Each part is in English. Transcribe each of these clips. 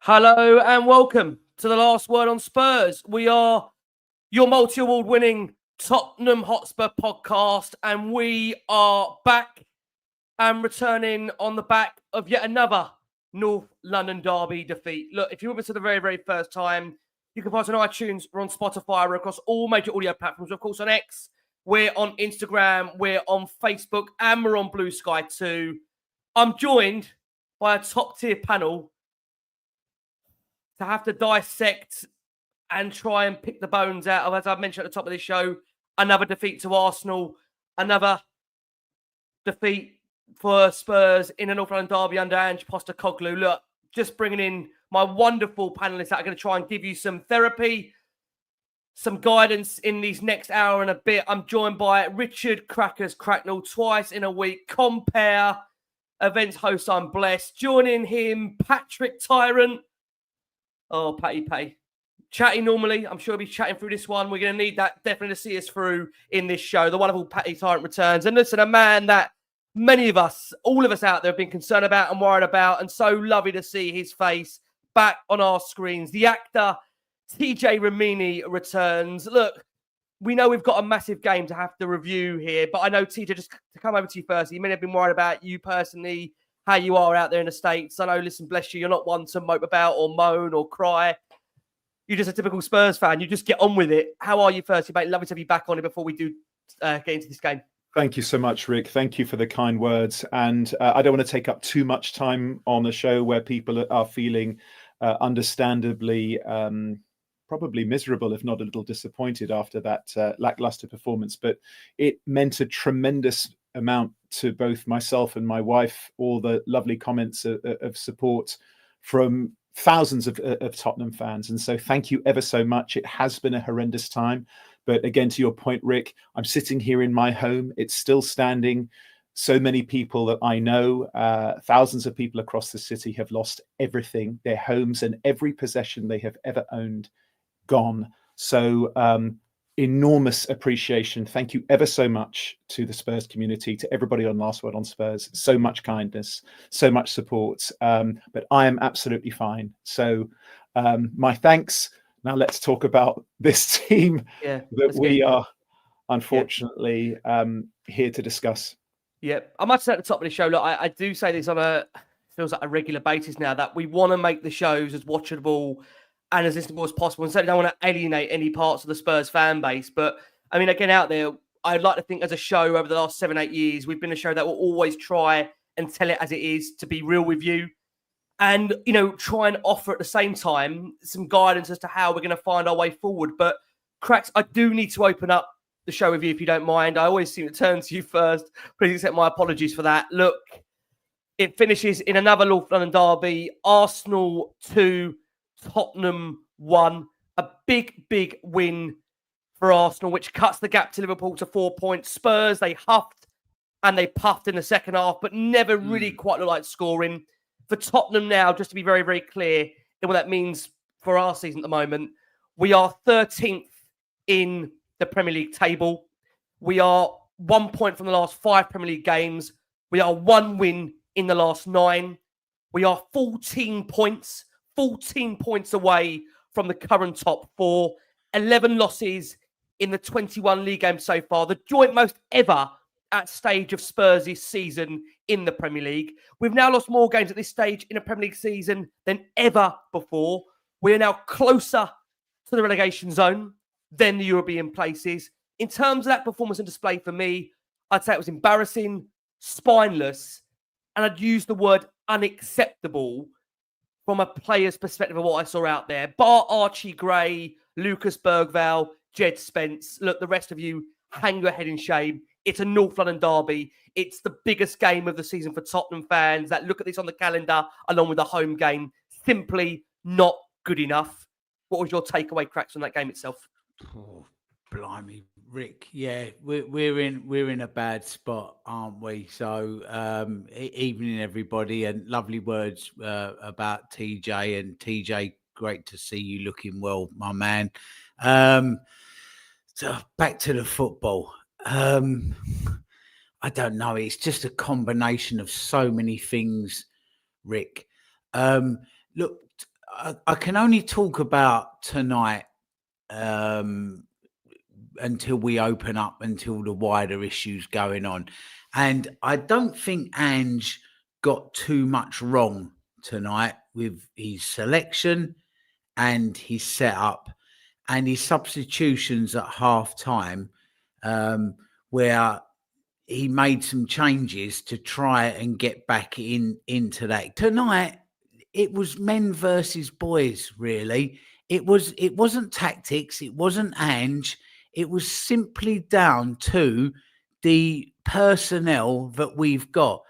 Hello and welcome to the Last Word on Spurs. We are your multi-award winning Tottenham Hotspur podcast, and we are back and returning on the back of yet another North London derby defeat. Look, if you're with us for the very, very first time, you can find us on iTunes, we're on Spotify, we're across all major audio platforms, of course on X, we're on Instagram, we're on Facebook, and we're on Blue Sky too. I'm joined by a top-tier panel to have to dissect and try and pick the bones out of, as I mentioned at the top of this show, another defeat to Arsenal, another defeat for Spurs in a North London derby under Ange Postecoglou. Look, just bringing in my wonderful panellists that are going to try and give you some therapy, some guidance in these next hour and a bit. I'm joined by Richard Cracknell twice in a week. Compare events host, I'm blessed. Joining him, Patrick Tyrant. Oh, Patty. Chatting normally. I'm sure he'll be chatting through this one. We're going to need that definitely to see us through in this show. The wonderful Patty Tyrant returns. And listen, a man that many of us, all of us out there have been concerned about and worried about, and so lovely to see his face back on our screens. The actor, TJ Ramini, returns. Look, we know we've got a massive game to have to review here, but I know, TJ, just to come over to you first, you may have been worried about you personally, how you are out there in the States. I know, listen, bless you, you're not one to mope about or moan or cry. You're just a typical Spurs fan. You just get on with it. How are you first, mate? Lovely to have you back on it before we do get into this game. Thank you so much, Rick. Thank you for the kind words. And I don't want to take up too much time on a show where people are feeling understandably probably miserable, if not a little disappointed after that lackluster performance. But it meant a tremendous amount to both myself and my wife, all the lovely comments of support from thousands of Tottenham fans. And so thank you ever so much. It has been a horrendous time. But again, to your point, Rick, I'm sitting here in my home. It's still standing. So many people that I know, thousands of people across the city have lost everything, their homes and every possession they have ever owned, gone. So enormous appreciation. Thank you ever so much to the Spurs community, to everybody on Last Word on Spurs. So much kindness, so much support. But I am absolutely fine. So my thanks. Now let's talk about this team that we are unfortunately here to discuss. Yep. I must say at the top of the show, look, I do say this on feels like a regular basis now, that we want to make the shows as watchable and as listenable as possible, and certainly don't want to alienate any parts of the Spurs fan base. But I mean, again, out there, I'd like to think as a show over the last 7-8 years, we've been a show that will always try and tell it as it is, to be real with you, and, you know, try and offer at the same time some guidance as to how we're going to find our way forward. But Cracks, I do need to open up the show with you, if you don't mind. I always seem to turn to you first. Please accept my apologies for that. Look, it finishes in another North London derby. Arsenal 2, Tottenham 1. A big win for Arsenal, which cuts the gap to Liverpool to 4 points. Spurs, they huffed and they puffed in the second half, but never really quite looked like scoring. For Tottenham now, just to be very, very clear in what that means for our season at the moment, we are 13th in the Premier League table. We are 1 point from the last 5 Premier League games. We are 1 win in the last 9. We are 14 points away from the current top 4. 11 losses in the 21 league games so far. The joint most ever at stage of Spurs' season in the Premier League. We've now lost more games at this stage in a Premier League season than ever before. We are now closer to the relegation zone than the European places. In terms of that performance and display for me, I'd say it was embarrassing, spineless, and I'd use the word unacceptable from a player's perspective of what I saw out there. Bar Archie Gray, Lucas Bergvall, Jed Spence. Look, the rest of you, hang your head in shame. It's a North London derby. It's the biggest game of the season for Tottenham fans that look at this on the calendar along with the home game. Simply not good enough. What was your takeaway, Cracks, on that game itself? Oh, blimey, Rick. Yeah, we're in a bad spot, aren't we? So evening, everybody, and lovely words about TJ. And TJ, great to see you looking well, my man. So back to the football. I don't know. It's just a combination of so many things, Rick. Look, I can only talk about tonight until we open up, until the wider issues going on. And I don't think Ange got too much wrong tonight with his selection and his setup and his substitutions at half time, where he made some changes to try and get back into that. Tonight, it was men versus boys, really. It wasn't tactics. It wasn't Ange. It was simply down to the personnel that we've got.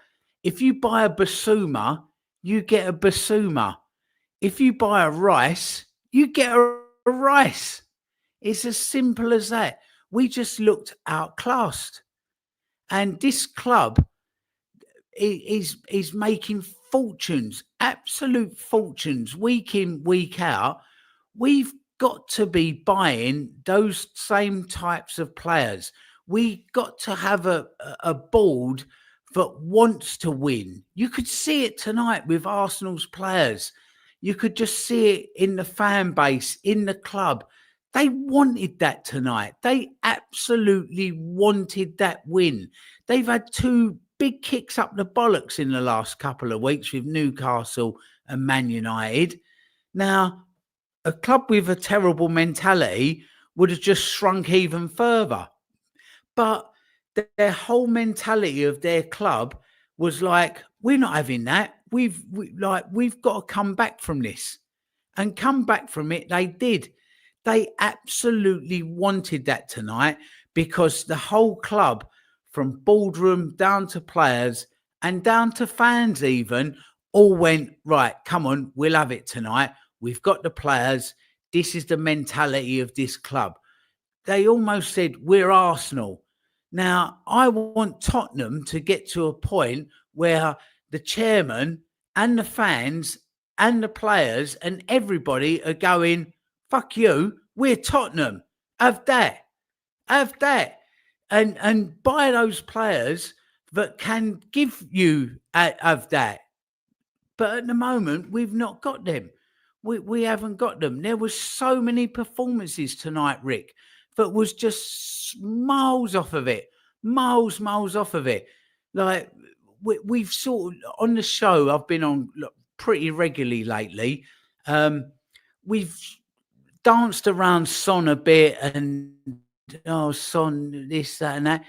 If you buy a Basuma, you get a Basuma. If you buy a Rice, you get a Rice. It's as simple as that. We just looked outclassed. And this club is making fortunes, absolute fortunes, week in, week out. We've got to be buying those same types of players. We got to have a board that wants to win. You could see it tonight with Arsenal's players. You could just see it in the fan base, in the club. They wanted that tonight. They absolutely wanted that win. They've had 2 big kicks up the bollocks in the last couple of weeks with Newcastle and Man United. Now, a club with a terrible mentality would have just shrunk even further. But their whole mentality of their club was like, we're not having that. We've got to come back from this. And come back from it, they did. They absolutely wanted that tonight because the whole club, from boardroom down to players and down to fans even, all went, right, come on, we'll have it tonight. We've got the players. This is the mentality of this club. They almost said, we're Arsenal. Now, I want Tottenham to get to a point where the chairman and the fans and the players and everybody are going, fuck you, we're Tottenham. Have that. Have that. And buy those players that can give you of that. But at the moment, we've not got them. We haven't got them. There was so many performances tonight, Rick, that was just miles off of it. Miles off of it. Like, we've sort of, on the show I've been on pretty regularly lately, we've danced around Son a bit and, oh, Son, this, that, and that.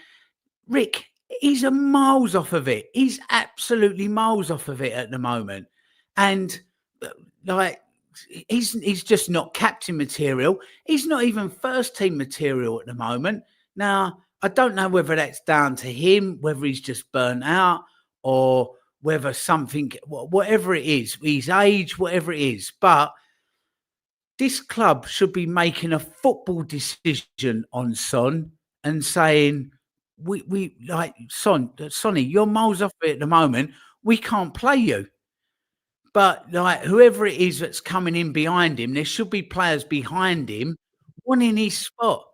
Rick, he's a miles off of it. He's absolutely miles off of it at the moment. And, like, he's just not captain material. He's not even first team material at the moment. Now, I don't know whether that's down to him, whether he's just burnt out, or whether something, whatever it is, his age, whatever it is. But this club should be making a football decision on Son and saying, we like, Sonny, you're miles off it at the moment. We can't play you. But like, whoever it is that's coming in behind him, there should be players behind him wanting his spot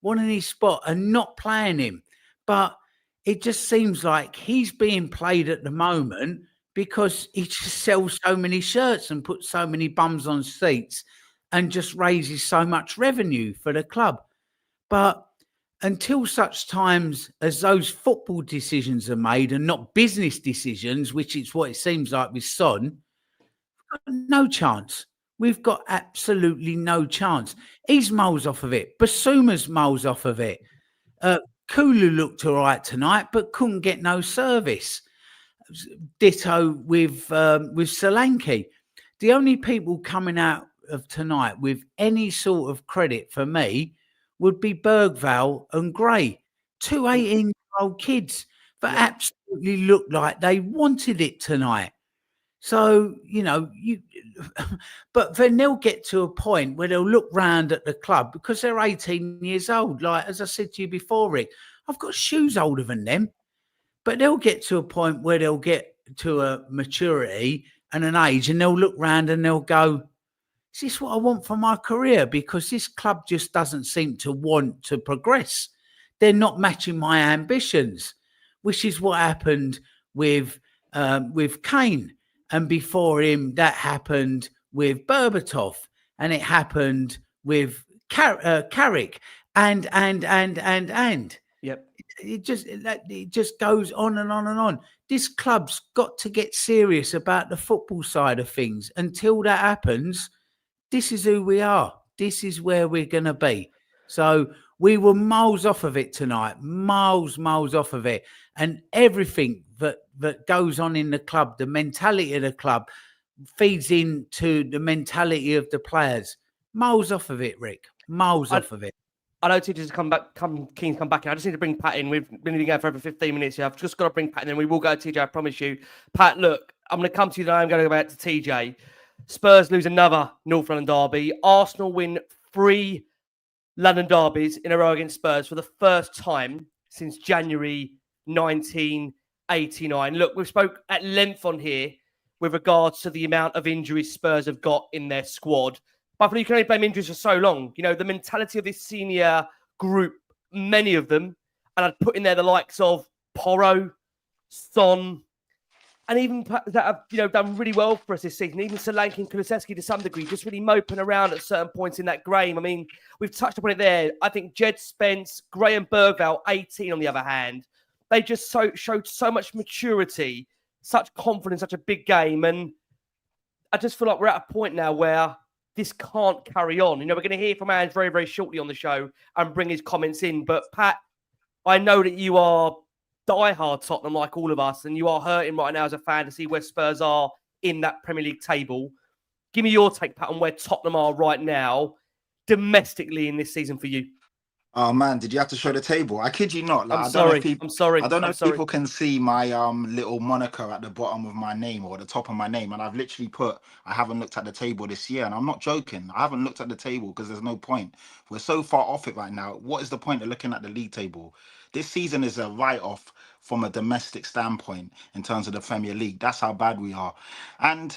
and not playing him. But it just seems like he's being played at the moment because he just sells so many shirts and puts so many bums on seats and just raises so much revenue for the club. But until such times as those football decisions are made and not business decisions, which is what it seems like with Son, no chance. We've got absolutely no chance. He's miles off of it. Basuma's miles off of it. Kulu looked all right tonight, but couldn't get no service. Ditto with Solanke. The only people coming out of tonight with any sort of credit for me would be Bergvall and Gray, 2 18-year-old kids that absolutely looked like they wanted it tonight. So, but then they'll get to a point where they'll look round at the club because they're 18 years old. Like, as I said to you before, Rick, I've got shoes older than them, but they'll get to a point where they'll get to a maturity and an age and they'll look round and they'll go, is this what I want for my career? Because this club just doesn't seem to want to progress. They're not matching my ambitions, which is what happened with Kane. And before him, that happened with Berbatov, and it happened with Carrick, and. Yep. It just goes on and on and on. This club's got to get serious about the football side of things. Until that happens, this is who we are. This is where we're going to be. So we were miles off of it tonight, miles off of it. And everything that goes on in the club, the mentality of the club, feeds into the mentality of the players. Miles off of it, Rick. Miles off of it. I know TJ's keen to come back in. I just need to bring Pat in. We've been going for over 15 minutes here. I've just got to bring Pat in, and we will go to TJ, I promise you. Pat, look, I'm going to come to you now. I'm going to go back to TJ. Spurs lose another North London derby. Arsenal win 3 London derbies in a row against Spurs for the first time since January 1989. Look, we've spoke at length on here with regards to the amount of injuries Spurs have got in their squad. But I feel you can only blame injuries for so long. You know, the mentality of this senior group, many of them, and I'd put in there the likes of Porro, Son, and even that have, done really well for us this season. Even Solanke and Kulusevski to some degree, just really moping around at certain points in that game. I mean, we've touched upon it there. I think Jed Spence, Graham Bergvall, 18 on the other hand, they just showed so much maturity, such confidence, such a big game. And I just feel like we're at a point now where this can't carry on. We're going to hear from Ange very, very shortly on the show and bring his comments in. But Pat, I know that you are diehard Tottenham like all of us, and you are hurting right now as a fan to see where Spurs are in that Premier League table. Give me your take, Pat, on where Tottenham are right now domestically in this season for you. Oh man, did you have to show the table? I kid you not. I'm sorry. I don't know if people can see my little moniker at the bottom of my name or the top of my name, and I've literally put, I haven't looked at the table this year, and I'm not joking. I haven't looked at the table because there's no point. We're so far off it right now. What is the point of looking at the league table? This season is a write-off from a domestic standpoint in terms of the Premier League. That's how bad we are. And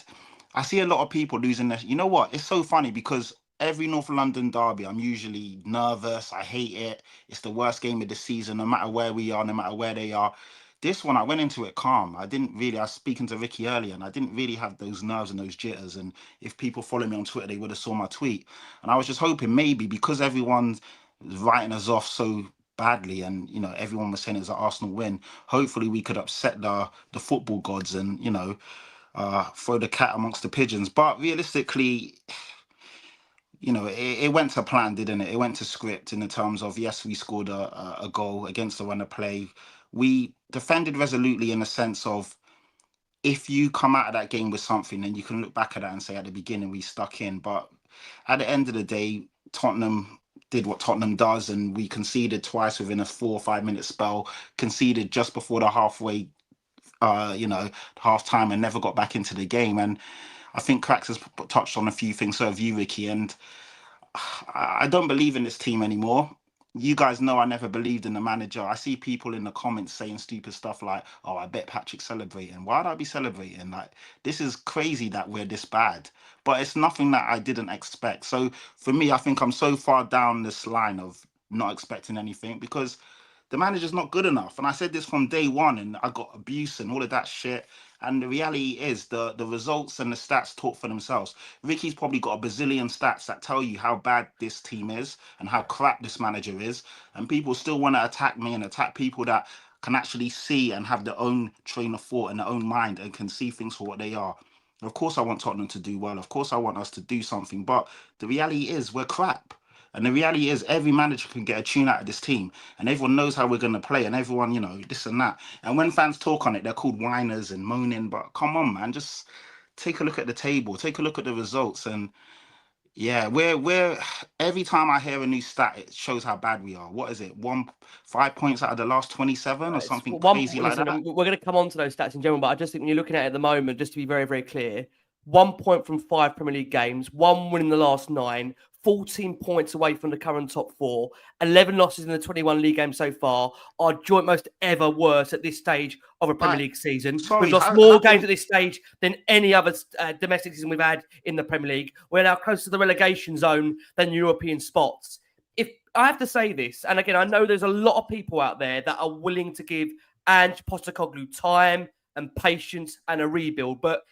I see a lot of people losing their... You know what? It's so funny because every North London derby, I'm usually nervous. I hate it. It's the worst game of the season, no matter where we are, no matter where they are. This one, I went into it calm. I was speaking to Ricky earlier, and I didn't really have those nerves and those jitters. And if people follow me on Twitter, they would have saw my tweet. And I was just hoping maybe because everyone's writing us off so badly, and everyone was saying it was an Arsenal win, hopefully we could upset the football gods and throw the cat amongst the pigeons. But realistically, it went to plan, didn't it? It went to script in the terms of, yes, we scored a goal against the run of play. We defended resolutely in the sense of, if you come out of that game with something, then you can look back at that and say at the beginning we stuck in. But at the end of the day, Tottenham did what Tottenham does, and we conceded twice within a 4 or 5 minute spell, conceded just before the halfway, half time, and never got back into the game. And I think Cracks has touched on a few things, so have you, Ricky, and I don't believe in this team anymore. You guys know I never believed in the manager. I see people in the comments saying stupid stuff like, oh, I bet Patrick's celebrating. Why'd I be celebrating? Like, this is crazy that we're this bad. But it's nothing that I didn't expect. So for me, I think I'm so far down this line of not expecting anything because the manager's not good enough. And I said this from day one, and I got abuse and all of that shit. And the reality is the results and the stats talk for themselves. Ricky's probably got a bazillion stats that tell you how bad this team is and how crap this manager is. And people still want to attack me and attack people that can actually see and have their own train of thought and their own mind and can see things for what they are. Of course, I want Tottenham to do well. Of course, I want us to do something. But the reality is we're crap. And the reality is every manager can get a tune out of this team, and everyone knows how we're going to play, and everyone, this and that. And when fans talk on it, they're called whiners and moaning. But come on, man, just take a look at the table, take a look at the results. And yeah, we're every time I hear a new stat, it shows how bad we are. What is it? 5 points out of the last 27 or something crazy like that? We're going to come on to those stats in general, but I just think when you're looking at it at the moment, just to be very, very clear, 1 point from 5 Premier League games, 1 win in the last 9, 14 points away from the current top 4, 11 losses in the 21 league games so far, our joint most ever worst at this stage of a Premier League season. We've lost more games at this stage than any other domestic season we've had in the Premier League. We're now closer to the relegation zone than European spots. If I have to say this, and again, I know there's a lot of people out there that are willing to give Ange Postecoglou time and patience and a rebuild, but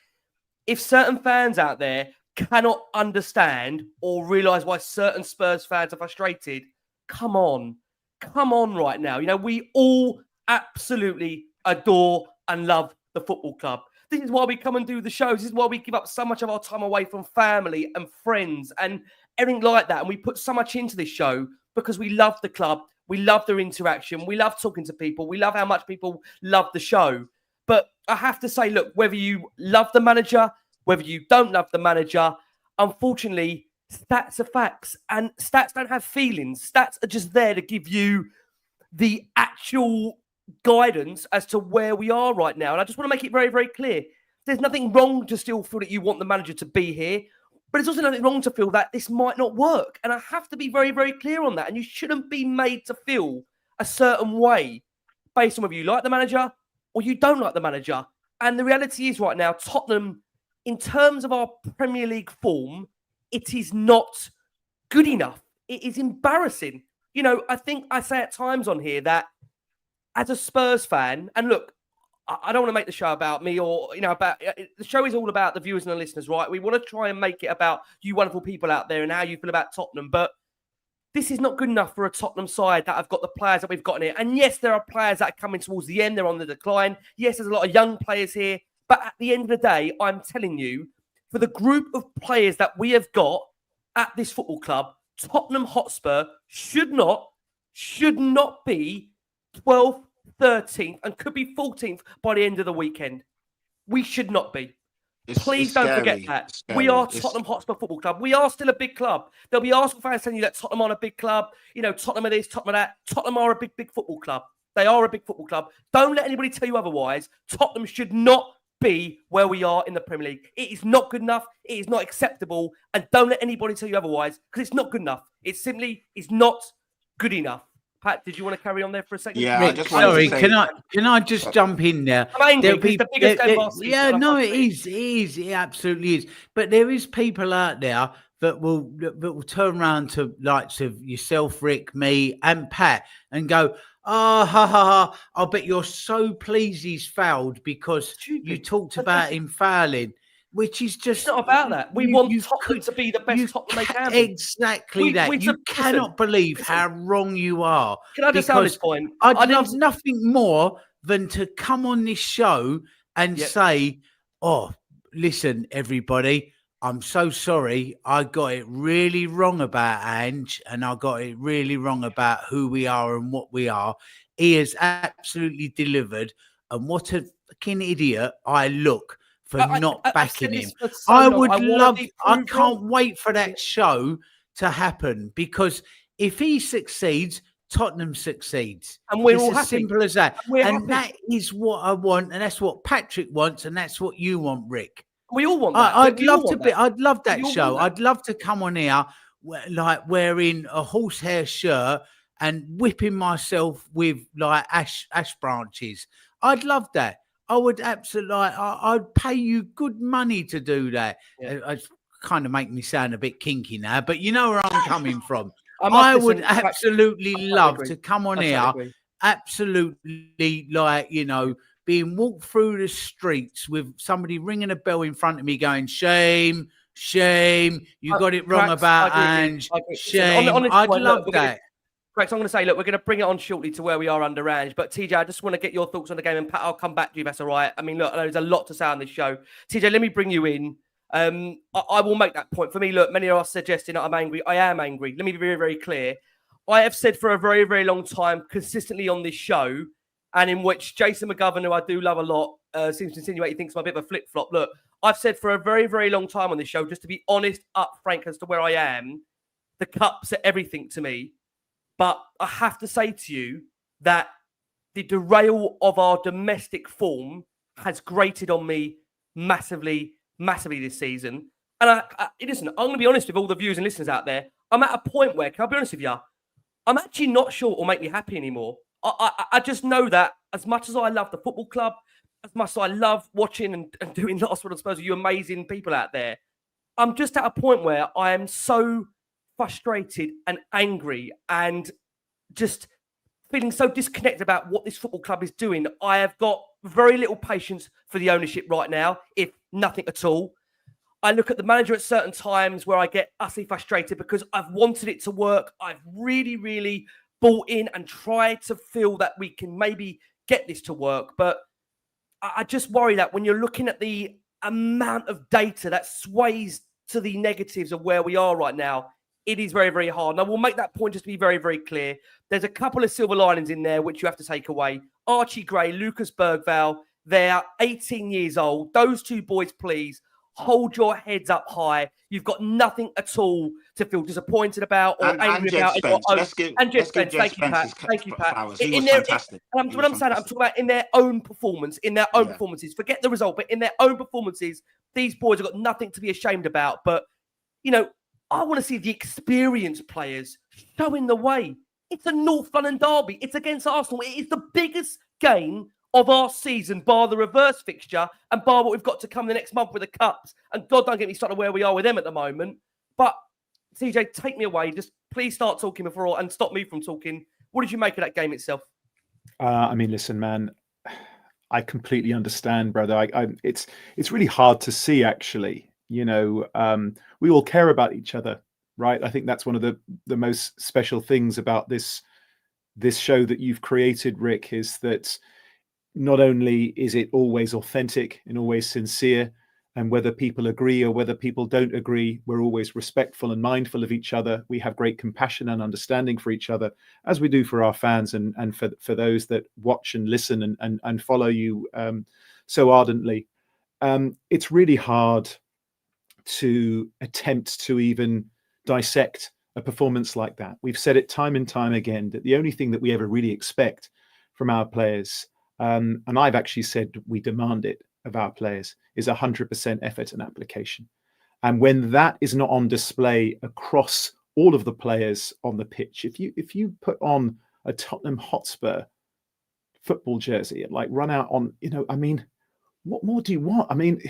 if certain fans out there cannot understand or realise why certain Spurs fans are frustrated, come on right now. You know, we all absolutely adore and love the football club. This is why we come and do the shows. This is why we give up so much of our time away from family and friends and everything like that. And we put so much into this show because we love the club. We love their interaction. We love talking to people. We love how much people love the show. But I have to say, look, whether you love the manager, whether you don't love the manager, unfortunately, stats are facts. And stats don't have feelings. Stats are just there to give you the actual guidance as to where we are right now. And I just want to make it very, very clear. There's nothing wrong to still feel that you want the manager to be here, but there's also nothing wrong to feel that this might not work. And I have to be very, very clear on that. And you shouldn't be made to feel a certain way based on whether you like the manager or you don't like the manager. And the reality is right now, Tottenham, in terms of our Premier League form, it is not good enough. It is embarrassing. You know, I think I say at times on here that as a Spurs fan, and look, I don't want to make the show about me or, you know, about the show is all about the viewers and the listeners, right? We want to try and make it about you wonderful people out there and how you feel about Tottenham. But this is not good enough for a Tottenham side that have got the players that we've got in here. And yes, there are players that are coming towards the end. They're on the decline. Yes, there's a lot of young players here. But at the end of the day, I'm telling you, for the group of players that we have got at this football club, Tottenham Hotspur should not be 12th, 13th, and could be 14th by the end of the weekend. We should not be. Please don't forget that. We are Tottenham Hotspur Football Club. We are still a big club. There'll be Arsenal fans telling you that Tottenham aren't a big club. You know, Tottenham are this, Tottenham are that. Tottenham are a big, big football club. They are a big football club. Don't let anybody tell you otherwise. Tottenham should not be where we are in the Premier League. It is not good enough. It is not acceptable. And don't let anybody tell you otherwise because it's not good enough. It simply is not good enough. Pat, did you want to carry on there for a second? Yeah, Rick, I just wanted sorry, to say, can I just jump in there? I'm angry because the biggest game last season. Yeah, no, it is. It absolutely is. But there is people out there that will turn around to likes of yourself, Rick, me, and Pat, and go, "Oh, ha ha ha! I bet you're so pleased he's fouled because you talked about him fouling." Which is just it's not about that. We want Tottenham to be the best Tottenham they can be. Exactly that. You cannot believe how wrong you are. Can I just say this point? I'd love nothing more than to come on this show and say, "Oh, listen, everybody, I'm so sorry. I got it really wrong about Ange, and I got it really wrong about who we are and what we are. He has absolutely delivered, and what a fucking idiot I look for not backing him. I can't wait for that show to happen because if he succeeds, Tottenham succeeds. And we're all happy. As simple as that. And that is what I want. And that's what Patrick wants. And that's what you want, Rick. We all want that. I'd love that show. I'd love to come on here like wearing a horsehair shirt and whipping myself with like ash branches. I'd love that. I would absolutely. I'd pay you good money to do that. Yeah. It's kind of make me sound a bit kinky now, but you know where I'm coming from. I would absolutely love to come on here. Absolutely, like, you know, being walked through the streets with somebody ringing a bell in front of me, going, "Shame, shame! You got it wrong about Ange. Shame." I'd love that. Correct. So I'm going to say, look, we're going to bring it on shortly to where we are under Ange. But TJ, I just want to get your thoughts on the game, and Pat, I'll come back to you. That's all right. I mean, look, there's a lot to say on this show. TJ, let me bring you in. I will make that point. For me, look, many of us suggesting that I'm angry. I am angry. Let me be very, very clear. I have said for a very, very long time, consistently on this show, and in which Jason McGovern, who I do love a lot, seems to insinuate he thinks I'm a bit of a flip-flop. Look, I've said for a very, very long time on this show, just to be honest, frank as to where I am, the Cup's are everything to me. But I have to say to you that the derail of our domestic form has grated on me massively, massively this season. And listen, I'm going to be honest with all the viewers and listeners out there. I'm at a point where, can I be honest with you? I'm actually not sure it will make me happy anymore. I just know that as much as I love the football club, as much as I love watching and doing Last Word on Spurs with you amazing people out there, I'm just at a point where I am so frustrated and angry and just feeling so disconnected about what this football club is doing. I have got very little patience for the ownership right now, if nothing at all. I look at the manager at certain times where I get utterly frustrated because I've wanted it to work. I've really, really bought in and tried to feel that we can maybe get this to work. But I just worry that when you're looking at the amount of data that sways to the negatives of where we are right now, it is very, very hard. And I will make that point just to be very, very clear. There's a couple of silver linings in there which you have to take away. Archie Gray, Lucas Bergvall, they're 18 years old. Those two boys, please, hold your heads up high. You've got nothing at all to feel disappointed about or angry about. And Jed Spence. Thank you, Pat. Thank you, Pat. Flowers. He was fantastic. I'm talking about in their own performance, performances. Forget the result, but in their own performances, these boys have got nothing to be ashamed about. But, you know, I want to see the experienced players showing the way. It's a North London derby. It's against Arsenal. It is the biggest game of our season, bar the reverse fixture and bar what we've got to come the next month with the cups. And God, don't get me started where we are with them at the moment. But CJ, take me away. Just please start talking before and stop me from talking. What did you make of that game itself? I mean, listen, man, I completely understand, brother. It's really hard to see, actually. You know, we all care about each other, right? I think that's one of the most special things about this show that you've created, Rick, is that not only is it always authentic and always sincere, and whether people agree or whether people don't agree, we're always respectful and mindful of each other. We have great compassion and understanding for each other, as we do for our fans and for those that watch and listen and follow you so ardently. It's really hard to attempt to even dissect a performance like that. We've said it time and time again that the only thing that we ever really expect from our players, and I've actually said we demand it of our players, is 100% effort and application. And when that is not on display across all of the players on the pitch, if you put on a Tottenham Hotspur football jersey and like run out on, you know, I mean, what more do you want? I mean,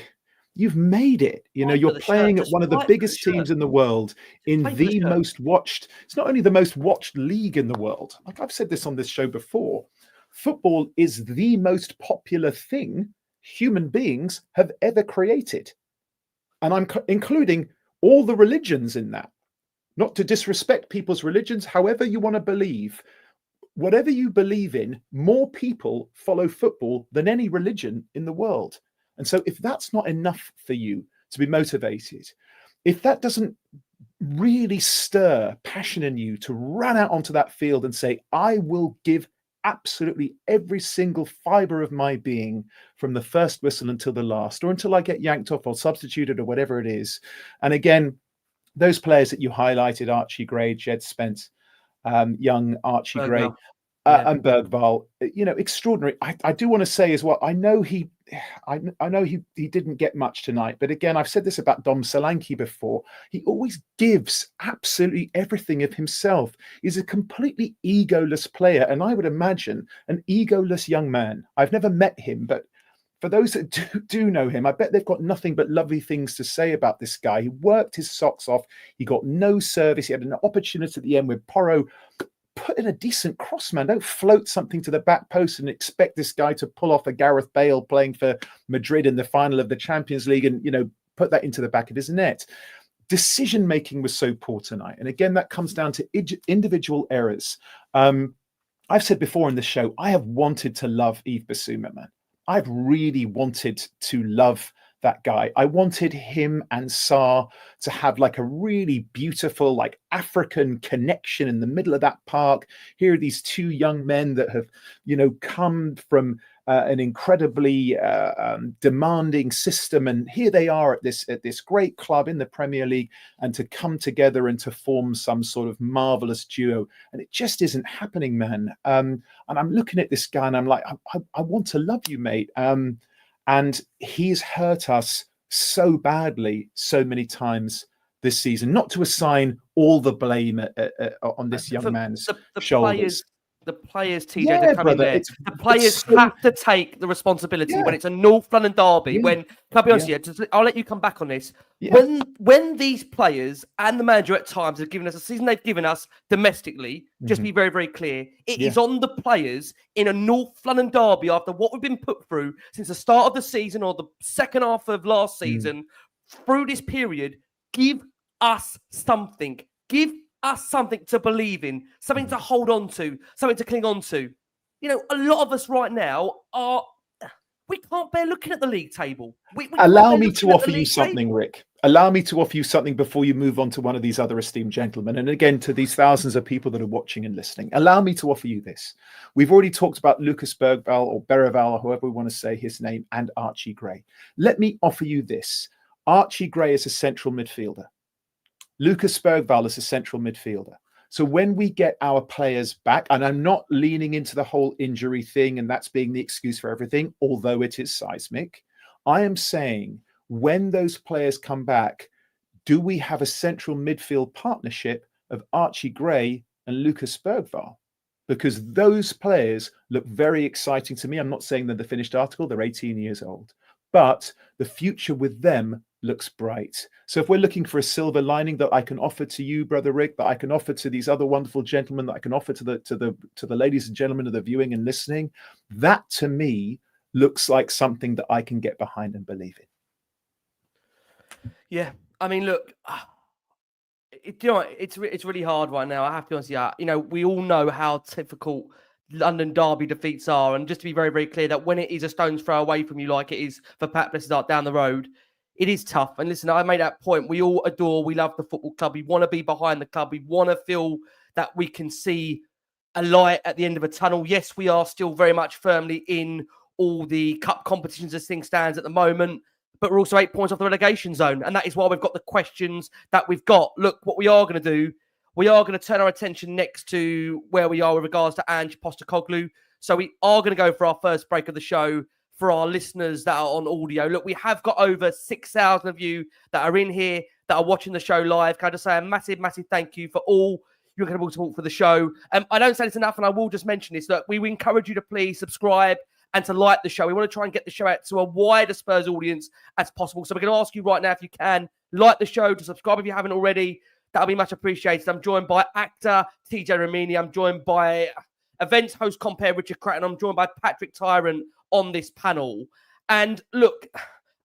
you've made it. You know, you're playing at one of the biggest teams in the world in the most watched. It's not only the most watched league in the world. Like I've said this on this show before, football is the most popular thing human beings have ever created. And I'm including all the religions in that. Not to disrespect people's religions, however you want to believe. Whatever you believe in, more people follow football than any religion in the world. And so if that's not enough for you to be motivated, if that doesn't really stir passion in you to run out onto that field and say, I will give absolutely every single fiber of my being from the first whistle until the last, or until I get yanked off or substituted or whatever it is. And again, those players that you highlighted, Archie Gray, Jed Spence, young Archie Gray, and Bergvall, you know, extraordinary. I do want to say as well, I know he didn't get much tonight, but again, I've said this about Dom Solanke before. He always gives absolutely everything of himself. He's a completely egoless player, and I would imagine an egoless young man. I've never met him, but for those that do know him, I bet they've got nothing but lovely things to say about this guy. He worked his socks off. He got no service. He had an opportunity at the end with Porro. Put in a decent cross, man. Don't float something to the back post and expect this guy to pull off a Gareth Bale playing for Madrid in the final of the Champions League and, you know, put that into the back of his net. Decision making was so poor tonight. And again, that comes down to individual errors. I've said before in the show, I have wanted to love Yves Bissouma, man. I've really wanted to love that guy. I wanted him and Sarr to have like a really beautiful, like African connection in the middle of that park. Here are these two young men that have, you know, come from an incredibly demanding system, and here they are at this great club in the Premier League, and to come together and to form some sort of marvelous duo, and it just isn't happening, man. And I'm looking at this guy, and I'm like, I want to love you, mate. And he's hurt us so badly so many times this season. Not to assign all the blame on this young man's shoulders. The players, TJ, that come in there. The players have to take the responsibility when it's a North London derby. When, can I be honest with you, I'll let you come back on this. When these players and the manager at times have given us a season they've given us domestically, just be very, very clear, it is on the players in a North London derby after what we've been put through since the start of the season or the second half of last season through this period, give us something. Give us something to believe in, something to hold on to, something to cling on to. You know, a lot of us right now we can't bear looking at the league table. We Allow me to offer you something, Rick. Allow me to offer you something before you move on to one of these other esteemed gentlemen. And again, to these thousands of people that are watching and listening, allow me to offer you this. We've already talked about Lucas Bergvall or Bergvall, or however we want to say his name, and Archie Gray. Let me offer you this. Archie Gray is a central midfielder. Lucas Bergvall is a central midfielder. So when we get our players back, and I'm not leaning into the whole injury thing and that's being the excuse for everything, although it is seismic, I am saying when those players come back, do we have a central midfield partnership of Archie Gray and Lucas Bergvall? Because those players look very exciting to me. I'm not saying they're the finished article, they're 18 years old, but the future with them looks bright. So if we're looking for a silver lining that I can offer to you, Brother Rick, that I can offer to these other wonderful gentlemen, that I can offer to the ladies and gentlemen of the viewing and listening, that to me looks like something that I can get behind and believe in. Yeah, I mean, look, it's really hard right now. I have to be honest with you. You know, we all know how difficult London derby defeats are, and just to be very, very clear that when it is a stone's throw away from you, like it is for Pat Blessed down the road, it is tough. And listen, I made that point. We all adore, we love the football club. We want to be behind the club. We want to feel that we can see a light at the end of a tunnel. Yes, we are still very much firmly in all the cup competitions as things stands at the moment, but we're also 8 points off the relegation zone. And that is why we've got the questions that we've got. Look, what we are going to do, we are going to turn our attention next to where we are with regards to Ange Postecoglou. So we are going to go for our first break of the show. For our listeners that are on audio, look, we have got over 6,000 of you that are in here that are watching the show live. Can I just say a massive, massive thank you for all your incredible support for the show. I don't say this enough, and I will just mention this. Look, we encourage you to please subscribe and to like the show. We want to try and get the show out to a wider Spurs audience as possible. So we're going to ask you right now, if you can, like the show, to subscribe if you haven't already. That'll be much appreciated. I'm joined by actor TJ Ramini. I'm joined by events host Compère Richard Cracknell. I'm joined by Patrick Tyrant on this panel. And look,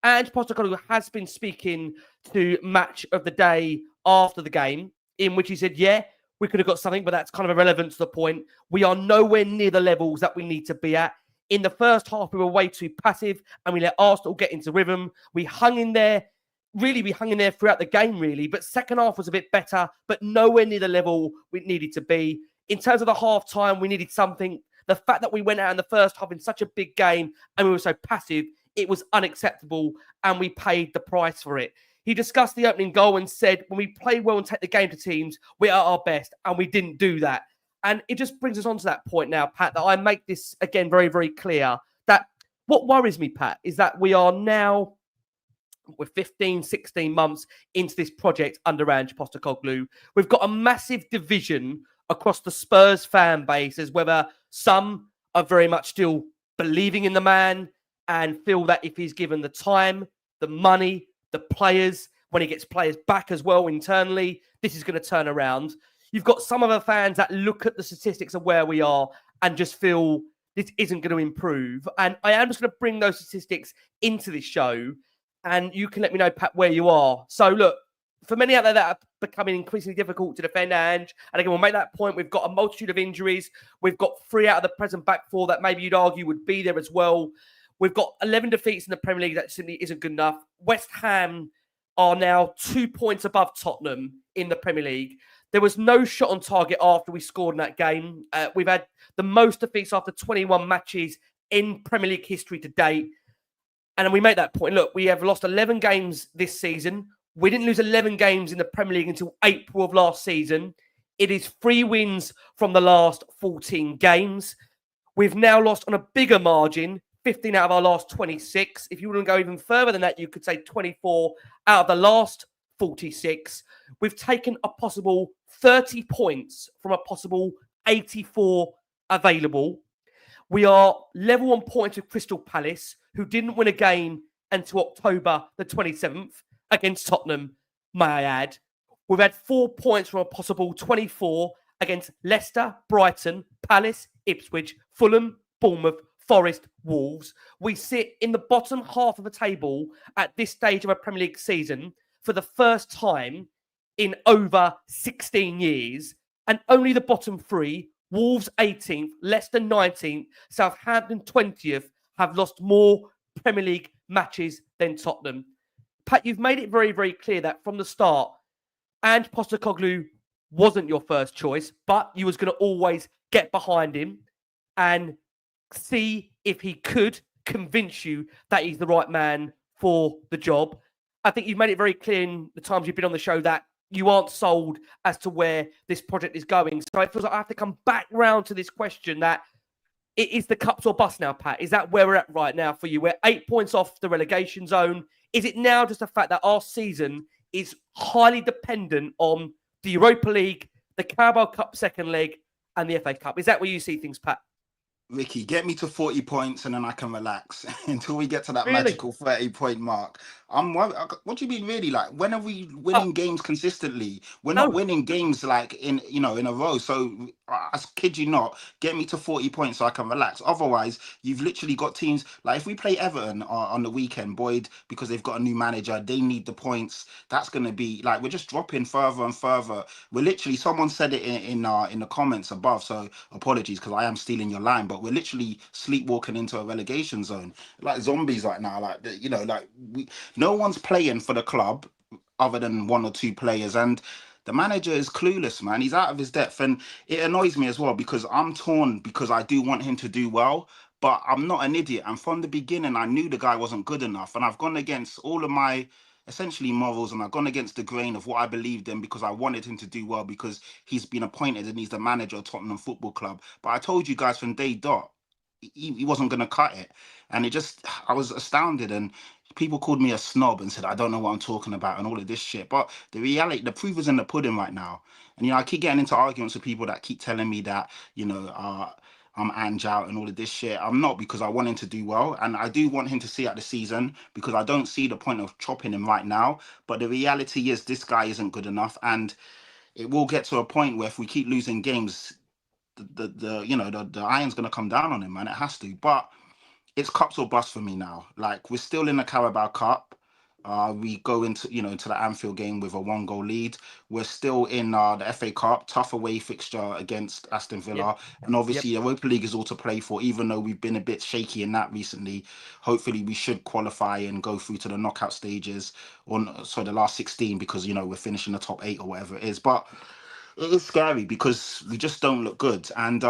Ange Postecoglou has been speaking to Match of the Day after the game, in which he said, yeah, we could have got something, but that's kind of irrelevant to the point. We are nowhere near the levels that we need to be at. In the first half, we were way too passive and we let Arsenal get into rhythm. We hung in there. Really, we hung in there throughout the game, really. But second half was a bit better, but nowhere near the level we needed to be. In terms of the half-time, we needed something. The fact that we went out in the first half in such a big game and we were so passive, it was unacceptable and we paid the price for it. He discussed the opening goal and said, when we play well and take the game to teams, we are our best, and we didn't do that. And it just brings us on to that point now, Pat, that I make this, again, very, very clear, that what worries me, Pat, is that we are now, we're 15, 16 months into this project under Ange Postecoglou. We've got a massive division across the Spurs fan base, as whether some are very much still believing in the man and feel that if he's given the time, the money, the players, when he gets players back as well internally, this is going to turn around. You've got some of the fans that look at the statistics of where we are and just feel this isn't going to improve. And I am just going to bring those statistics into this show, and you can let me know, Pat, where you are. So look, for many out there that are becoming increasingly difficult to defend Ange, and again, we'll make that point. We've got a multitude of injuries. We've got 3 out of the present back 4 that maybe you'd argue would be there as well. We've got 11 defeats in the Premier League. That simply isn't good enough. West Ham are now 2 points above Tottenham in the Premier League. There was no shot on target after we scored in that game. We've had the most defeats after 21 matches in Premier League history to date. And then we make that point. Look, we have lost 11 games this season. We didn't lose 11 games in the Premier League until April of last season. It is 3 wins from the last 14 games. We've now lost on a bigger margin, 15 out of our last 26. If you want to go even further than that, you could say 24 out of the last 46. We've taken a possible 30 points from a possible 84 available. We are level on points with Crystal Palace, who didn't win a game until October the 27th against Tottenham, may I add. We've had 4 points from a possible 24 against Leicester, Brighton, Palace, Ipswich, Fulham, Bournemouth, Forest, Wolves. We sit in the bottom half of the table at this stage of a Premier League season for the first time in over 16 years. And only the bottom three, Wolves 18th, Leicester 19th, Southampton 20th, have lost more Premier League matches than Tottenham. Pat, you've made it very, very clear that from the start, and Postecoglou wasn't your first choice, but you was going to always get behind him and see if he could convince you that he's the right man for the job. I think you've made it very clear in the times you've been on the show that you aren't sold as to where this project is going. So it feels like I have to come back round to this question that it is the cups or bust now, Pat. Is that where we're at right now for you? We're 8 points off the relegation zone. Is it now just the fact that our season is highly dependent on the Europa League, the Carabao Cup second leg, and the FA Cup? Is that where you see things, Pat? Ricky, get me to 40 points and then I can relax until we get to that Really? magical 30-point mark. What do you mean, really? Like, when are we winning games consistently? We're not winning games like in a row. So I kid you not, get me to 40 points so I can relax. Otherwise, you've literally got teams like if we play Everton on the weekend, Boyd, because they've got a new manager, they need the points. That's going to be like we're just dropping further and further. We're literally, someone said it in the comments above. So apologies because I am stealing your line, but we're literally sleepwalking into a relegation zone like zombies right now. Like no one's playing for the club other than one or two players, and the manager is clueless, man. He's out of his depth, and it annoys me as well because I'm torn because I do want him to do well, but I'm not an idiot. And from the beginning, I knew the guy wasn't good enough, and I've gone against all of my essentially morals, and I've gone against the grain of what I believed in because I wanted him to do well because he's been appointed and he's the manager of Tottenham Football Club. But I told you guys from day dot, he wasn't going to cut it. And I was astounded. And people called me a snob and said, I don't know what I'm talking about and all of this shit. But the reality, the proof is in the pudding right now. And, I keep getting into arguments with people that keep telling me that, I'm Ange out and all of this shit. I'm not, because I want him to do well. And I do want him to see out the season because I don't see the point of chopping him right now. But the reality is this guy isn't good enough. And it will get to a point where if we keep losing games, the iron's going to come down on him, man. It has to. But it's cups or bust for me now. Like, we're still in the Carabao Cup. We go into the Anfield game with a 1-goal lead. We're still in the FA Cup, tough away fixture against Aston Villa. Yep. And obviously, Europa League is all to play for, even though we've been a bit shaky in that recently. Hopefully, we should qualify and go through to the knockout stages, the last 16, because, we're finishing the top 8 or whatever it is. But it is scary because we just don't look good. And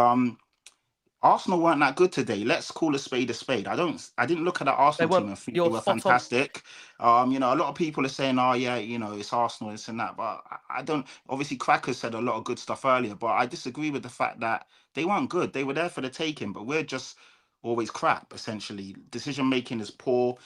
Arsenal weren't that good today. Let's call a spade a spade. I didn't look at that Arsenal team and think they were fantastic. A lot of people are saying, oh yeah, it's Arsenal, this and that. But I don't. Obviously, Cracker said a lot of good stuff earlier, but I disagree with the fact that they weren't good. They were there for the taking, but we're just always crap, essentially. Decision making is poor.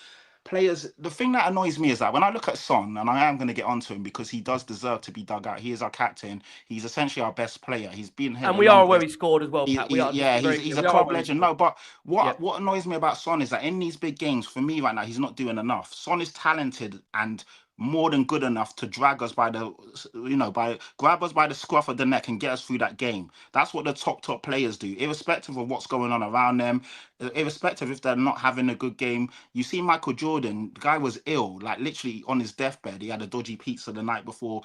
Players, the thing that annoys me is that when I look at Son, and I am going to get onto him because he does deserve to be dug out. He is our captain. He's essentially our best player. He's been here. And we are where he scored as well, Pat. He's a club legend. No, but what annoys me about Son is that in these big games, for me right now, he's not doing enough. Son is talented and more than good enough to drag us grab us by the scruff of the neck and get us through that game. That's what the top players do, irrespective of what's going on around them, irrespective if they're not having a good game. You see Michael Jordan, the guy was ill, like literally on his deathbed. He had a dodgy pizza the night before,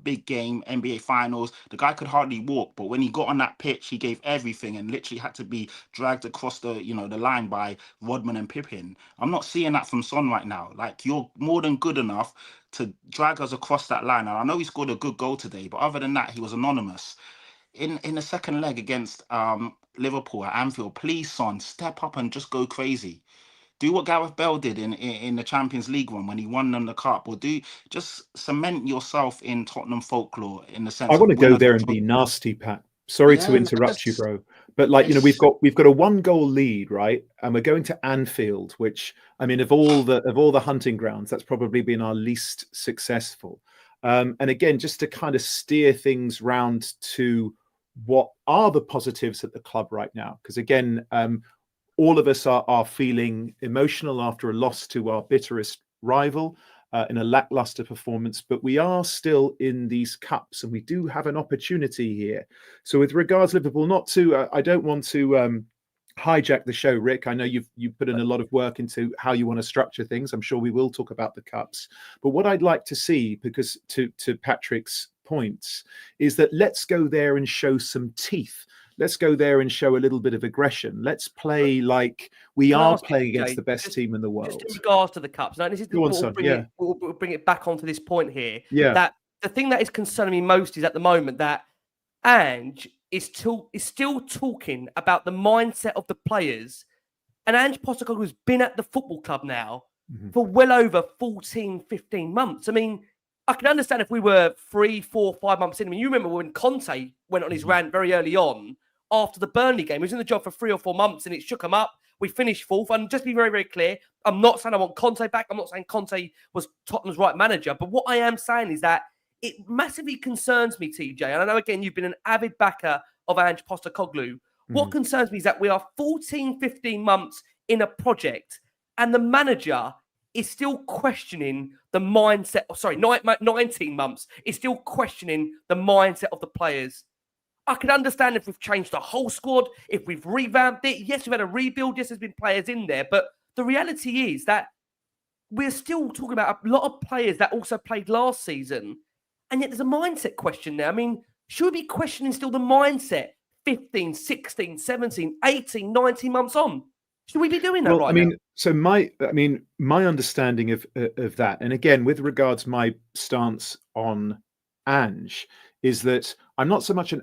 big game, NBA finals. The guy could hardly walk, but when he got on that pitch, he gave everything and literally had to be dragged across the line by Rodman and Pippen. I'm not seeing that from Son right now. Like, you're more than good enough to drag us across that line. And I know he scored a good goal today, but other than that, he was anonymous. In the second leg against Liverpool at Anfield, please, Son, step up and just go crazy. Do what Gareth Bale did in the Champions League one when he won them the cup, or just cement yourself in Tottenham folklore in the sense. I want to go there and be nasty, Pat. Sorry to interrupt you, bro. But we've got a 1-goal lead, right? And we're going to Anfield, which, I mean, of all the hunting grounds, that's probably been our least successful. And again, just to kind of steer things round to what are the positives at the club right now, because again, all of us are feeling emotional after a loss to our bitterest rival. In a lackluster performance, but we are still in these cups and we do have an opportunity here. So with regards to Liverpool, I don't want to hijack the show, Rick. I know you've put in a lot of work into how you want to structure things. I'm sure we will talk about the cups. But what I'd like to see, because to Patrick's points, is that let's go there and show some teeth. Let's go there and show a little bit of aggression. Let's play like we are playing against the best team in the world. Just in regards to the cups, now this is we'll bring it back onto this point here. Yeah. That the thing that is concerning me most is at the moment that Ange is still talking about the mindset of the players, and Ange Postecoglou has been at the football club now for well over 14, 15 months. I mean, I can understand if we were 3, 4, 5 months in. I mean, you remember when Conte went on his rant very early on after the Burnley game. He was in the job for 3 or 4 months and it shook him up. We finished fourth. And just be very, very clear, I'm not saying I want Conte back. I'm not saying Conte was Tottenham's right manager. But what I am saying is that it massively concerns me, TJ. And I know, again, you've been an avid backer of Ange Postecoglou. What concerns me is that we are 14, 15 months in a project and the manager is still questioning the mindset. 19 months is still questioning the mindset of the players. I can understand if we've changed the whole squad, if we've revamped it. Yes, we've had a rebuild. Yes, there's been players in there. But the reality is that we're still talking about a lot of players that also played last season. And yet there's a mindset question there. I mean, should we be questioning still the mindset 15, 16, 17, 18, 19 months on? Should we be doing that now? So my understanding of that, and again, with regards my stance on Ange, is that I'm not so much an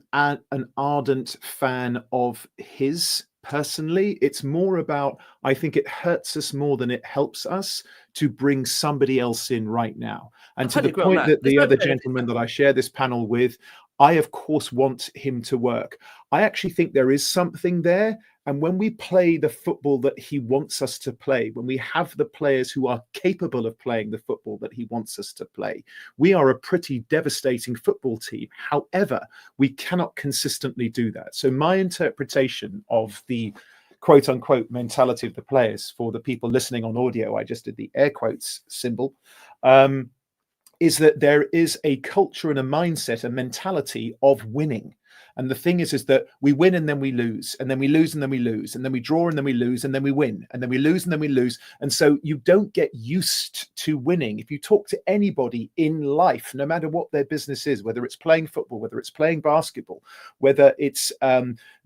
ardent fan of his personally. It's more about, I think it hurts us more than it helps us to bring somebody else in right now. And to the point that the other gentleman that I share this panel with, I, of course, want him to work. I actually think there is something there. And when we play the football that he wants us to play, when we have the players who are capable of playing the football that he wants us to play, we are a pretty devastating football team. However, we cannot consistently do that. So my interpretation of the quote unquote mentality of the players, for the people listening on audio, I just did the air quotes symbol, is that there is a culture and a mindset, a mentality of winning. And the thing is that we win and then we lose, and then we lose and then we lose, and then we draw and then we lose, and then we win, and then we lose and then we lose. And so you don't get used to winning. If you talk to anybody in life, no matter what their business is, whether it's playing football, whether it's playing basketball, whether it's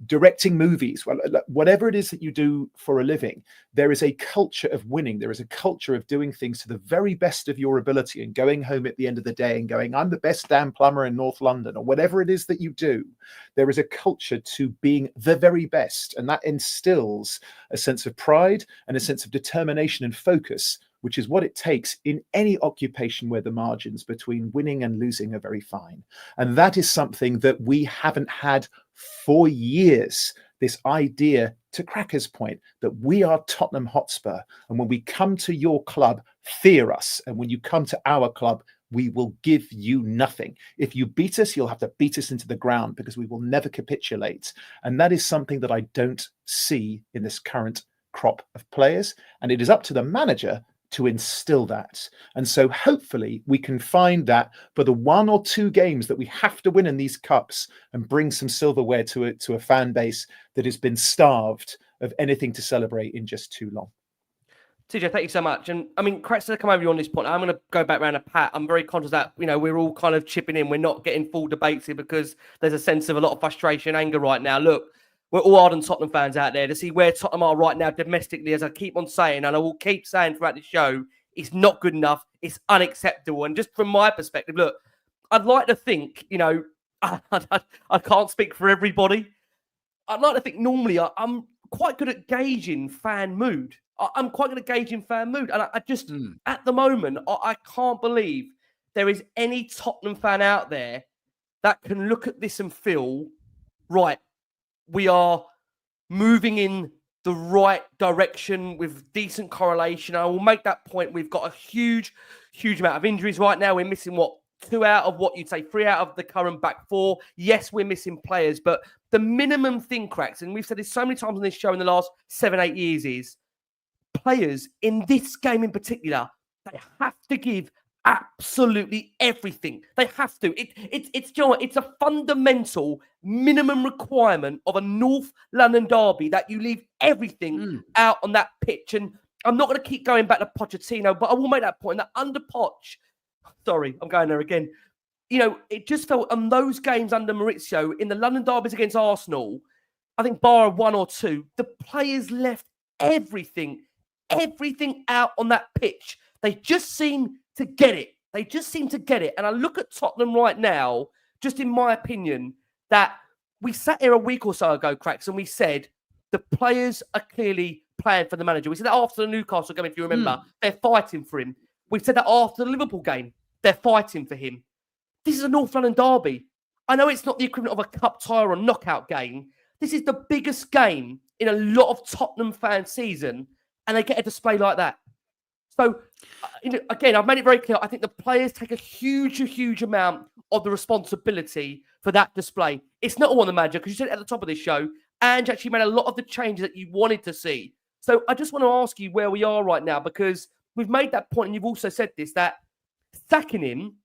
directing movies, whatever it is that you do for a living, there is a culture of winning. There is a culture of doing things to the very best of your ability and going home at the end of the day and going, I'm the best damn plumber in North London, or whatever it is that you do. There is a culture to being the very best, and that instills a sense of pride and a sense of determination and focus, which is what it takes in any occupation where the margins between winning and losing are very fine. And that is something that we haven't had for years. This idea, to Cracker's point, that we are Tottenham Hotspur, and when we come to your club, fear us, and when you come to our club, we will give you nothing. If you beat us, you'll have to beat us into the ground, because we will never capitulate. And that is something that I don't see in this current crop of players. And it is up to the manager to instill that. And so hopefully we can find that for the 1 or 2 games that we have to win in these cups, and bring some silverware to a fan base that has been starved of anything to celebrate in just too long. TJ, thank you so much. And I mean, Crack's to come over you on this point. I'm going to go back around a pat. I'm very conscious that, we're all kind of chipping in. We're not getting full debates here because there's a sense of a lot of frustration, anger right now. Look, we're all ardent Tottenham fans out there to see where Tottenham are right now domestically, as I keep on saying, and I will keep saying throughout the show, it's not good enough. It's unacceptable. And just from my perspective, look, I'd like to think, I can't speak for everybody. I'd like to think normally I'm quite good at gauging fan mood. I'm quite good at gauging fan mood. And I just, at the moment, I can't believe there is any Tottenham fan out there that can look at this and feel, right, we are moving in the right direction with decent correlation. I will make that point. We've got a huge, huge amount of injuries right now. We're missing, 2 out of what you'd say 3 out of the current back 4. Yes, we're missing players, but the minimum thing, Cracks, and we've said this so many times on this show in the last 7-8 years, is players in this game in particular, they have to give absolutely everything. They have to. It's you know what, it's a fundamental minimum requirement of a North London derby that you leave everything out on that pitch. And I'm not going to keep going back to Pochettino, but I will make that point that under Poch, sorry, I'm going there again. You know, it just felt on those games under Maurizio in the London derbies against Arsenal, I think bar 1 or 2, the players left everything out on that pitch. They just seem to get it. They just seem to get it. And I look at Tottenham right now, just in my opinion, that we sat here a week or so ago, Cracks, and we said the players are clearly playing for the manager. We said that after the Newcastle game, if you remember, they're fighting for him. We said that after the Liverpool game, they're fighting for him. This is a North London derby. I know it's not the equivalent of a cup tie or a knockout game. This is the biggest game in a lot of Tottenham fan season, and they get a display like that. So, again, I've made it very clear. I think the players take a huge amount of the responsibility for that display. It's not all on the manager, because you said at the top of this show, Ange actually made a lot of the changes that you wanted to see. So I just want to ask you where we are right now, because we've made that point, and you've also said this, that sacking him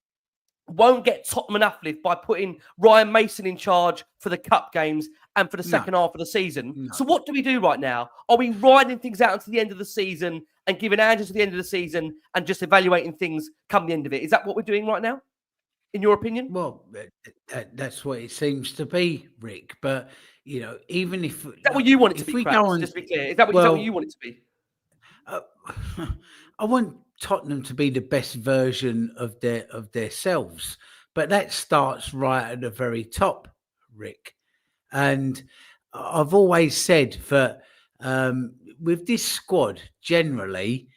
won't get Tottenham an uplift by putting Ryan Mason in charge for the cup games and for the second half of the season. No. So what do we do right now? Are we riding things out until the end of the season and giving Ange to the end of the season and just evaluating things come the end of it? Is that what we're doing right now, in your opinion? Well, that's what it seems to be, Rick. But, you know, even if... Is that what you want it to be, just to be clear? Is that what you want it to be? I want Tottenham to be the best version of themselves, but that starts right at the very top, Rick. And I've always said that with this squad generally,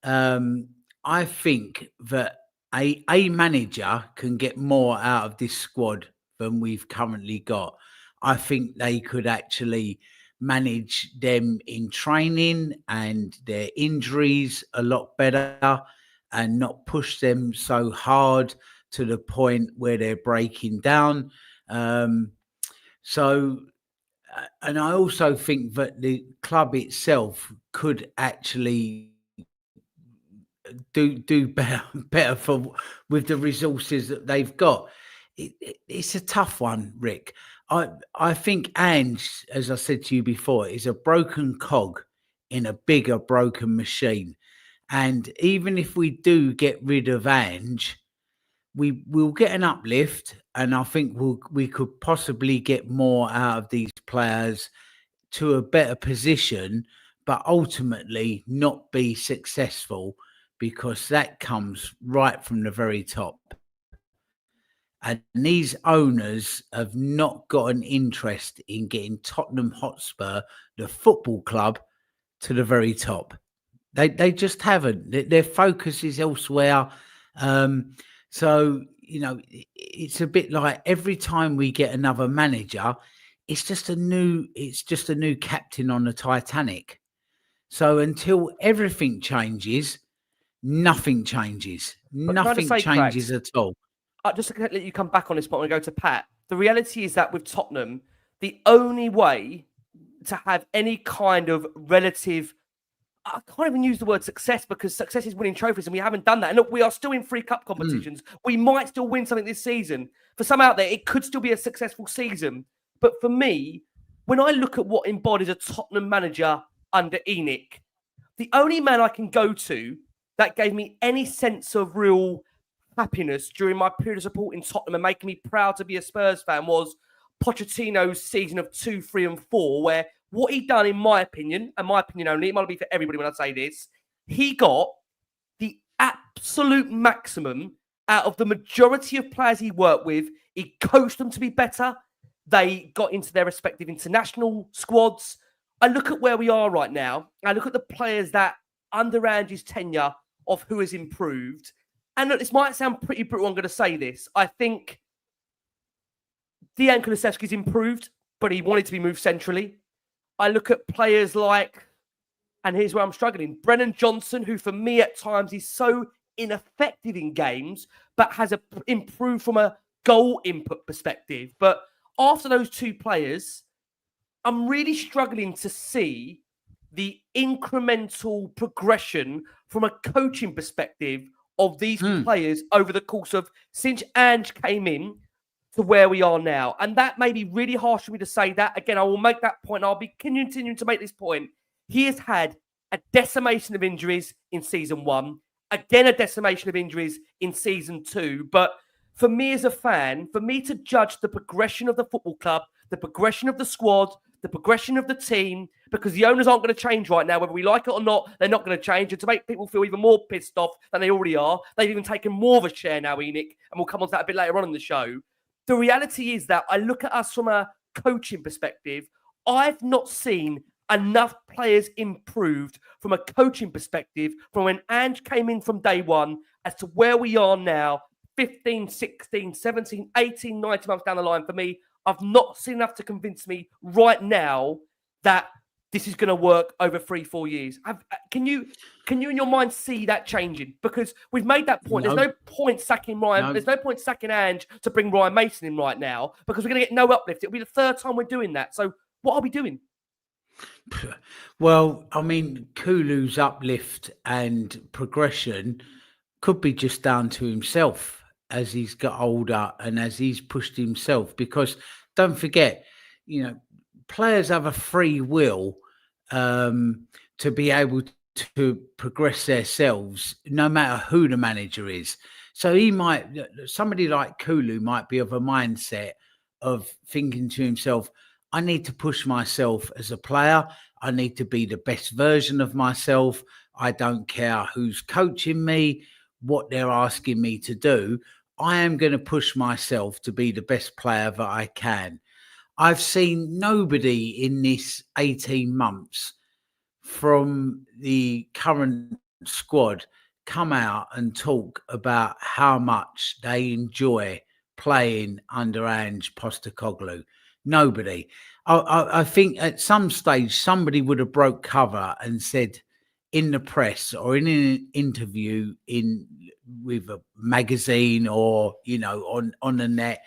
I think that a manager can get more out of this squad than we've currently got. I think they could actually manage them in training and their injuries a lot better and not push them so hard to the point where they're breaking down. And I also think that the club itself could actually do better with the resources that they've got. It's a tough one, Rick. I think Ange, as I said to you before, is a broken cog in a bigger broken machine. And even if we do get rid of Ange, we will get an uplift, and I think we could possibly get more out of these players to a better position, but ultimately not be successful, because that comes right from the very top. And these owners have not got an interest in getting Tottenham Hotspur, the football club, to the very top. They just haven't. Their focus is elsewhere. So, you know, it's a bit like every time we get another manager, it's just a new captain on the Titanic. So until everything changes, nothing changes. Nothing changes at all. Just to let you come back on this point when I go to Pat, the reality is that with Tottenham, the only way to have any kind of relative, I can't even use the word success, because success is winning trophies, and we haven't done that. And look, we are still in 3 cup competitions. We might still win something this season. For some out there, it could still be a successful season. But for me, when I look at what embodies a Tottenham manager under ENIC, the only man I can go to that gave me any sense of real happiness during my period of support in Tottenham and making me proud to be a Spurs fan was Pochettino's season of 2, 3 and 4, where what he done, in my opinion, and my opinion only, it might be for everybody when I say this, he got the absolute maximum out of the majority of players he worked with. He coached them to be better. They got into their respective international squads. I look at where we are right now. I look at the players that under Ange's tenure of who has improved. And look, this might sound pretty brutal, I'm going to say this. I think Dejan Kulusevski's improved, but he wanted to be moved centrally. I look at players like, and here's where I'm struggling, Brennan Johnson, who for me at times is so ineffective in games, but has improved from a goal input perspective. But after those 2 players, I'm really struggling to see the incremental progression from a coaching perspective of these players over the course of since Ange came in to where we are now. And that may be really harsh for me to say that. Again, I will make that point. I'll be continuing to make this point. He has had a decimation of injuries in season 1, again, a decimation of injuries in season 2. But for me as a fan, for me to judge the progression of the football club, the progression of the squad, the progression of the team, because the owners aren't going to change right now, whether we like it or not, they're not going to change. And to make people feel even more pissed off than they already are, they've even taken more of a share now, Enoch, and we'll come on to that a bit later on in the show. The reality is that I look at us from a coaching perspective. I've not seen enough players improved from a coaching perspective from when Ange came in from day one as to where we are now, 15, 16, 17, 18, 19 months down the line. For me, I've not seen enough to convince me right now that this is going to work over 3-4 years. Can you in your mind see that changing? Because we've made that point. No. There's no point sacking Ryan. No. There's no point sacking Ange to bring Ryan Mason in right now because we're going to get no uplift. It'll be the third time we're doing that. So what are we doing? Well, I mean, Kulu's uplift and progression could be just down to himself as he's got older and as he's pushed himself. Because don't forget, players have a free will to be able to progress themselves, no matter who the manager is. So somebody like Kulu might be of a mindset of thinking to himself, I need to push myself as a player. I need to be the best version of myself. I don't care who's coaching me, what they're asking me to do. I am going to push myself to be the best player that I can. I've seen nobody in this 18 months from the current squad come out and talk about how much they enjoy playing under Ange Postecoglou. Nobody. I think at some stage somebody would have broke cover and said in the press or in an interview with a magazine or on the net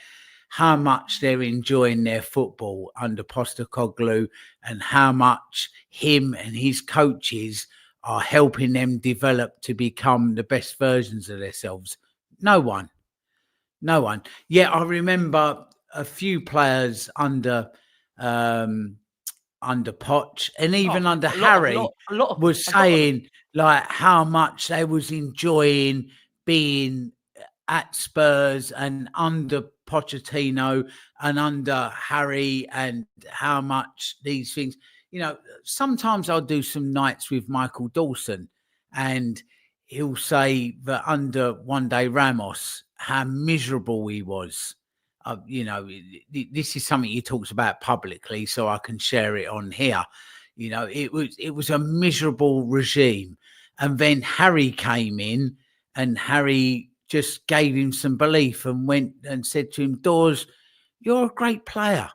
how much they're enjoying their football under Postecoglou and how much him and his coaches are helping them develop to become the best versions of themselves. No one. Yeah, I remember a few players under Poch and even under Harry was saying like how much they was enjoying being at Spurs and under Pochettino and under Harry and how much these things, sometimes I'll do some nights with Michael Dawson and he'll say that under One Day Ramos, how miserable he was. This is something he talks about publicly, so I can share it on here. It was a miserable regime. And then Harry came in and Harry just gave him some belief and went and said to him, Dawes, you're a great player.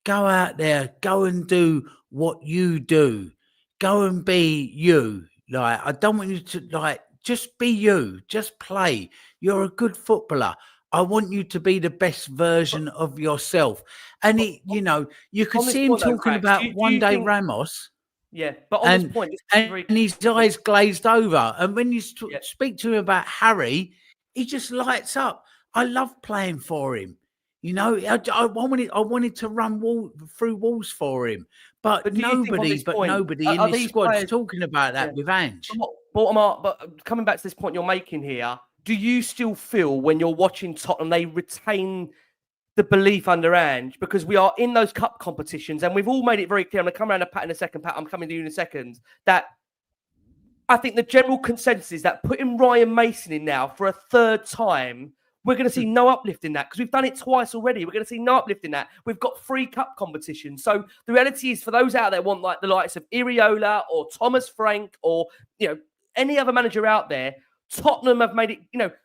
Go out there, go and do what you do. Go and be you. Like, I don't want you to just be you, just play. You're a good footballer. I want you to be the best version of yourself. And you could see him talking about One Day Ramos. Yeah, but on this point, and his eyes glazed over. And when you speak to him about Harry, he just lights up. I love playing for him. I wanted to run through walls for him. But nobody in this squad's talking about that with Ange. But coming back to this point you're making here, do you still feel when you're watching Tottenham, they retain the belief under Ange? Because we are in those cup competitions and we've all made it very clear. I'm going to come around and pat in a second, Pat. I'm coming to you in a second. That I think the general consensus is that putting Ryan Mason in now for a third time, we're going to see no uplift in that because we've done it twice already. We're going to see no uplift in that. We've got 3 cup competitions. So the reality is for those out there want like the likes of Iriola or Thomas Frank or, any other manager out there, Tottenham have made it,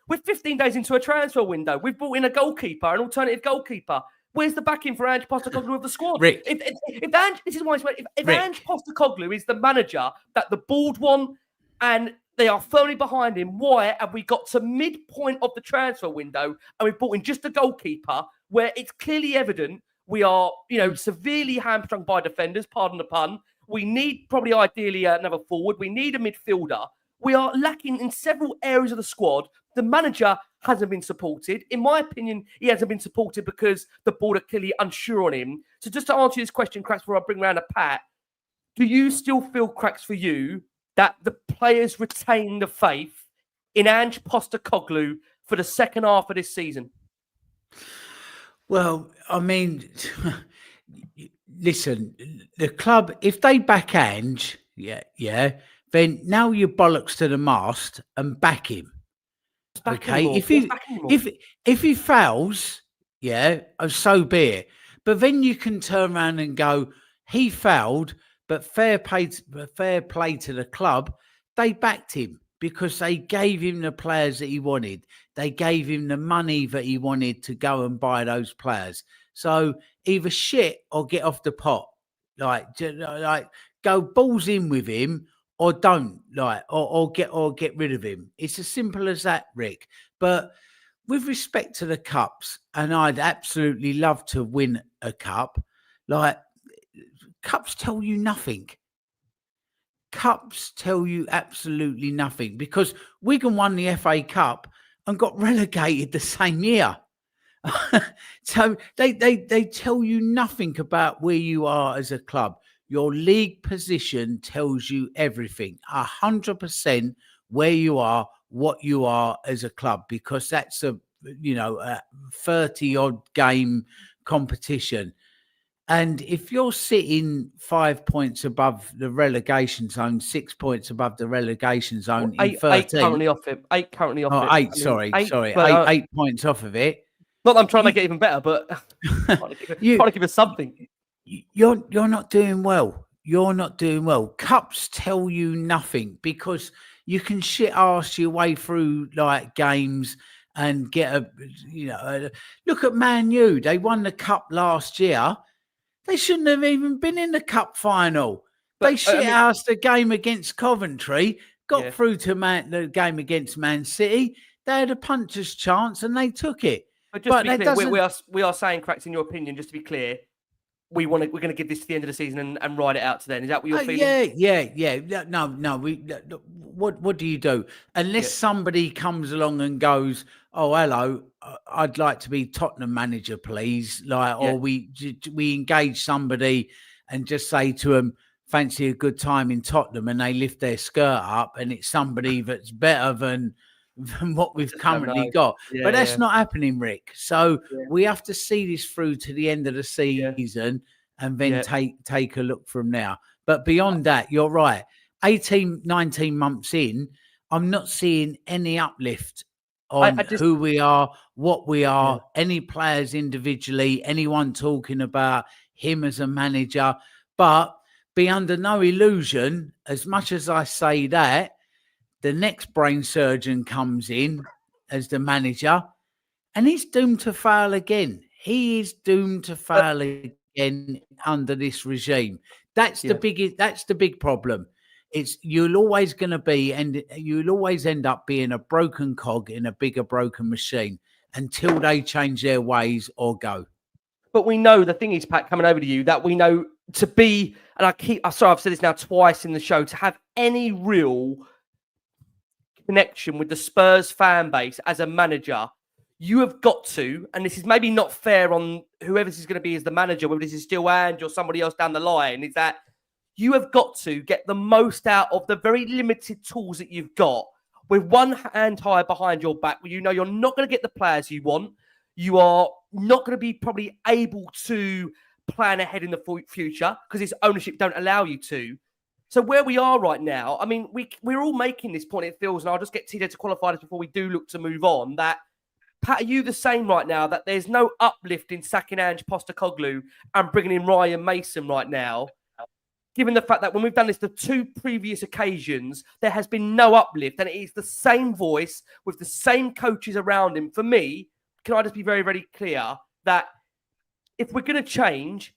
we're 15 days into a transfer window. We've brought in a goalkeeper, an alternative goalkeeper. Where's the backing for Ange Postecoglou of the squad? Rick. If Ange, this is why if Ange Postecoglou is the manager that the board want and they are firmly behind him, why have we got to midpoint of the transfer window and we've brought in just a goalkeeper where it's clearly evident we are, severely hamstrung by defenders, pardon the pun. We need probably ideally another forward. We need a midfielder. We are lacking in several areas of the squad. The manager hasn't been supported. In my opinion, he hasn't been supported because the board are clearly unsure on him. So just to answer this question, Cracks, before I bring around a Pat, do you still feel, Cracks, for you, that the players retain the faith in Ange Postecoglou for the second half of this season? Well, I mean, listen, the club, if they back Ange, then now you bollocks to the mast and back him. Okay, if he fails, so be it. But then you can turn around and go, he failed, but fair play to the club. They backed him because they gave him the players that he wanted. They gave him the money that he wanted to go and buy those players. So either shit or get off the pot. Like go balls in with him. Or don't, or get rid of him. It's as simple as that, Rick. But with respect to the cups, and I'd absolutely love to win a cup, cups tell you nothing. Cups tell you absolutely nothing because Wigan won the FA Cup and got relegated the same year. So they tell you nothing about where you are as a club. Your league position tells you everything, 100% where you are, what you are as a club, because that's a 30-odd game competition. And if you're sitting 5 points above the relegation zone, 6 points above the relegation zone, in 13, eight currently off it. Eight currently off it. Eight, sorry. 8 points off of it. Not that I'm trying to make it even better, but trying to give us something. You're not doing well. You're not doing well. Cups tell you nothing because you can shit arse your way through games and get look at Man U. They won the cup last year. They shouldn't have even been in the cup final. They shit arsed the game against Coventry, got through to the game against Man City. They had a puncher's chance and they took it. But just to be clear, we are saying, Cracks, in your opinion, just to be clear, we're going to give this to the end of the season and ride it out to then. Is that what you're feeling? Yeah. No. What do you do? Unless somebody comes along and goes, oh, hello, I'd like to be Tottenham manager, please. Or we engage somebody and just say to them, fancy a good time in Tottenham, and they lift their skirt up and it's somebody that's better than what we've currently got. But that's not happening, Rick. So we have to see this through to the end of the season and then take a look from now. But beyond that, you're right. 18, 19 months in, I'm not seeing any uplift on who we are, what we are, any players individually, anyone talking about him as a manager. But be under no illusion, as much as I say that, the next brain surgeon comes in as the manager and he's doomed to fail again. He is doomed to fail again under this regime. That's the big problem. You'll always going to be, and you'll always end up being a broken cog in a bigger broken machine until they change their ways or go. But we know, the thing is, Pat, coming over to you, that we know to be, and I've said this now twice in the show, to have any real connection with the Spurs fan base as a manager, you have got to, and this is maybe not fair on whoever this is going to be as the manager, whether this is still Ange or somebody else down the line, is that you have got to get the most out of the very limited tools that you've got with one hand tied behind your back, where you know you're not going to get the players you want. You are not going to be probably able to plan ahead in the future because its ownership don't allow you to. So where we are right now, I mean, we're all making this point, it feels, and I'll just get TJ to qualify this before we do look to move on, that, Pat, are you the same right now, that there's no uplift in sacking Ange Postecoglou and bringing in Ryan Mason right now, given the fact that when we've done this the two previous occasions, there has been no uplift, and it is the same voice with the same coaches around him? For me, can I just be very, very clear that if we're going to change,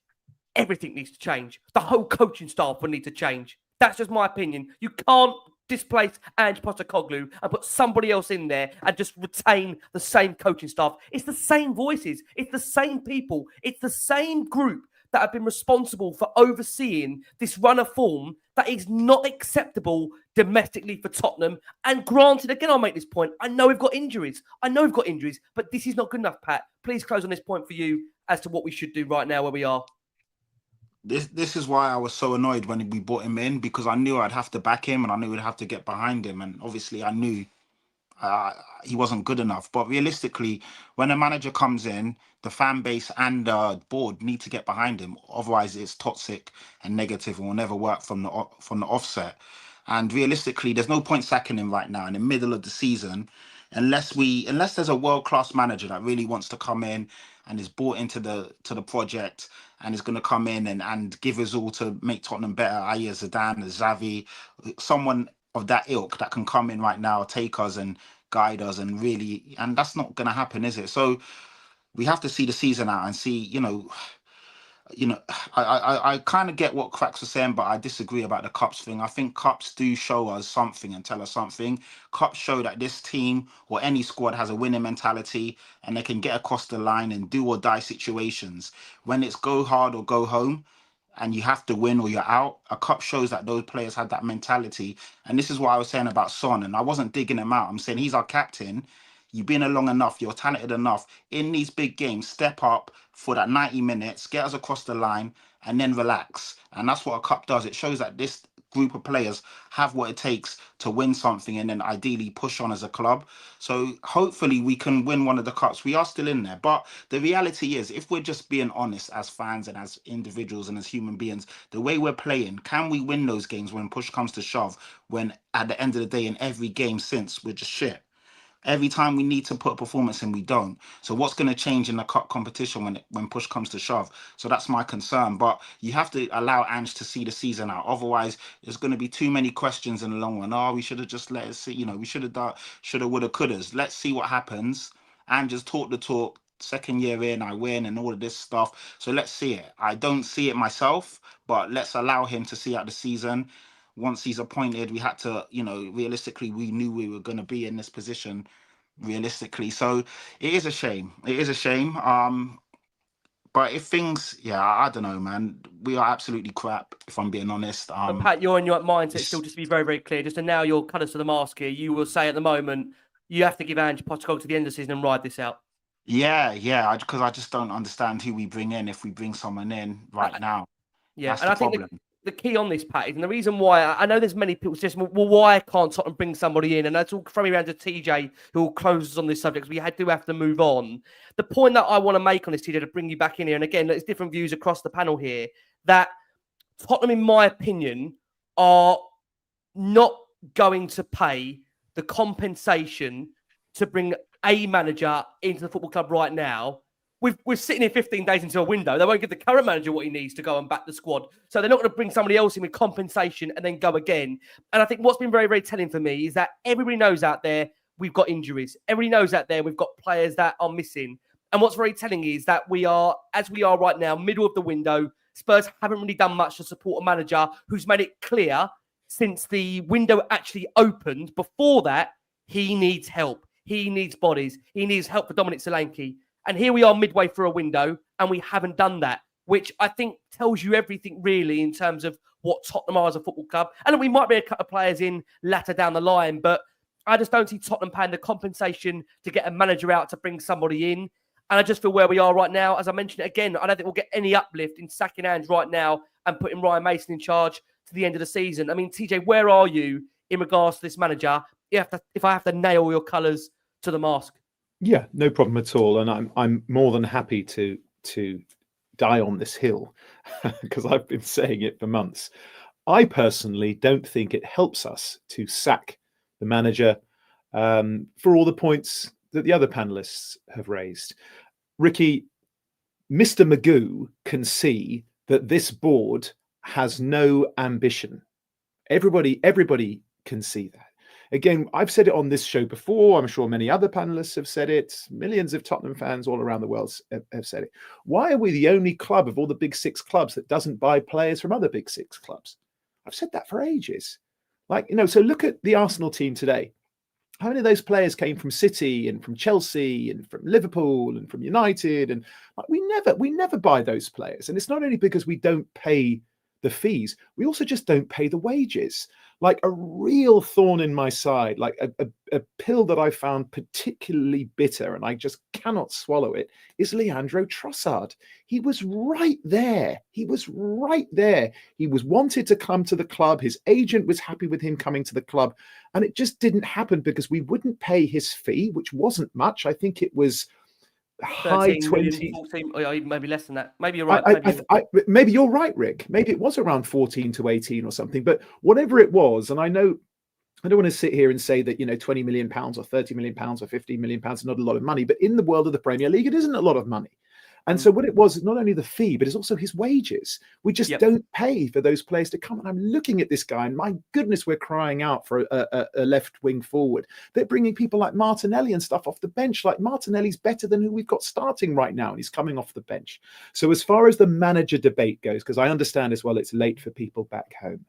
everything needs to change. The whole coaching staff will need to change. That's just my opinion. You can't displace Ange Postecoglou and put somebody else in there and just retain the same coaching staff. It's the same voices. It's the same people. It's the same group that have been responsible for overseeing this run of form that is not acceptable domestically for Tottenham. And granted, again, I'll make this point. I know we've got injuries. But this is not good enough, Pat. Please close on this point for you as to what we should do right now where we are. This is why I was so annoyed when we brought him in, because I knew I'd have to back him and I knew we'd have to get behind him. And obviously I knew he wasn't good enough. But realistically, when a manager comes in, the fan base and the board need to get behind him. Otherwise, it's toxic and negative and will never work from the offset. And realistically, there's no point sacking him right now in the middle of the season, unless there's a world-class manager that really wants to come in and is bought into the project and is going to come in and give us all to make Tottenham better. i.e. Zidane, Xavi, someone of that ilk that can come in right now, take us and guide us, and that's not going to happen, is it? So we have to see the season out and see, I kind of get what Cracks was saying, but I disagree about the cups thing. I think cups do show us something and tell us something. Cups show that this team or any squad has a winning mentality and they can get across the line in do or die situations. When it's go hard or go home, and you have to win or you're out, a cup shows that those players had that mentality. And this is what I was saying about Son, and I wasn't digging him out. I'm saying he's our captain. You've been along enough, you're talented enough. In these big games, step up for that 90 minutes, get us across the line, and then relax. And that's what a cup does. It shows that this group of players have what it takes to win something and then ideally push on as a club. So hopefully we can win one of the cups. We are still in there. But the reality is, if we're just being honest as fans and as individuals and as human beings, the way we're playing, can we win those games when push comes to shove, when at the end of the day in every game since, we're just shit? Every time we need to put a performance in, we don't. So what's going to change in the cup competition when push comes to shove? So that's my concern. But you have to allow Ange to see the season out. Otherwise, there's going to be too many questions in the long run. Oh, we should have just let it see. We should have done, shoulda, woulda, couldas. Let's see what happens. And just talk the talk. Second year in, I win and all of this stuff. So let's see it. I don't see it myself, but let's allow him to see out the season. Once he's appointed, we had to, realistically, we knew we were going to be in this position, realistically. So it is a shame. It is a shame. But if things, I don't know, man. We are absolutely crap, if I'm being honest. But Pat, you're in your mindset still, just to be very, very clear. Just to now your colours to the mask here, you will say at the moment, you have to give Ange Postecoglou to the end of the season and ride this out. Yeah, because I just don't understand who we bring in if we bring someone in right now. Yeah, that's and I problem. think the key on this, Pat, and the reason why I know there's many people suggest, well, why can't Tottenham bring somebody in? And that's all throwing around to TJ, who closes on this subject. We do have to move on. The point that I want to make on this, TJ, to bring you back in here, and again, there's different views across the panel here, that Tottenham, in my opinion, are not going to pay the compensation to bring a manager into the football club right now. We're sitting here 15 days into a window. They won't give the current manager what he needs to go and back the squad. So they're not going to bring somebody else in with compensation and then go again. And I think what's been very, very telling for me is that everybody knows out there we've got injuries. Everybody knows out there we've got players that are missing. And what's very telling is that we are, as we are right now, middle of the window. Spurs haven't really done much to support a manager who's made it clear since the window actually opened. Before that, he needs help. He needs bodies. He needs help for Dominic Solanke. And here we are midway through a window and we haven't done that, which I think tells you everything really in terms of what Tottenham are as a football club. And we might be a couple of players in latter down the line, but I just don't see Tottenham paying the compensation to get a manager out to bring somebody in. And I just feel where we are right now, as I mentioned it again, I don't think we'll get any uplift in sacking Ange right now and putting Ryan Mason in charge to the end of the season. I mean, TJ, where are you in regards to this manager? If I have to nail your colours to the mask. Yeah, no problem at all. And I'm more than happy to die on this hill because I've been saying it for months. I personally don't think it helps us to sack the manager for all the points that the other panelists have raised. Ricky, Mr. Magoo can see that this board has no ambition. Everybody can see that. Again, I've said it on this show before. I'm sure many other panelists have said it. Millions of Tottenham fans all around the world have said it. Why are we the only club of all the big six clubs that doesn't buy players from other big six clubs? I've said that for ages. So look at the Arsenal team today. How many of those players came from City and from Chelsea and from Liverpool and from United? And like, we never buy those players. And it's not only because we don't pay the fees, we also just don't pay the wages. Like a real thorn in my side, like a pill that I found particularly bitter and I just cannot swallow it, is Leandro Trossard. He was right there. He was right there. He was wanted to come to the club. His agent was happy with him coming to the club. And it just didn't happen because we wouldn't pay his fee, which wasn't much. I think it was high 20, 14, or maybe less than that. Maybe you're right. Maybe you're right, Rick. Maybe it was around 14 to 18 or something. But whatever it was, and I know I don't want to sit here and say that, you know, 20 million pounds or 30 million pounds or 15 million pounds is not a lot of money. But in the world of the Premier League, it isn't a lot of money. And so what it was, not only the fee, but it's also his wages. We just don't pay for those players to come. And I'm looking at this guy, and my goodness, we're crying out for a left wing forward. They're bringing people like Martinelli and stuff off the bench. Like Martinelli's better than who we've got starting right now, and he's coming off the bench. So as far as the manager debate goes, because I understand as well it's late for people back home.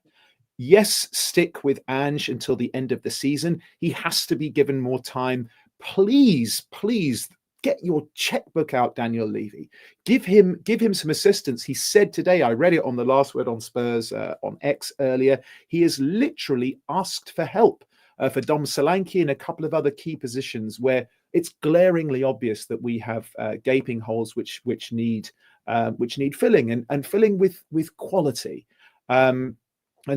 Yes, stick with Ange until the end of the season. He has to be given more time. Please, please. Get your checkbook out, Daniel Levy. Give him some assistance. He said today, I read it on the Last Word on Spurs on X earlier, he has literally asked for help for Dom Solanke and a couple of other key positions where it's glaringly obvious that we have gaping holes which need filling and filling with quality. And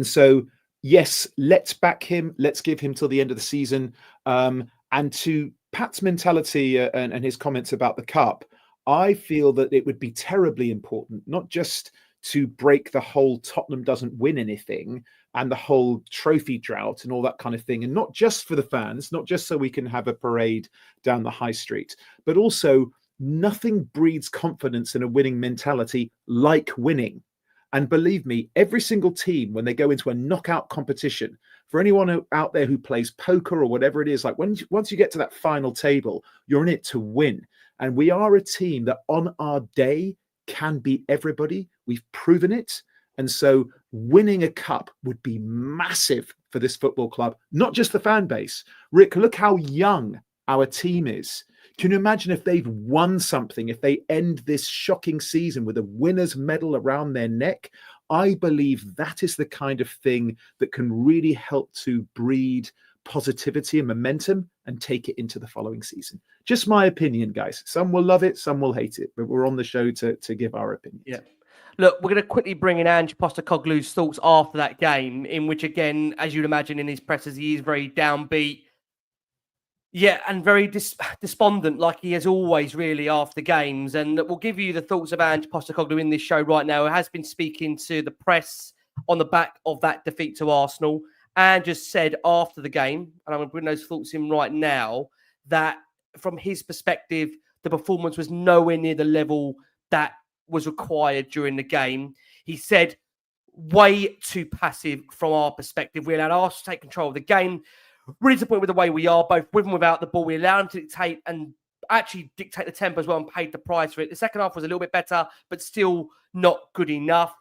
so, yes, let's back him. Let's give him till the end of the season. And to Pat's mentality and his comments about the cup, I feel that it would be terribly important, not just to break the whole Tottenham doesn't win anything and the whole trophy drought and all that kind of thing, and not just for the fans, not just so we can have a parade down the high street, but also nothing breeds confidence in a winning mentality like winning. And believe me, every single team, when they go into a knockout competition, for anyone out there who plays poker or whatever it is, like once you get to that final table, you're in it to win. And we are a team that on our day can beat everybody. We've proven it. And so winning a cup would be massive for this football club, not just the fan base. Rick, look how young our team is. Can you imagine if they've won something, if they end this shocking season with a winner's medal around their neck? I believe that is the kind of thing that can really help to breed positivity and momentum and take it into the following season. Just my opinion, guys. Some will love it, some will hate it, but we're on the show to give our opinions. Yeah. Look, we're going to quickly bring in Ange Postecoglou's thoughts after that game, in which, again, as you'd imagine in his presses, he is very downbeat. Yeah, and very despondent, like he has always, really, after games. And we'll give you the thoughts of Ange Postecoglou in this show right now. He has been speaking to the press on the back of that defeat to Arsenal, and just said after the game, and I'm going to bring those thoughts in right now, that from his perspective, the performance was nowhere near the level that was required during the game. He said, way too passive from our perspective. We allowed Arsenal to take control of the game. Really disappointed with the way we are, both with and without the ball. We allowed them to dictate and actually dictate the tempo as well and paid the price for it. The second half was a little bit better, but still not good enough.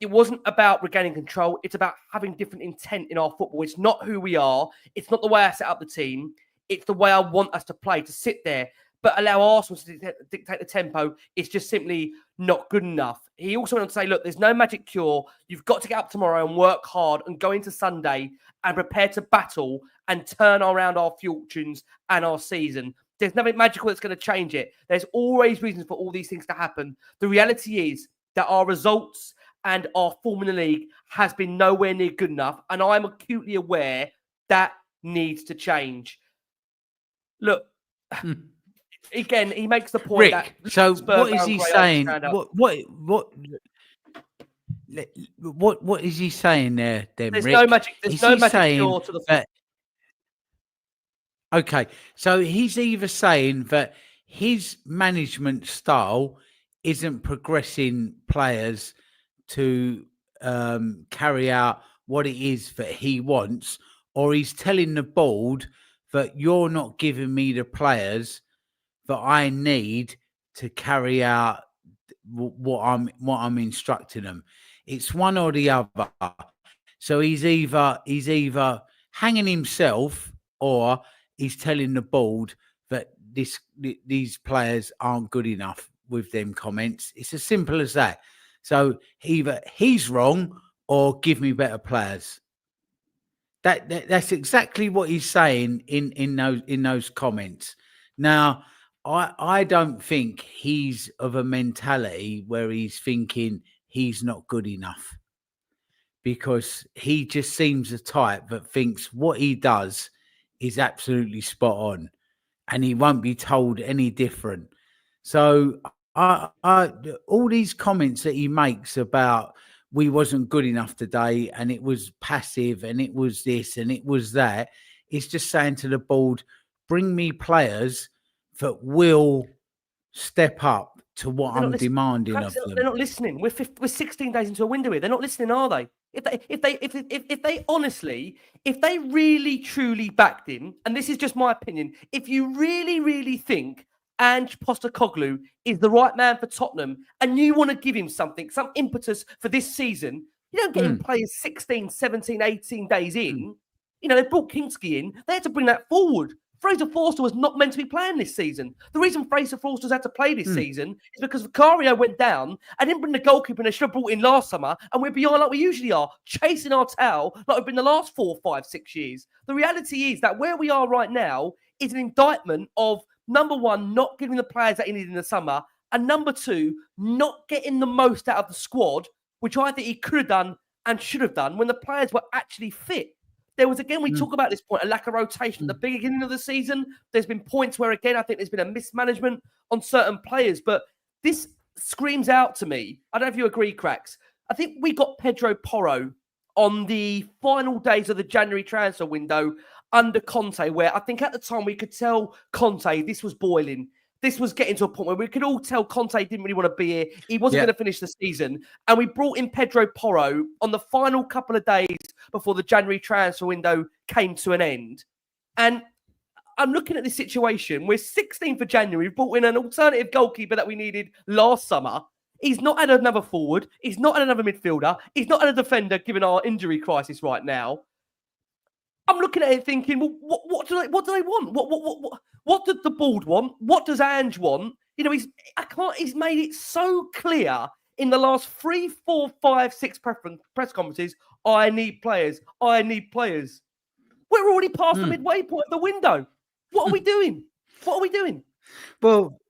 It wasn't about regaining control. It's about having different intent in our football. It's not who we are. It's not the way I set up the team. It's the way I want us to play, to sit there, but allow Arsenal to dictate the tempo. It's just simply not good enough. He also went on to say, look, there's no magic cure. You've got to get up tomorrow and work hard and go into Sunday and prepare to battle and turn around our fortunes and our season. There's nothing magical that's going to change it. There's always reasons for all these things to happen. The reality is that our results and our form in the league has been nowhere near good enough. And I'm acutely aware that needs to change. Look, again, he makes the point Rick, that... so what is he saying? What is he saying there, then, There's Rick? no magic. There's no magic cure to the... That, okay, so he's either saying that his management style isn't progressing players to carry out what it is that he wants, or he's telling the board that you're not giving me the players that I need to carry out what I'm instructing them. It's one or the other. So he's either hanging himself, or he's telling the board that these players aren't good enough with them comments. It's as simple as that. So either he's wrong or give me better players. That's exactly what he's saying in those comments. Now, I don't think he's of a mentality where he's thinking he's not good enough, because he just seems the type that thinks what he does is absolutely spot on and he won't be told any different. So all these comments that he makes about we wasn't good enough today and it was passive and it was this and it was that, it's just saying to the board, bring me players that will step up to what I'm demanding of them. They're not listening. We're 16 days into a window here. They're not listening, are they? If they honestly, if they really truly backed him, and this is just my opinion, if you really think Ange Postecoglou is the right man for Tottenham and you want to give him something, some impetus for this season, you don't get him playing 16, 17, 18 days in. You know, they brought Kinski in. They had to bring that forward. Fraser Forster was not meant to be playing this season. The reason Fraser Forster's had to play this season is because Vicario went down and didn't bring the goalkeeper they should have brought in last summer, and we're behind like we usually are, chasing our tail like we've been the last 4, 5, 6 years. The reality is that where we are right now is an indictment of, number one, not giving the players that he needed in the summer, and number two, not getting the most out of the squad, which I think he could have done and should have done when the players were actually fit. There was, again, we talk about this point, a lack of rotation at the beginning of the season. There's been points where, again, I think there's been a mismanagement on certain players. But this screams out to me, I don't know if you agree, Cracks, I think we got Pedro Porro on the final days of the January transfer window under Conte, where I think at the time we could tell Conte this was boiling. This was getting to a point where we could all tell Conte didn't really want to be here. He wasn't going to finish the season. And we brought in Pedro Porro on the final couple of days before the January transfer window came to an end. And I'm looking at this situation. We're 16th of January. We brought in an alternative goalkeeper that we needed last summer. He's not had another forward. He's not had another midfielder. He's not had a defender, given our injury crisis right now. I'm looking at it thinking, well, what do they want? What did the board want? What does Ange want? You know, he's made it so clear in the last 3, 4, 5, 6 press conferences. I need players. I need players. We're already past the midway point of the window. What are we doing? What are we doing? Well,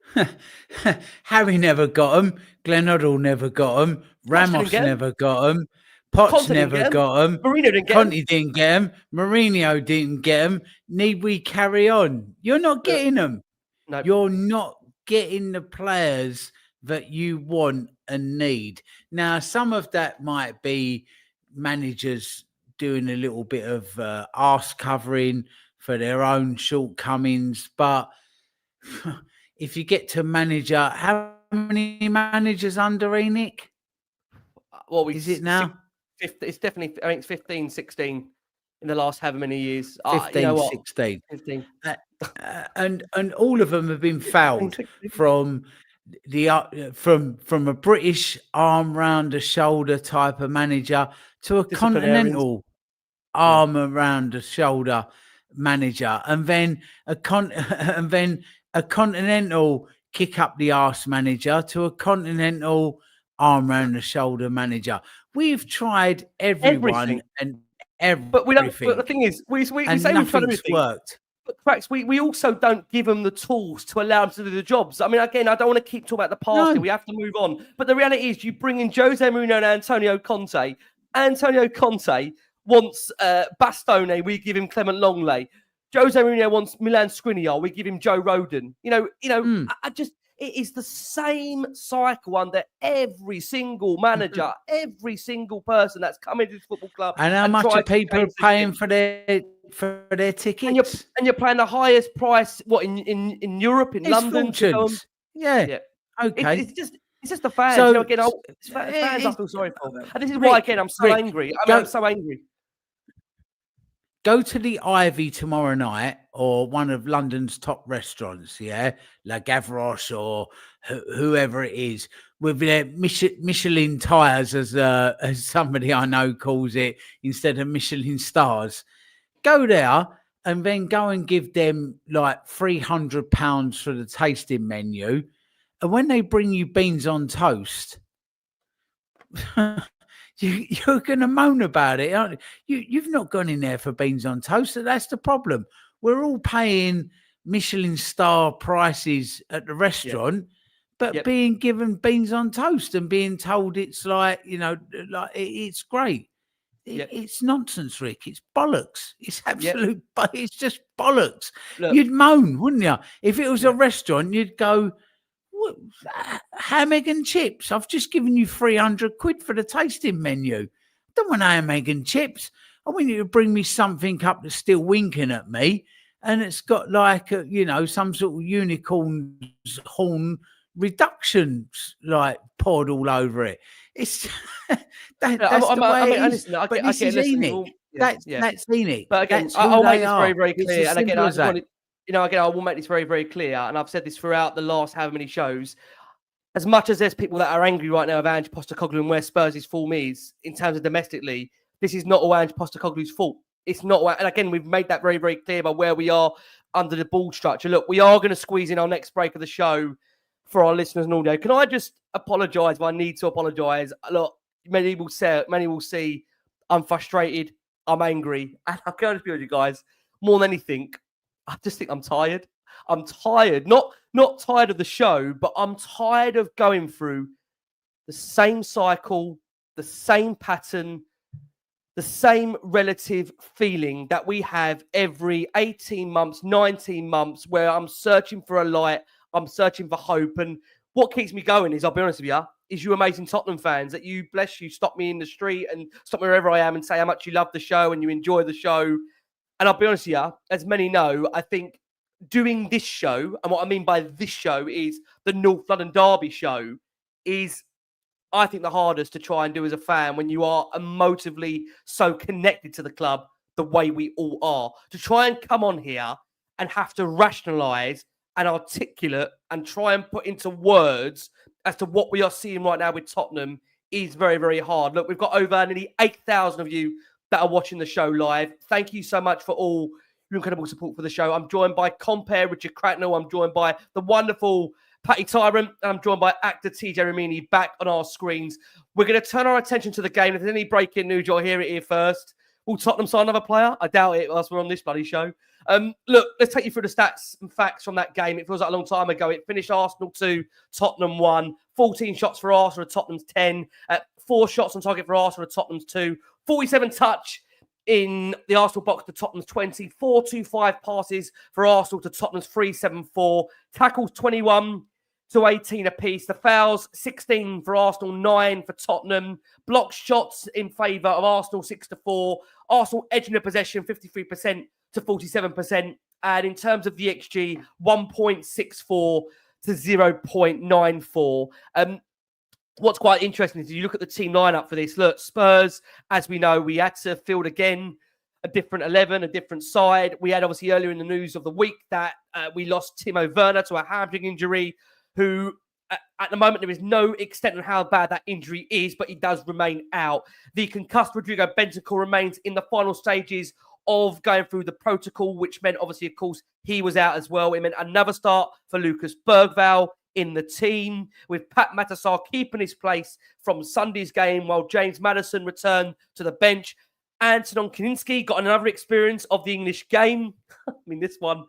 Harry never got them. Glenn Hoddle never got them. Ramos never got them. Potts Conte never got them. Mourinho didn't get Conte didn't get them. Mourinho didn't get them. Need we carry on? You're not getting them. No. You're not getting the players that you want and need. Now, some of that might be managers doing a little bit of arse covering for their own shortcomings. But if you get to manager, how many managers under ENIC? Well, is it now? It's definitely, I think it's 15, 16 in the last however many years. 15, 16. 15. And all of them have been fouled from a British arm round the shoulder type of manager to a continental arm around the shoulder manager, and then a continental kick up the arse manager to a continental arm around the shoulder manager. We've tried everyone and everything. But we don't. But the thing is, we say we've tried everything. Worked. But Cracks, we also don't give them the tools to allow them to do the jobs. I mean, again, I don't want to keep talking about the past. No. We have to move on. But the reality is, you bring in Jose Mourinho and Antonio Conte. Antonio Conte wants Bastone. We give him Clement Longley. Jose Mourinho wants Milan Skriniar. We give him Joe Rodon. It is the same cycle under every single manager, every single person that's come into this football club. And how much are people paying for their tickets? And you're paying the highest price, in Europe, in London? Yeah. Okay. It's just the fans. So, it's fans I feel sorry for. And this is why, again, I'm so angry. I'm so angry. Go to the Ivy tomorrow night, or one of London's top restaurants, La Gavroche or whoever it is, with their Michelin tires, as somebody I know calls it, instead of Michelin stars. Go there and then go and give them like £300 for the tasting menu. And when they bring you beans on toast, you're going to moan about it, aren't you? You've not gone in there for beans on toast. So that's the problem. We're all paying Michelin star prices at the restaurant, but being given beans on toast and being told it's like, like it's great. It's nonsense, Rick. It's bollocks. It's absolute. It's just bollocks. Look, you'd moan, wouldn't you? If it was a restaurant, you'd go, what, ham, egg and chips. I've just given you 300 quid for the tasting menu. I don't want ham, egg and chips. I want you to bring me something up that's still winking at me, and it's got like some sort of unicorn's horn reductions like poured all over it. It's that's the way it is. But this is Enoch. That's Enoch. But again, I'll make this very, very clear. And again, I will make this very, very clear. And I've said this throughout the last however many shows. As much as there's people that are angry right now of Ange Postecoglou and where Spurs' form is in terms of domestically, this is not all Ange Postecoglou's fault. It's not. And again, we've made that very, very clear about where we are under the ball structure. Look, we are going to squeeze in our next break of the show for our listeners and audio. Can I just apologise? I need to apologise. Look, many will see I'm frustrated, I'm angry, and I'll be honest with you guys, more than anything, I just think I'm tired. I'm tired, not tired of the show, but I'm tired of going through the same cycle, the same pattern, the same relative feeling that we have every 18 months, 19 months, where I'm searching for a light, I'm searching for hope. And what keeps me going is, I'll be honest with you, is you amazing Tottenham fans that you, bless you, stop me in the street and stop me wherever I am and say how much you love the show and you enjoy the show. And I'll be honest with you, as many know, I think doing this show, and what I mean by this show is the North London Derby show, is I think the hardest to try and do as a fan when you are emotively so connected to the club the way we all are. To try and come on here and have to rationalise and articulate and try and put into words as to what we are seeing right now with Tottenham is very, very hard. Look, we've got over nearly 8,000 of you that are watching the show live. Thank you so much for all your incredible support for the show. I'm joined by Compère Richard Cracknell. I'm joined by the wonderful Patty Tyrant, and I'm joined by actor TJ Ramini back on our screens. We're going to turn our attention to the game. If there's any breaking news, you'll hear it here first. Will Tottenham sign another player? I doubt it whilst we're on this bloody show. Look, let's take you through the stats and facts from that game. It feels like a long time ago. It finished Arsenal 2, Tottenham 1. 14 shots for Arsenal, Tottenham's 10. 4 shots on target for Arsenal, Tottenham's 2. 47 touch in the Arsenal box to Tottenham's 20. 4-2-5 passes for Arsenal to Tottenham's 3-7-4. Tackles 21 to 18 apiece. The fouls, 16 for Arsenal, 9 for Tottenham. Blocked shots in favour of Arsenal, 6-4. Arsenal edging the possession, 53% to 47%. And in terms of the XG, 1.64 to 0.94. What's quite interesting is you look at the team lineup for this. Look, Spurs, as we know, we had to field again a different 11, a different side. We had obviously earlier in the news of the week that we lost Timo Werner to a hamstring injury, who at the moment there is no extent on how bad that injury is, but he does remain out. The concussed Rodrigo Bentancur remains in the final stages of going through the protocol, which meant obviously, of course, he was out as well. It meant another start for Lucas Bergvall in the team, with Pat Matassar keeping his place from Sunday's game while James Maddison returned to the bench. Antonin Kaninski got another experience of the English game. I mean, this one,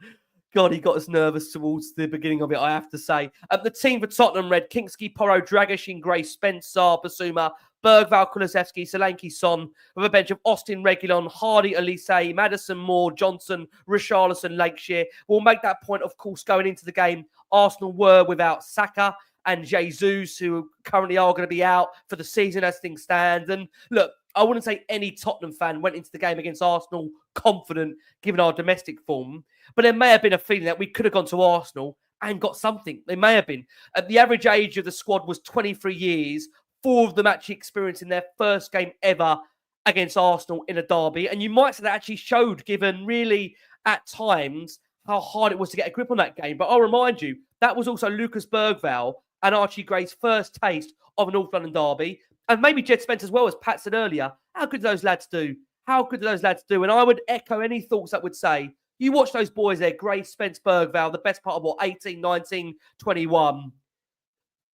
God, he got us nervous towards the beginning of it, I have to say. The team for Tottenham read Kingsky, Porro, Dragic, Gray, Spencer, Basuma, Bergvall, Kulusevski, Solanke, Son, with a bench of Austin, Reguilon, Hardy, Elise, Maddison, Moore, Johnson, Richarlison, Lakeshire. We'll make that point, of course, going into the game. Arsenal were without Saka and Jesus, who currently are going to be out for the season as things stand. And look, I wouldn't say any Tottenham fan went into the game against Arsenal confident, given our domestic form. But there may have been a feeling that we could have gone to Arsenal and got something. There may have been. The average age of the squad was 23 years. 4 of them actually experiencing their first game ever against Arsenal in a derby. And you might say that actually showed, given really at times how hard it was to get a grip on that game. But I'll remind you, that was also Lucas Bergvall and Archie Gray's first taste of a North London derby. And maybe Jed Spence as well, as Pat said earlier. How could those lads do? How could those lads do? And I would echo any thoughts that would say, You watch those boys there, Gray, Spence, Bergvall, the best part of 18, 19, 21.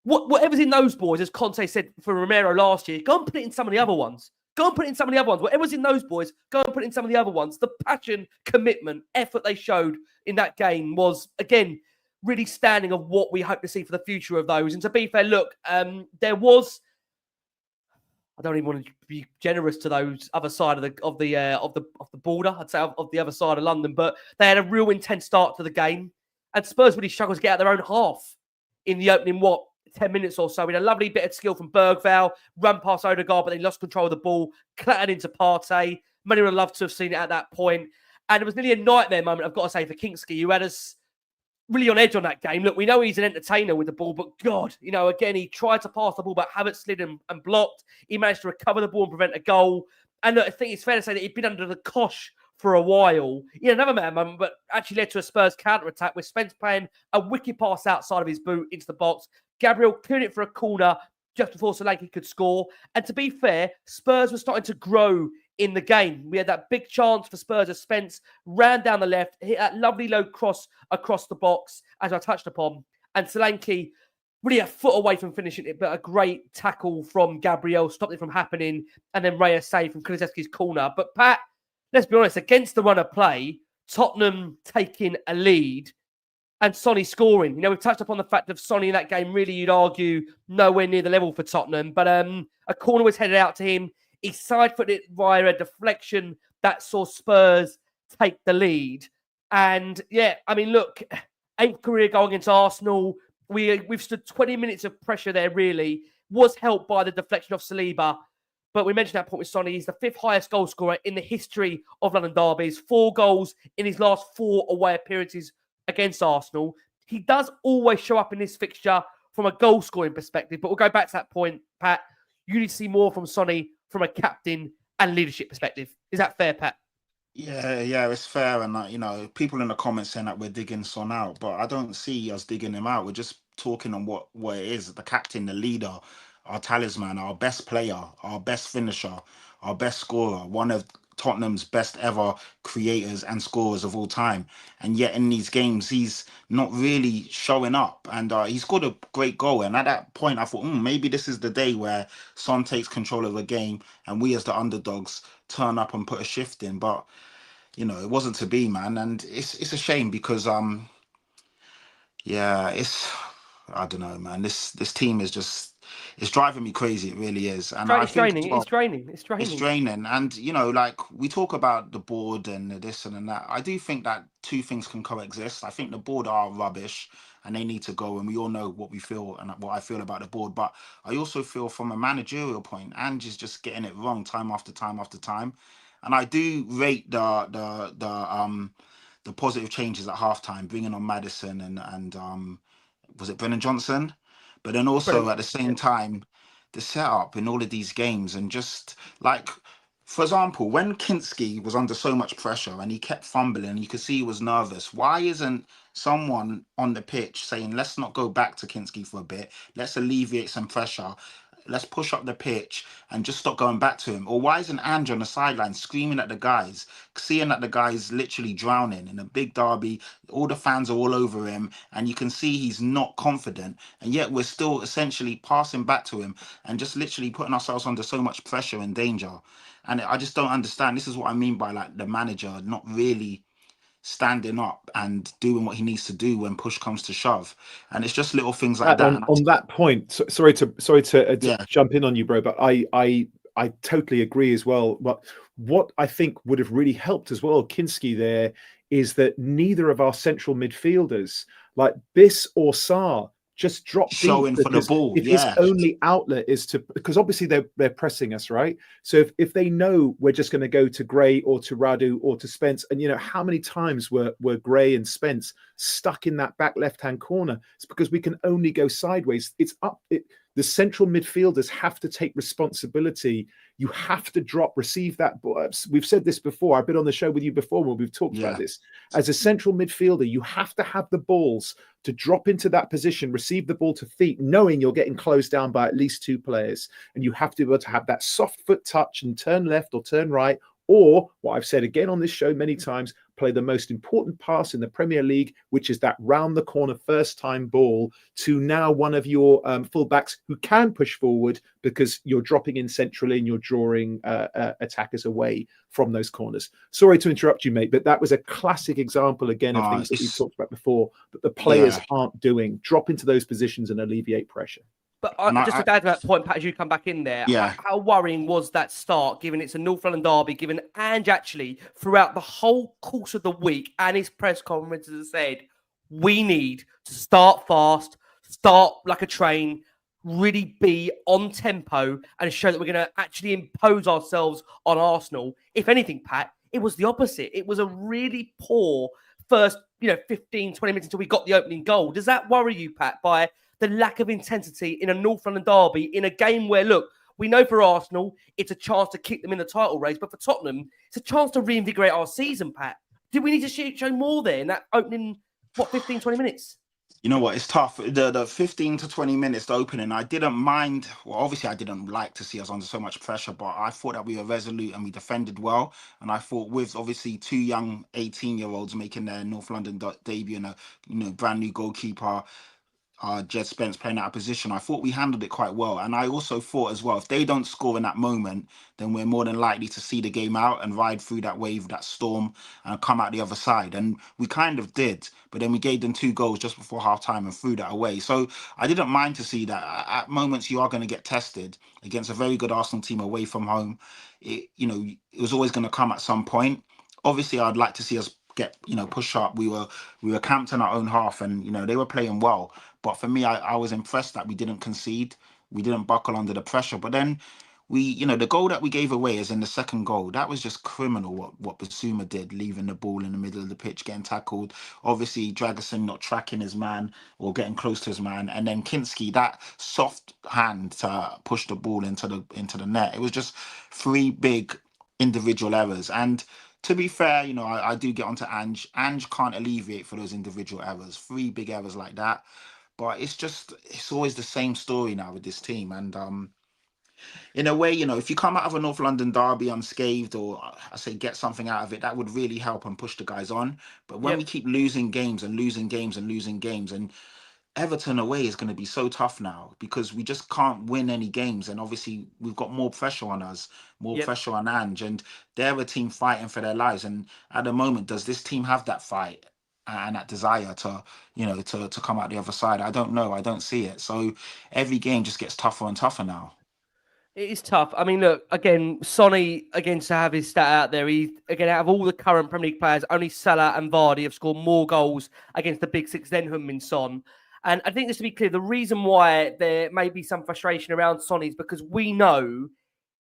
Whatever's in those boys, as Conte said for Romero last year, go and put it in some of the other ones. Go and put it in some of the other ones. Whatever's in those boys, go and put it in some of the other ones. The passion, commitment, effort they showed in that game was, again, really standing of what we hope to see for the future of those. And to be fair, look, there was, I don't even want to be generous to those other side of the border. I'd say of the other side of London, but they had a real intense start to the game, and Spurs really struggled to get out their own half in the opening 10 minutes or so. We had a lovely bit of skill from Bergvall, run past Odegaard, but they lost control of the ball, clattered into Partey. Many would have loved to have seen it at that point, and it was nearly a nightmare moment, I've got to say, for Kinski, who had us really on edge on that game. Look, we know he's an entertainer with the ball, but God, again, he tried to pass the ball, but Havertz slid and blocked. He managed to recover the ball and prevent a goal. And look, I think it's fair to say that he'd been under the cosh for a while. Another man moment, but actually led to a Spurs counter-attack with Spence playing a wicked pass outside of his boot into the box. Gabriel cleared it for a corner just before Solanke could score. And to be fair, Spurs were starting to grow in the game. We had that big chance for Spurs as Spence ran down the left, hit that lovely low cross across the box, as I touched upon. And Solanke really a foot away from finishing it, but a great tackle from Gabriel stopped it from happening. And then Raya saved from Kulusevski's corner. But Pat, let's be honest, against the run of play, Tottenham taking a lead and Sonny scoring. We've touched upon the fact of Sonny in that game, really, you'd argue, nowhere near the level for Tottenham. But a corner was headed out to him. He side-footed it via a deflection that saw Spurs take the lead. And, look, 8th career goal against Arsenal. We've stood 20 minutes of pressure there, really. Was helped by the deflection of Saliba. But we mentioned that point with Sonny. He's the 5th highest goal scorer in the history of London derbies. 4 goals in his last 4 away appearances against Arsenal. He does always show up in this fixture from a goal-scoring perspective. But we'll go back to that point, Pat. You need to see more from Sonny from a captain and leadership perspective. Is that fair, Pat? Yeah, it's fair. And, people in the comments saying that we're digging Son out, but I don't see us digging him out. We're just talking on what it is. The captain, the leader, our talisman, our best player, our best finisher, our best scorer, one of Tottenham's best ever creators and scorers of all time. And yet in these games, he's not really showing up. And he scored a great goal. And at that point, I thought, maybe this is the day where Son takes control of the game and we as the underdogs turn up and put a shift in. But, it wasn't to be, man. And it's a shame because, I don't know, man. This team is just... It's driving me crazy. It really is. And it's draining. It's draining. It's draining. And, we talk about the board and this and that. I do think that 2 things can coexist. I think the board are rubbish and they need to go. And we all know what we feel and what I feel about the board. But I also feel from a managerial point, Ange is just getting it wrong time after time after time. And I do rate the positive changes at halftime, bringing on Maddison and was it Brennan Johnson? But then also at the same time, the setup in all of these games and just for example, when Kinski was under so much pressure and he kept fumbling, you could see he was nervous. Why isn't someone on the pitch saying, let's not go back to Kinski for a bit. Let's alleviate some pressure. Let's push up the pitch and just stop going back to him. Or why isn't Andrew on the sideline screaming at the guys, seeing that the guy's literally drowning in a big derby, all the fans are all over him, and you can see he's not confident, and yet we're still essentially passing back to him and just literally putting ourselves under so much pressure and danger. And I just don't understand. This is what I mean by the manager not really standing up and doing what he needs to do when push comes to shove. And it's just little things like that. On that point, sorry to jump in on you, bro, but I totally agree as well. But what I think would have really helped as well, Kinski there, is that neither of our central midfielders, like Biss or Sarr, just drop showing deep for the ball. If his only outlet is to, because obviously they're pressing us, right? So if they know we're just going to go to Gray or to Radu or to Spence, and how many times were Gray and Spence stuck in that back left-hand corner? It's because we can only go sideways. The central midfielders have to take responsibility. You have to receive that ball. We've said this before. I've been on the show with you before when we've talked about this. As a central midfielder, you have to have the balls to drop into that position, receive the ball to feet, knowing you're getting closed down by at least 2 players. And you have to be able to have that soft foot touch and turn left or turn right, Or what I've said again on this show many times, play the most important pass in the Premier League, which is that round the corner first time ball to now one of your fullbacks who can push forward because you're dropping in centrally and you're drawing attackers away from those corners. Sorry to interrupt you, mate, but that was a classic example again of things that we've talked about before that the players aren't doing. Drop into those positions and alleviate pressure. But just to add to that point, Pat, as you come back in there, how worrying was that start, given it's a North London derby, given Ange actually, throughout the whole course of the week and his press conferences has said, we need to start fast, start like a train, really be on tempo and show that we're going to actually impose ourselves on Arsenal. If anything, Pat, it was the opposite. It was a really poor first 15, 20 minutes until we got the opening goal. Does that worry you, Pat, by the lack of intensity in a North London derby, in a game where, look, we know for Arsenal, it's a chance to keep them in the title race, but for Tottenham, it's a chance to reinvigorate our season, Pat. Do we need to show more there in that opening, 15, 20 minutes? You know what, it's tough. The 15 to 20 minutes, the opening, I didn't mind. Well, obviously, I didn't like to see us under so much pressure, but I thought that we were resolute and we defended well. And I thought with, obviously, two young 18-year-olds making their North London debut and a brand new goalkeeper, Jed Spence playing out of position, I thought we handled it quite well. And I also thought as well, if they don't score in that moment, then we're more than likely to see the game out and ride through that wave, that storm, and come out the other side. And we kind of did, but then we gave them 2 goals just before half-time and threw that away. So I didn't mind to see that. At moments, you are going to get tested against a very good Arsenal team away from home. It was always going to come at some point. Obviously, I'd like to see us get push up. We were camped in our own half, and they were playing well. But for me, I was impressed that we didn't concede, we didn't buckle under the pressure. But then the goal that we gave away is in the second goal. That was just criminal what Basuma did, leaving the ball in the middle of the pitch, getting tackled. Obviously, Dragusin not tracking his man or getting close to his man, and then Kinski, that soft hand to push the ball into the net. It was just 3 big individual errors. And to be fair, I do get onto Ange. Ange can't alleviate for those individual errors, 3 big errors like that. But it's always the same story now with this team. And in a way, if you come out of a North London derby unscathed, or I say get something out of it, that would really help and push the guys on. But when we keep losing games and losing games and losing games, and Everton away is going to be so tough now because we just can't win any games. And obviously we've got more pressure on us, more pressure on Ange, and they're a team fighting for their lives. And at the moment, does this team have that fight and that desire to come out the other side? I don't know. I don't see it. So every game just gets tougher and tougher now. It is tough. I mean, look, again, Sonny, to have his stat out there, out of all the current Premier League players, only Salah and Vardy have scored more goals against the Big Six than Heung-Min Son. And I think, just to be clear, the reason why there may be some frustration around Sonny is because we know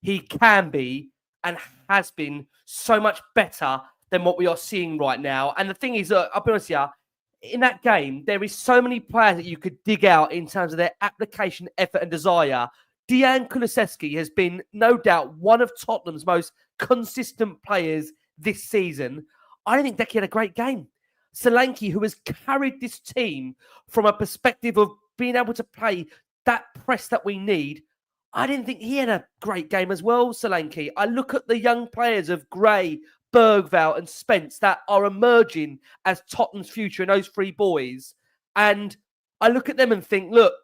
he can be and has been so much better than what we are seeing right now. And the thing is, I'll be honest with you, in that game, there is so many players that you could dig out in terms of their application, effort and desire. Dejan Kulusevski has been, no doubt, one of Tottenham's most consistent players this season. I don't think Decky had a great game. Solanke, who has carried this team from a perspective of being able to play that press that we need, I didn't think he had a great game as well, Solanke. I look at the young players of Gray, Bergvall and Spence that are emerging as Tottenham's future, and those 3 boys. And I look at them and think, look,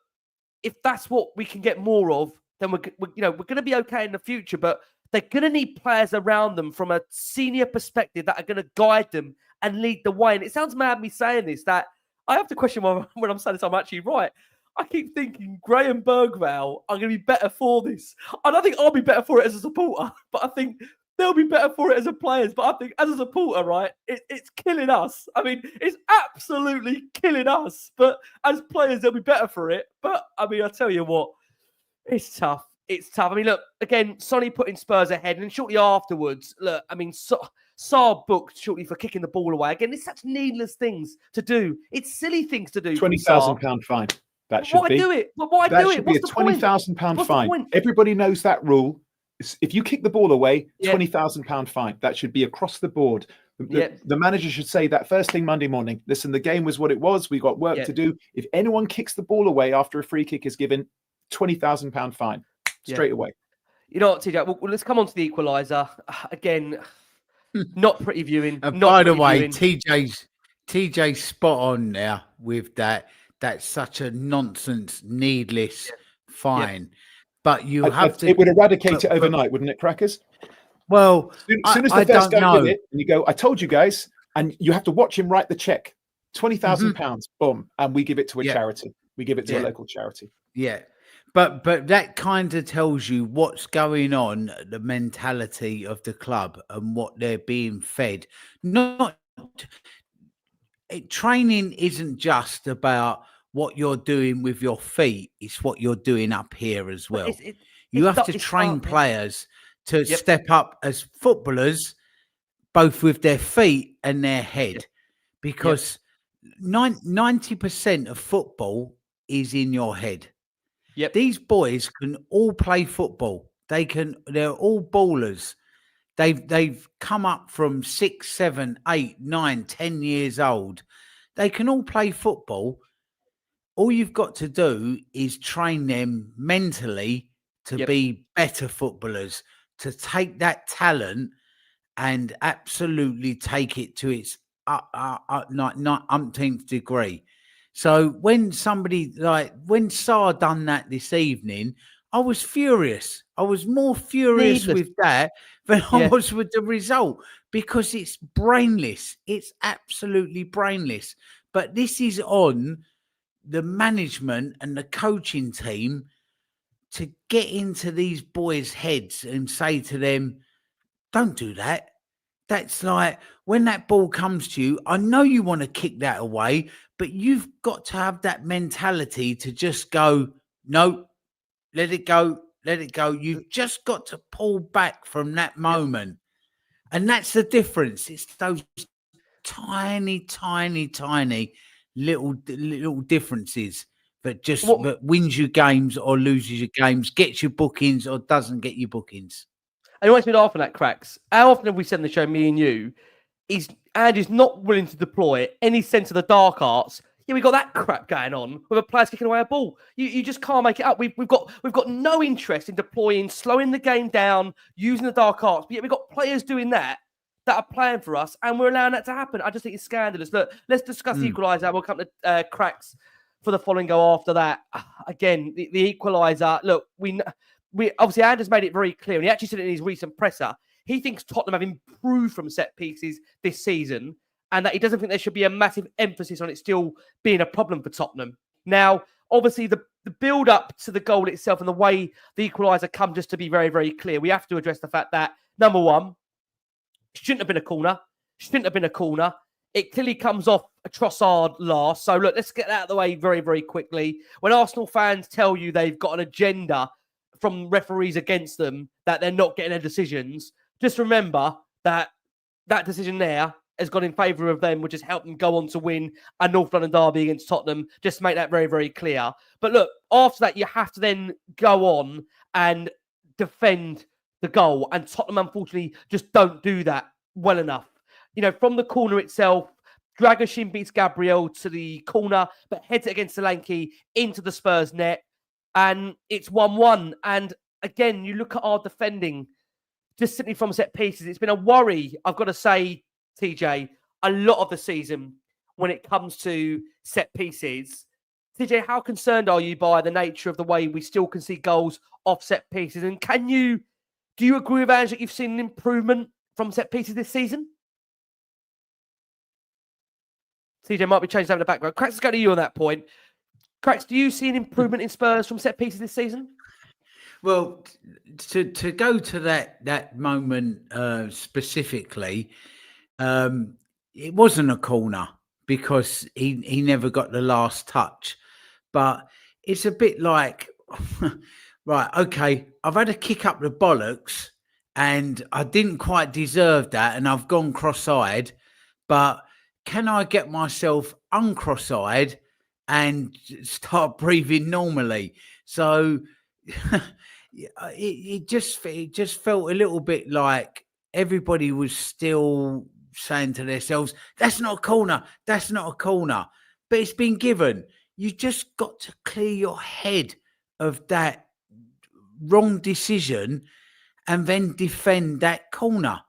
if that's what we can get more of, then we're going to be okay in the future. But they're going to need players around them from a senior perspective that are going to guide them and lead the way. And it sounds mad me saying this, that I have to question when I'm saying this, I'm actually right. I keep thinking Gray and Bergvall are going to be better for this. I don't think I'll be better for it as a supporter, but I think they'll be better for it as a players. But I think as a supporter, right, it's killing us. I mean, it's absolutely killing us. But as players, they'll be better for it. But I mean, I tell you what, it's tough. It's tough. I mean, look, again, Sonny putting Spurs ahead, and shortly afterwards, look, I mean, Saar booked shortly for kicking the ball away. Again, it's such needless things to do. It's silly things to do. £20,000 fine. That should be. Why do it? Why do it? That should be a £20,000 fine. Everybody knows that rule. If you kick the ball away, £20,000 fine. That should be across the board. The manager should say that first thing Monday morning. Listen, the game was what it was. We got work to do. If anyone kicks the ball away after a free kick is given, £20,000 fine straight away. You know what, TJ? Well, let's come on to the equaliser. Again, not pretty viewing. And Not by the pretty way, viewing. TJ's spot on there with that. That's such a nonsense, needless fine. But you have to. It would eradicate it but- overnight, wouldn't it, Crackers? Well, As soon as the I first don't guy did know. it, and you go, I told you guys, and you have to watch him write the check. £20,000, boom, and we give it to a charity. We give it to a local charity. Yeah. But that kind of tells you what's going on, the mentality of the club and what they're being fed. Training isn't just about what you're doing with your feet, it's what you're doing up here as well. You have to train players to step up as footballers, both with their feet and their head, because 90% of football is in your head. Yep. These boys can all play football. They're all ballers. They've come up from 6, 7, 8, 9, 10 years old. They can all play football. All you've got to do is train them mentally to be better footballers, to take that talent and absolutely take it to its umpteenth degree. So when somebody when Sarr done that this evening, I was furious. I was more furious with that than I was with the result, because it's brainless. It's absolutely brainless. But this is on the management and the coaching team to get into these boys' heads and say to them, don't do that. That's like when that ball comes to you, I know you want to kick that away, but you've got to have that mentality to just go, no, let it go, let it go. You've just got to pull back from that moment. And that's the difference. It's those tiny, tiny, tiny little differences that just that wins you games or loses your games, gets you bookings or doesn't get you bookings. And it makes me laugh on that, Cracks. How often have we said in the show, me and you, Andy's not willing to deploy any sense of the dark arts. Yeah, we got that crap going on with a player kicking away a ball. You just can't make it up. We've got no interest in deploying, slowing the game down, using the dark arts. But yet we've got players doing that are playing for us, and we're allowing that to happen. I just think it's scandalous. Look, let's discuss the equaliser. We'll come to Cracks for the following go after that. Again, the equaliser. Look, we obviously Anders made it very clear, and he actually said it in his recent presser. He thinks Tottenham have improved from set pieces this season, and that he doesn't think there should be a massive emphasis on it still being a problem for Tottenham. Now, obviously, the build-up to the goal itself and the way the equaliser come, just to be very, very clear, we have to address the fact that, number one, shouldn't have been a corner. It clearly comes off a Trossard last. So, look, let's get that out of the way very, very quickly. When Arsenal fans tell you they've got an agenda from referees against them, that they're not getting their decisions, just remember that that decision there has gone in favour of them, which has helped them go on to win a North London derby against Tottenham. Just to make that very, very clear. But look, after that, you have to then go on and defend the goal. And Tottenham, unfortunately, just don't do that well enough. You know, from the corner itself, Dragoshin beats Gabriel to the corner, but heads it against Solanke into the Spurs net. And it's 1-1. And again, you look at our defending, just simply from set pieces. It's been a worry, I've got to say, TJ, a lot of the season when it comes to set pieces. TJ, how concerned are you by the nature of the way we still can see goals off set pieces? And do you agree with Ange that you've seen an improvement from set pieces this season? TJ might be changing that in the background. Cracks, let's go to you on that point. Cracks, do you see an improvement in Spurs from set pieces this season? Well, to go to that moment specifically, it wasn't a corner because he never got the last touch. But it's a bit like, right, okay, I've had a kick up the bollocks and I didn't quite deserve that and I've gone cross-eyed, but can I get myself uncross-eyed and start breathing normally? So it just felt a little bit like everybody was still saying to themselves, that's not a corner, that's not a corner. But it's been given. You just got to clear your head of that wrong decision and then defend that corner.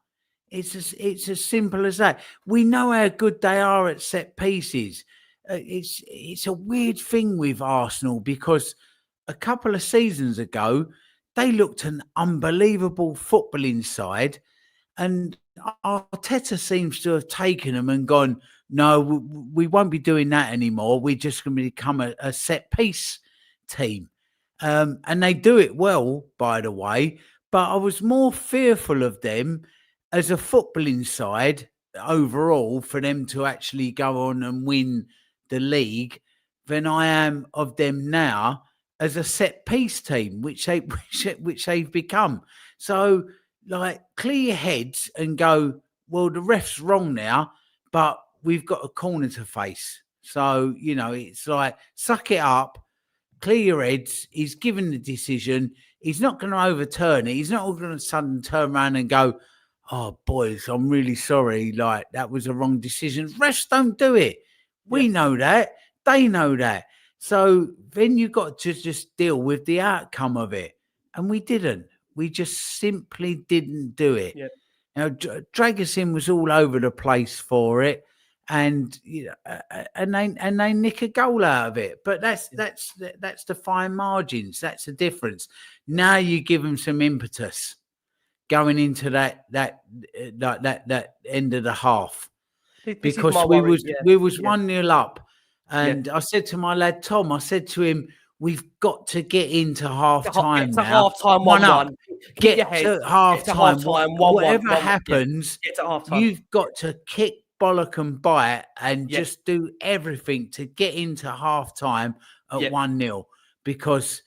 It's as simple as that. We know how good they are at set pieces. It's a weird thing with Arsenal because a couple of seasons ago, they looked an unbelievable footballing side, and Arteta seems to have taken them and gone, no, we won't be doing that anymore. We're just going to become a set piece team. And they do it well, by the way, but I was more fearful of them as a footballing side overall for them to actually go on and win the league than I am of them now as a set piece team, which they've become. So, like, clear your heads and go, well, the ref's wrong now, but we've got a corner to face. So, it's like, suck it up, clear your heads. He's given the decision. He's not going to overturn it. He's not all going to suddenly turn around and go, oh, boys, I'm really sorry. Like, that was a wrong decision. Refs don't do it. We know that. They know that. So then you got to just deal with the outcome of it. And we didn't. We just simply didn't do it. Yep. Dragusin was all over the place for it. And and they nick a goal out of it. But that's the fine margins. That's the difference. Now you give them some impetus going into that end of the half, because we was 1-0 up, and I said to my lad Tom, I said to him, we've got to get into half time now. Half time, 1-1. Get to half time. Whatever happens, get to half time. You've got to kick, bollock, and bite, and just do everything to get into half time at 1-0, because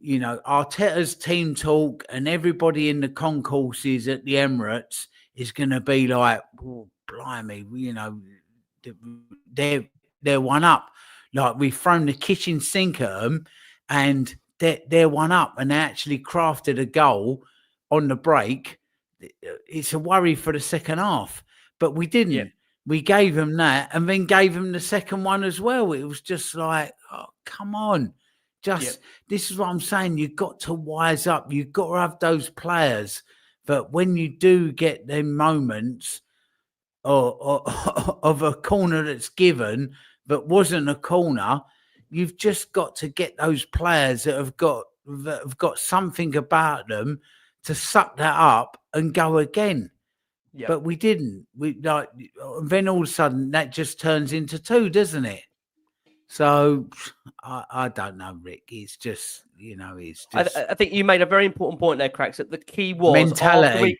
Arteta's team talk and everybody in the concourses at the Emirates is going to be like, oh, blimey, they're one up. Like, we've thrown the kitchen sink at them and they're one up, and they actually crafted a goal on the break. It's a worry for the second half, but we didn't. Yeah. We gave them that and then gave them the second one as well. It was just like, oh, come on. This is what I'm saying. You've got to wise up. You've got to have those players that when you do get them moments or of a corner that's given that wasn't a corner, you've just got to get those players that have got something about them to suck that up and go again. Yep. But we didn't. Then all of a sudden that just turns into 2, doesn't it? So I don't know, Rick. It's just, I think you made a very important point there, Cracks. That the key was mentality.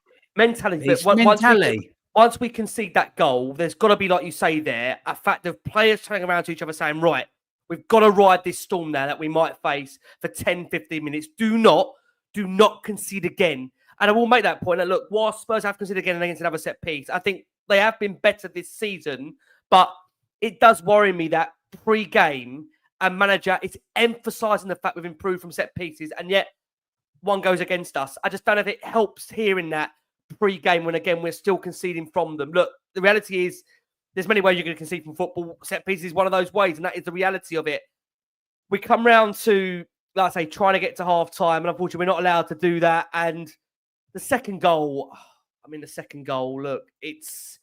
Once we concede that goal, there's got to be, like you say there, a fact of players turning around to each other saying, right, we've got to ride this storm now that we might face for 10, 15 minutes. Do not concede again. And I will make that point that, look, while Spurs have conceded again against another set piece, I think they have been better this season, but it does worry me that pre-game and manager is emphasising the fact we've improved from set pieces, and yet one goes against us. I just don't know if it helps hearing that pre-game when, again, we're still conceding from them. Look, the reality is there's many ways you're going to concede from football. Set pieces is one of those ways, and that is the reality of it. We come round to, like I say, trying to get to half-time, and unfortunately we're not allowed to do that. And the second goal, look, it's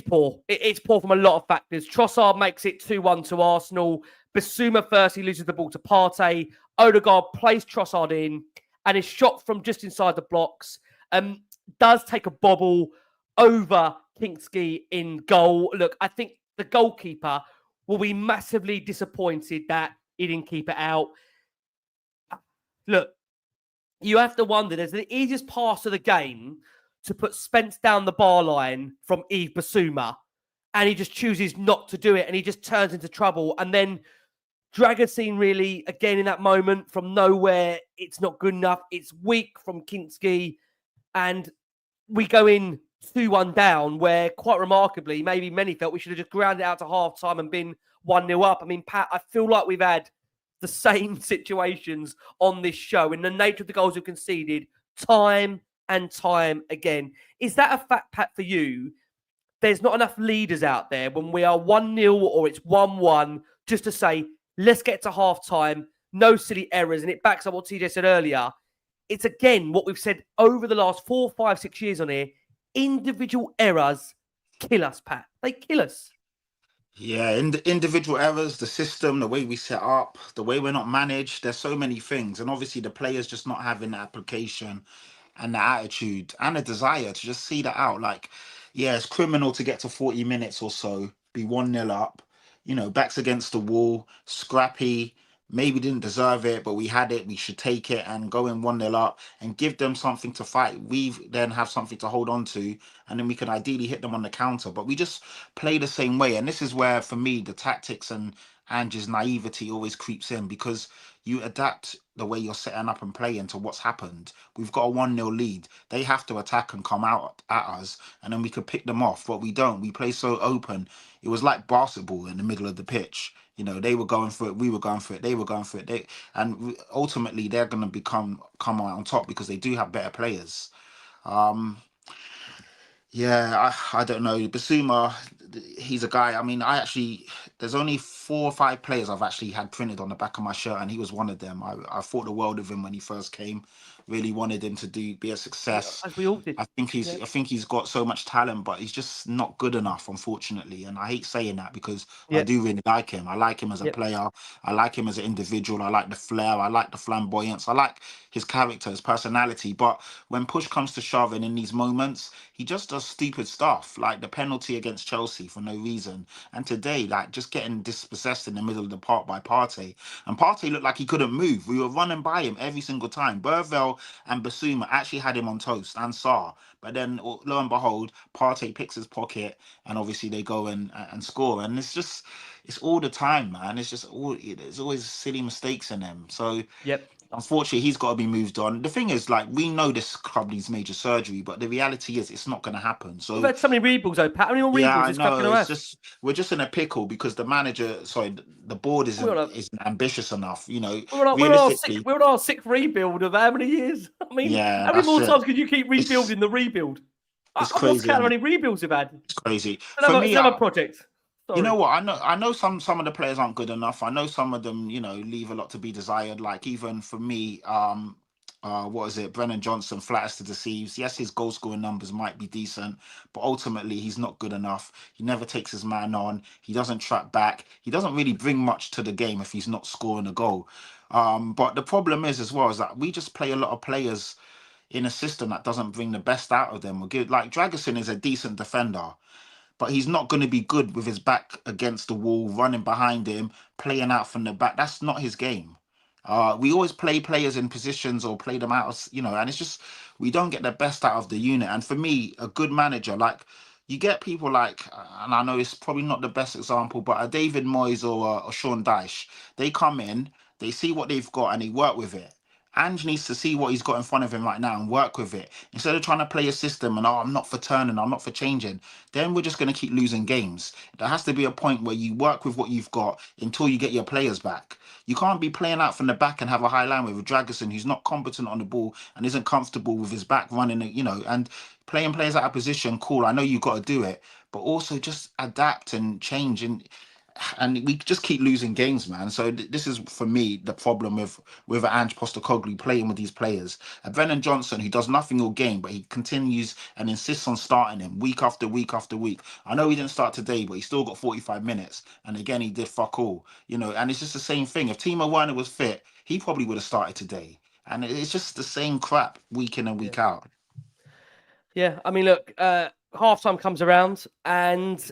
poor. It's poor from a lot of factors. Trossard makes it 2-1 to Arsenal. Basuma first, he loses the ball to Partey. Odegaard plays Trossard in, and his shot from just inside the blocks does take a bobble over Kinski in goal. Look, I think the goalkeeper will be massively disappointed that he didn't keep it out. Look, you have to wonder, there's the easiest pass of the game to put Spence down the bar line from Yves Basuma, and he just chooses not to do it, and he just turns into trouble. And then Dragusin really, again, in that moment, from nowhere, it's not good enough. It's weak from Kinski, and we go in 2-1 down, where, quite remarkably, maybe many felt we should have just ground it out to half-time and been 1-0 up. I mean, Pat, I feel like we've had the same situations on this show, in the nature of the goals we've conceded time and time again. Is that a fact, Pat, for you? There's not enough leaders out there when we are 1-0 or it's 1-1 just to say, let's get to half-time, no silly errors. And it backs up what TJ said earlier. it's again what we've said over the last 4, 5, 6 years on here. Individual errors kill us, Pat. They kill us. Yeah, in the individual errors, the system, the way we set up, the way we're not managed, there's so many things. And obviously the players just not having the application and the attitude and the desire to just see that out. Like, yeah, it's criminal to get to 40 minutes or so, be 1-0 up, backs against the wall, scrappy, maybe didn't deserve it, but we had it, we should take it and go in 1-0 up and give them something to fight. We then have something to hold on to, and then we can ideally hit them on the counter. But we just play the same way. And this is where, for me, the tactics and Ange's naivety always creeps in, because you adapt the way you're setting up and playing to what's happened. We've got a 1-0 lead. They have to attack and come out at us, and then we could pick them off. But we don't. We play so open. It was like basketball in the middle of the pitch. They were going for it, we were going for it, they were going for it. Ultimately, they're going to come out on top because they do have better players. Yeah, I don't know. Basuma, he's a guy. I mean, there's only 4 or 5 players I've actually had printed on the back of my shirt, and he was one of them. I thought the world of him when he first came. Really wanted him to be a success. As we all did. I think he's got so much talent, but he's just not good enough, unfortunately. And I hate saying that because I do really like him. I like him as a player. I like him as an individual. I like the flair. I like the flamboyance. I like his character, his personality. But when push comes to shove, and in these moments, he just does stupid stuff, like the penalty against Chelsea for no reason. And today, like, just getting dispossessed in the middle of the park by Partey. And Partey looked like he couldn't move. We were running by him every single time. Burvell and Basuma actually had him on toast, and Sarr. But then, lo and behold, Partey picks his pocket, and obviously they go and score. And it's all the time, man. There's always silly mistakes in them. So unfortunately, he's got to be moved on. The thing is, like, we know this club needs major surgery, but the reality is it's not going to happen. So we've had so many rebuilds, though, Pat. How many more rebuilds is this club going to have? We're just in a pickle because the board isn't ambitious enough. We're on our 6th rebuild of how many years? I mean, how many more times could you keep rebuilding the rebuild? It's crazy. Lost count how many rebuilds we've had. It's crazy. For me, another project. Sorry. You know what? I know some of the players aren't good enough. I know some of them, leave a lot to be desired. Like, even for me, Brennan Johnson, flatters to deceive. Yes, his goal scoring numbers might be decent, but ultimately he's not good enough. He never takes his man on. He doesn't track back. He doesn't really bring much to the game if he's not scoring a goal. But the problem is that we just play a lot of players in a system that doesn't bring the best out of them. Like, Dragusin is a decent defender, but he's not going to be good with his back against the wall, running behind him, playing out from the back. That's not his game. We always play players in positions or play them out, and it's just, we don't get the best out of the unit. And for me, a good manager, like, you get people like, and I know it's probably not the best example, but a David Moyes or a Sean Dyche, they come in, they see what they've got, and they work with it. Ange needs to see what he's got in front of him right now and work with it. Instead of trying to play a system and, I'm not for turning, I'm not for changing, then we're just going to keep losing games. There has to be a point where you work with what you've got until you get your players back. You can't be playing out from the back and have a high line with a Dragusin who's not competent on the ball and isn't comfortable with his back running, and playing players out of position. Cool, I know you've got to do it, but also just adapt and change. And we just keep losing games, man. So this is, for me, the problem with Ange Postecoglou playing with these players. Brennan Johnson, who does nothing all game, but he continues and insists on starting him week after week after week. I know he didn't start today, but he still got 45 minutes. And again, he did fuck all, and it's just the same thing. If Timo Werner was fit, he probably would have started today. And it's just the same crap week in and week out. Yeah, I mean, look, halftime comes around and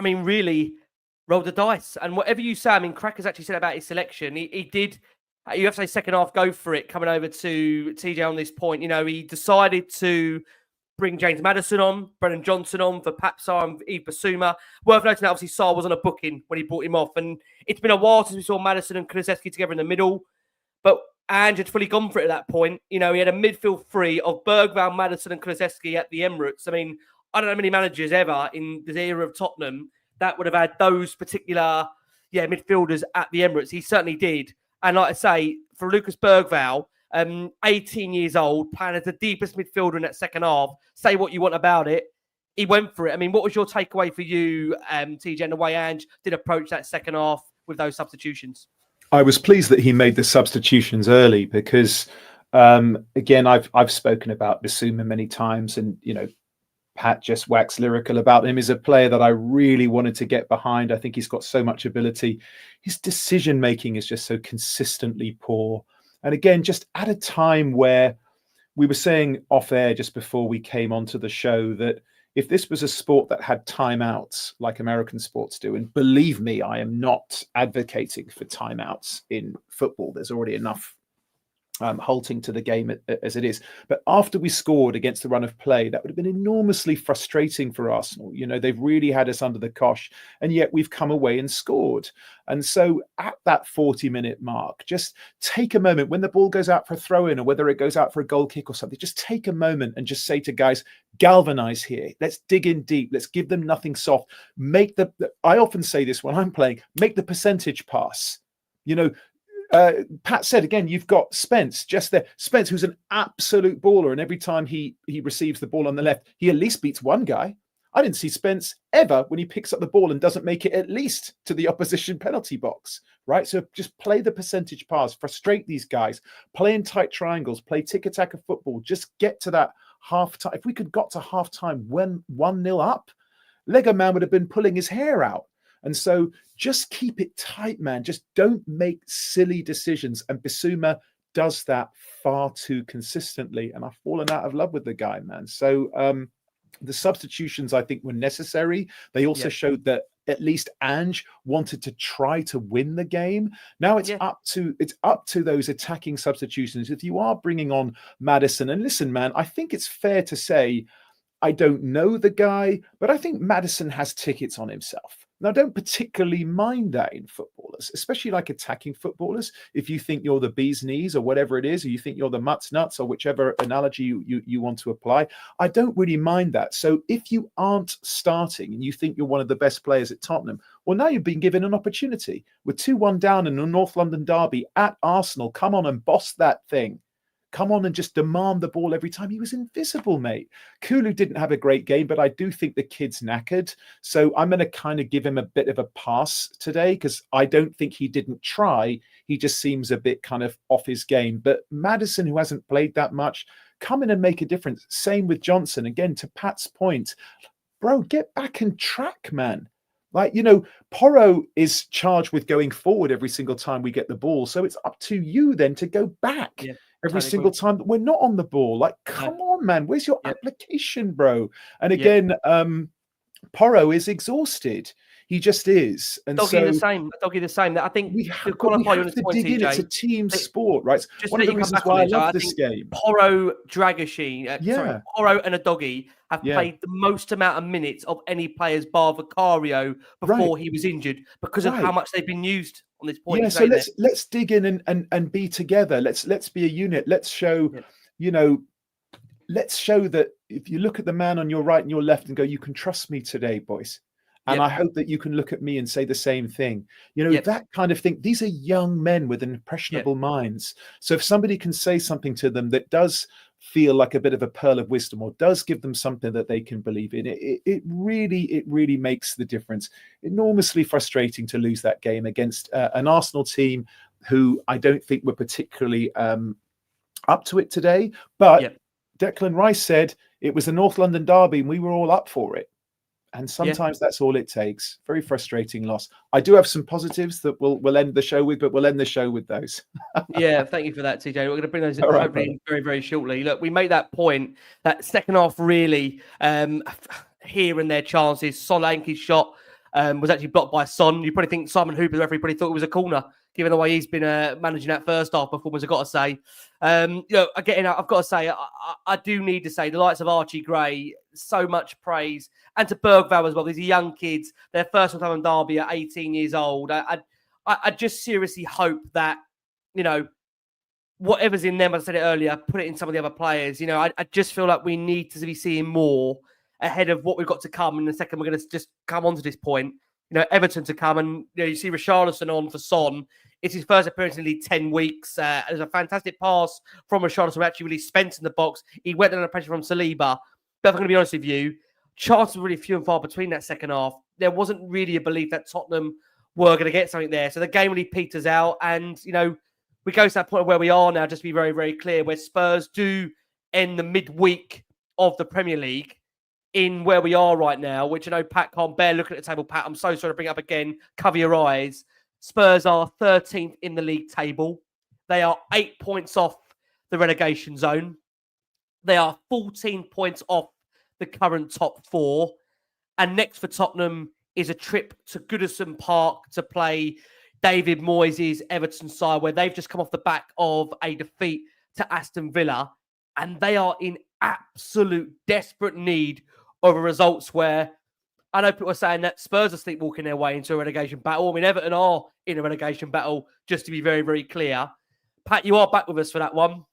really rolled the dice. And whatever you say, Cracker's actually said about his selection. He did, you have to say, second half, go for it, coming over to TJ on this point. He decided to bring James Maddison on, Brennan Johnson on for Pat Sarr and Yves Bissouma. Worth noting that obviously Sarr was on a booking when he brought him off. And it's been a while since we saw Maddison and Kulusevski together in the middle. But Ange had fully gone for it at that point. He had a midfield three of Bergvall, Maddison and Kulusevski at the Emirates. I don't know many managers ever in the era of Tottenham that would have had those particular midfielders at the Emirates. He certainly did. And like I say, for Lucas Bergvall, 18 years old, playing as the deepest midfielder in that second half, say what you want about it, he went for it. What was your takeaway for you, TJ, and the way Ange did approach that second half with those substitutions? I was pleased that he made the substitutions early because, again, I've spoken about Bissouma many times, and Pat just waxed lyrical about him. He's a player that I really wanted to get behind. I think he's got so much ability. His decision making is just so consistently poor. And again, just at a time where we were saying off air just before we came onto the show that if this was a sport that had timeouts like American sports do, and believe me, I am not advocating for timeouts in football. There's already enough halting to the game as it is. But after we scored against the run of play, that would have been enormously frustrating for Arsenal. They've really had us under the cosh, and yet we've come away and scored. And so at that 40-minute mark, just take a moment when the ball goes out for a throw-in or whether it goes out for a goal kick or something, just take a moment and just say to guys, galvanize here. Let's dig in deep. Let's give them nothing soft. I often say this when I'm playing, make the percentage pass. Pat said again, you've got Spence just there. Spence, who's an absolute baller, and every time he receives the ball on the left, he at least beats one guy. I didn't see Spence ever when he picks up the ball and doesn't make it at least to the opposition penalty box, right? So just play the percentage pass, frustrate these guys, play in tight triangles, play tiki-taka football, just get to that half time. If we could got to half time when 1-0 up, Lego Man would have been pulling his hair out. And so just keep it tight, man. Just don't make silly decisions. And Bissouma does that far too consistently. And I've fallen out of love with the guy, man. So the substitutions, I think, were necessary. They also showed that at least Ange wanted to try to win the game. Now it's up to those attacking substitutions. If you are bringing on Maddison, and listen, man, I think it's fair to say, I don't know the guy, but I think Maddison has tickets on himself. Now, I don't particularly mind that in footballers, especially like attacking footballers. If you think you're the bee's knees or whatever it is, or you think you're the mutt's nuts or whichever analogy you want to apply, I don't really mind that. So if you aren't starting and you think you're one of the best players at Tottenham, well, now you've been given an opportunity. With 2-1 down in a North London derby at Arsenal, come on and boss that thing. Come on and just demand the ball every time. He was invisible, mate. Kulu didn't have a great game, but I do think the kid's knackered. So I'm going to kind of give him a bit of a pass today because I don't think he didn't try. He just seems a bit kind of off his game. But Maddison, who hasn't played that much, come in and make a difference. Same with Johnson. Again, to Pat's point, bro, get back and track, man. Like, Porro is charged with going forward every single time we get the ball. So it's up to you then to go back. Yeah. Every single time that we're not on the ball. Like, come on, man. Where's your application, bro? And again, Porro is exhausted. He just is. And Doggy the same. Doggy the same. I think we have to dig in. It's a team sport, right? Just one of the reasons why I love this game. Porro, Dragoshin, Porro and a Doggy have played the most amount of minutes of any players bar Vicario before he was injured because of how much they've been used on this point. Yeah, so let's dig in and be together. Let's be a unit. Let's show, let's show that if you look at the man on your right and your left and go, you can trust me today, boys. And I hope that you can look at me and say the same thing. That kind of thing. These are young men with impressionable minds. So if somebody can say something to them that does feel like a bit of a pearl of wisdom or does give them something that they can believe in, it really makes the difference. Enormously frustrating to lose that game against an Arsenal team who I don't think were particularly up to it today. But Declan Rice said it was the North London derby and we were all up for it. And sometimes that's all it takes. Very frustrating loss. I do have some positives that we'll end the show with, but we'll end the show with those. Thank you for that, TJ. We're going to bring those in very, very shortly. Look, we made that point, that second half really here and there chances. Solanke's shot was actually blocked by Son. You probably think Simon Hooper, the referee, probably thought it was a corner, given the way he's been managing that first half performance, I've got to say. Again, I've got to say, I do need to say the likes of Archie Gray, so much praise. And to Bergvall as well. These are young kids. Their first time in Derby at 18 years old. I just seriously hope that, whatever's in them, I said it earlier, put it in some of the other players. I just feel like we need to be seeing more ahead of what we've got to come. In a second, we're going to just come on to this point. Everton to come, and you see Richarlison on for Son. It's his first appearance in nearly 10 weeks. There's a fantastic pass from Richarlison, who actually really spent in the box. He went under pressure from Saliba. But if I'm going to be honest with you, chances were really few and far between that second half. There wasn't really a belief that Tottenham we're going to get something there. So the game really peters out. And, you know, we go to that point where we are now, just to be very, very clear, where Spurs do end the midweek of the Premier League in where we are right now, which I know Pat can't bear looking at the table. Pat, I'm so sorry to bring it up again. Cover your eyes. Spurs are 13th in the league table. They are 8 points off the relegation zone. They are 14 points off the current top 4. And next for Tottenham is a trip to Goodison Park to play David Moyes' Everton side, where they've just come off the back of a defeat to Aston Villa. And they are in absolute desperate need of results where I know people are saying that Spurs are sleepwalking their way into a relegation battle. I mean, Everton are in a relegation battle, just to be very, very clear. Pat, you are back with us for that one.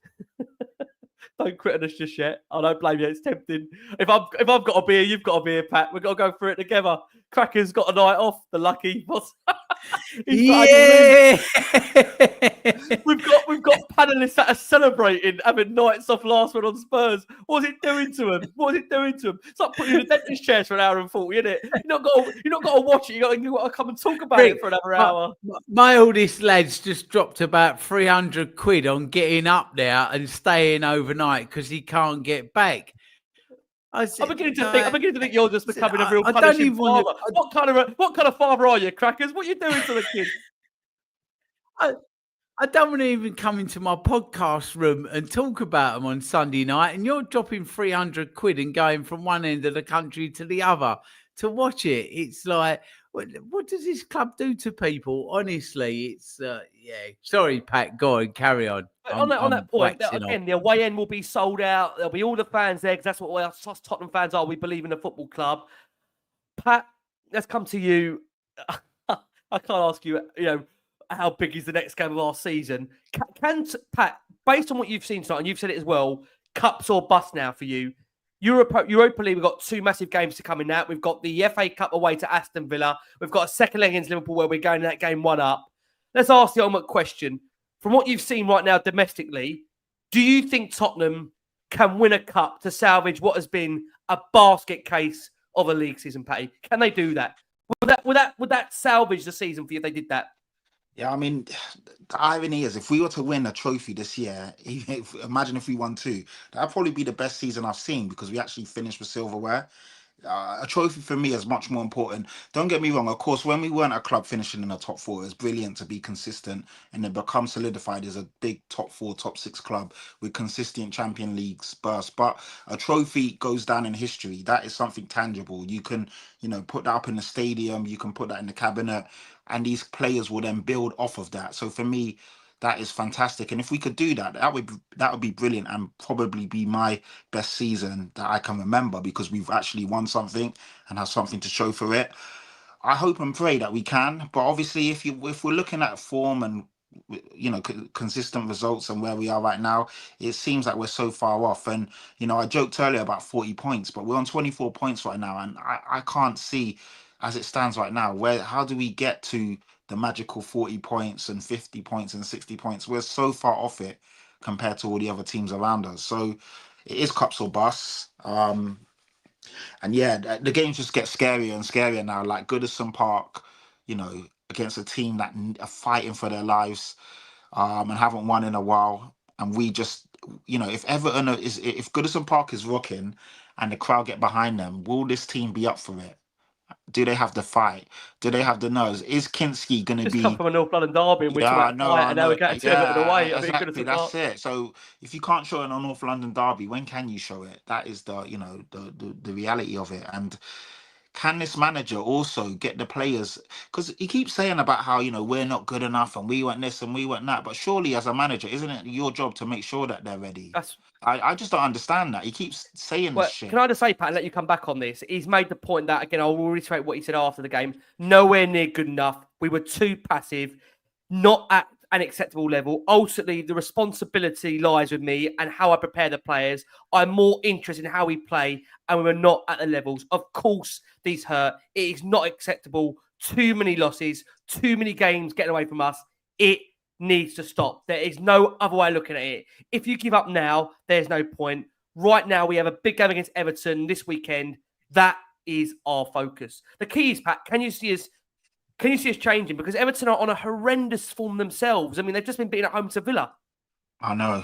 Don't quit on us just yet. I don't blame you. It's tempting. If I've got a beer, you've got a beer, Pat. We've got to go through it together. Cracker's got a night off. The lucky boss. Yeah. We've got panelists that are celebrating having nights off last one on Spurs. What's it doing to them? It's like putting you in the dentist chairs for an hour and 40, isn't it? You're not got to watch it. You got to come and talk about it for another hour. My oldest lad's just dropped about 300 quid on getting up there and staying overnight because he can't get back. I'm beginning to think you're just becoming a real punishing father. What kind of father are you, Crackers? What are you doing to the kids? I don't want to even come into my podcast room and talk about them on Sunday night, and you're dropping 300 quid and going from one end of the country to the other to watch it. It's like, what does this club do to people? Honestly, it's Sorry, Pat. Go on, carry on. On that point, again, the away end will be sold out. There'll be all the fans there because that's what us Tottenham fans are. We believe in the football club. Pat, let's come to you. I can't ask you, how big is the next game of our season? Can Pat, based on what you've seen tonight, and you've said it as well, cups or bust now for you? Europa League, we've got 2 massive games to come in now. We've got the FA Cup away to Aston Villa. We've got a second leg against Liverpool where we're going in that game 1-up. Let's ask the ultimate question. From what you've seen right now domestically, do you think Tottenham can win a cup to salvage what has been a basket case of a league season, Patty? Can they do that? Would that salvage the season for you if they did that? Yeah, I mean, the irony is if we were to win a trophy this year, imagine if we won 2, that'd probably be the best season I've seen because we actually finished with silverware. A trophy for me is much more important. Don't get me wrong. Of course, when we weren't a club finishing in the top 4, it was brilliant to be consistent and then become solidified as a big top 4, top 6 club with consistent Champions League bursts. But a trophy goes down in history. That is something tangible. You can, put that up in the stadium. You can put that in the cabinet, and these players will then build off of that. So for me, that is fantastic. And if we could do that, that would be brilliant and probably be my best season that I can remember because we've actually won something and have something to show for it. I hope and pray that we can. But obviously, if we're looking at form and consistent results and where we are right now, it seems like we're so far off. And I joked earlier about 40 points, but we're on 24 points right now, and I can't see, as it stands right now, how do we get to the magical 40 points and 50 points and 60 points? We're so far off it compared to all the other teams around us. So it is cups or busts. And yeah, the games just get scarier and scarier now. Like Goodison Park, against a team that are fighting for their lives and haven't won in a while. And we just, if Everton if Goodison Park is rocking and the crowd get behind them, will this team be up for it? Do they have the fight? Do they have the nose? Is Kinski going to be... come from a North London derby and we're talking about fight, and now we're getting Everton away. Exactly, that's it. So if you can't show it on a North London derby, when can you show it? That is the reality of it. And can this manager also get the players? Because he keeps saying about how, we're not good enough and we want this and we want that. But surely as a manager, isn't it your job to make sure that they're ready? I just don't understand that. He keeps saying this shit. Can I just say, Pat, and let you come back on this? He's made the point that, again, I'll reiterate what he said after the game. Nowhere near good enough. We were too passive, not at an acceptable level. Ultimately, the responsibility lies with me and how I prepare the players. I'm more interested in how we play, and we were not at the levels. Of course, these hurt. It is not acceptable. Too many losses, too many games getting away from us. It needs to stop. There is no other way of looking at it. If you give up now, there's no point. Right now, we have a big game against Everton this weekend. That is our focus. The key is, Pat, can you see us Can you see us changing? Because Everton are on a horrendous form themselves. I mean, they've just been beaten at home to Villa. I know,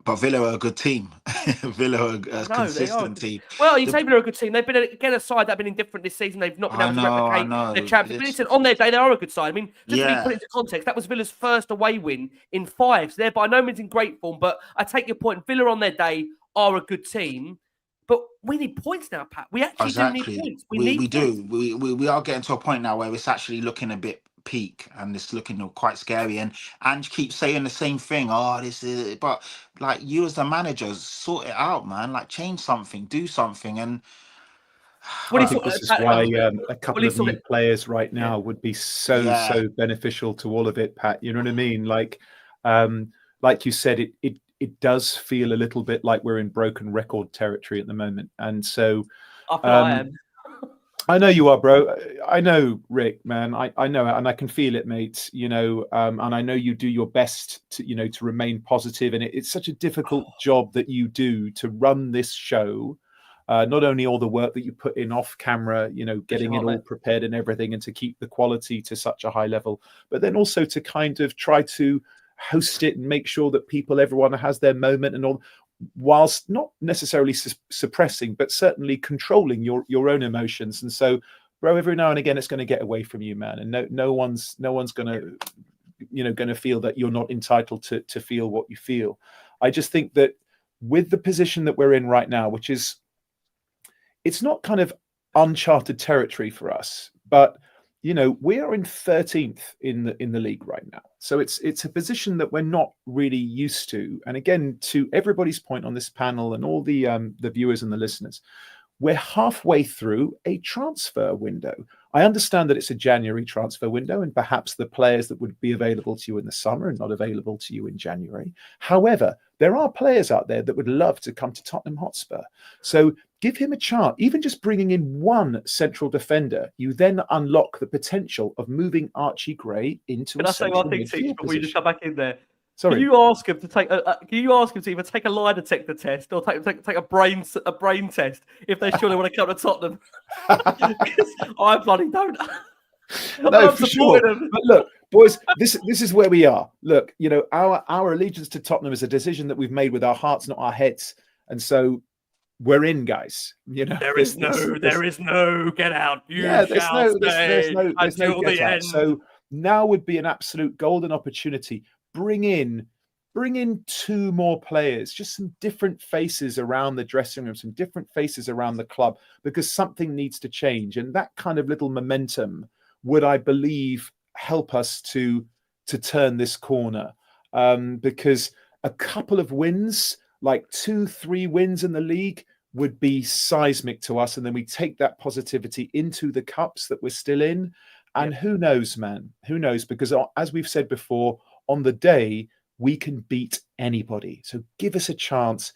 but Villa are a good team. Villa are a consistent team. Well, you say Villa are a good team. They've been, again, a side that have been indifferent this season. They've not been able to replicate their champions. But listen, on their day, they are a good side. I mean, just to be put into context, that was Villa's first away win in 5. So they're by no means in great form. But I take your point. Villa on their day are a good team. But we need points now, Pat. We actually do need points. We do. We are getting to a point now where it's actually looking a bit peak and it's looking quite scary. And Ange keeps saying the same thing. Oh, this is, but like, you as the manager, sort it out, man. Like, change something, do something. And I think this is why a couple of new players right now would be so beneficial to all of it, Pat. You know what I mean? Like you said, it does feel a little bit like we're in broken record territory at the moment. And so I am. I know you are, bro. I know, Rick, man. I know it, and I can feel it, mate. You know, and I know you do your best to, to remain positive. And it's such a difficult job that you do to run this show. Not only all the work that you put in off camera, getting it all prepared and everything, and to keep the quality to such a high level, but then also to kind of try to host it and make sure that everyone has their moment and all, whilst not necessarily suppressing, but certainly controlling your own emotions. And so, bro, every now and again, it's going to get away from you, man. And no one's going to feel that you're not entitled to feel what you feel. I just think that with the position that we're in right now, which is, it's not kind of uncharted territory for us, but we are in 13th in the league right now. So it's a position that we're not really used to. And again, to everybody's point on this panel and all the viewers and the listeners, we're halfway through a transfer window. I understand that it's a January transfer window, and perhaps the players that would be available to you in the summer are not available to you in January. However, there are players out there that would love to come to Tottenham Hotspur. So give him a chance. Even just bringing in one central defender, you then unlock the potential of moving Archie Gray into a central midfield position. Can I say one thing, before you just come back in there? Sorry. Can you ask him to take? Can you ask him to either take a lie detector test or take a brain test if they surely want to come to Tottenham? I bloody don't. No, for sure. But look, boys, this is where we are. Look, our allegiance to Tottenham is a decision that we've made with our hearts, not our heads, and so we're in, guys. There is no get out. There's no get out. So now would be an absolute golden opportunity. Bring in 2 more players, just some different faces around the dressing room, some different faces around the club, because something needs to change. And that kind of little momentum would, I believe, help us to turn this corner. Because a couple of wins, like 2-3 wins in the league, would be seismic to us. And then we take that positivity into the cups that we're still in. And who knows, man? Who knows? Because as we've said before, on the day, we can beat anybody. So give us a chance,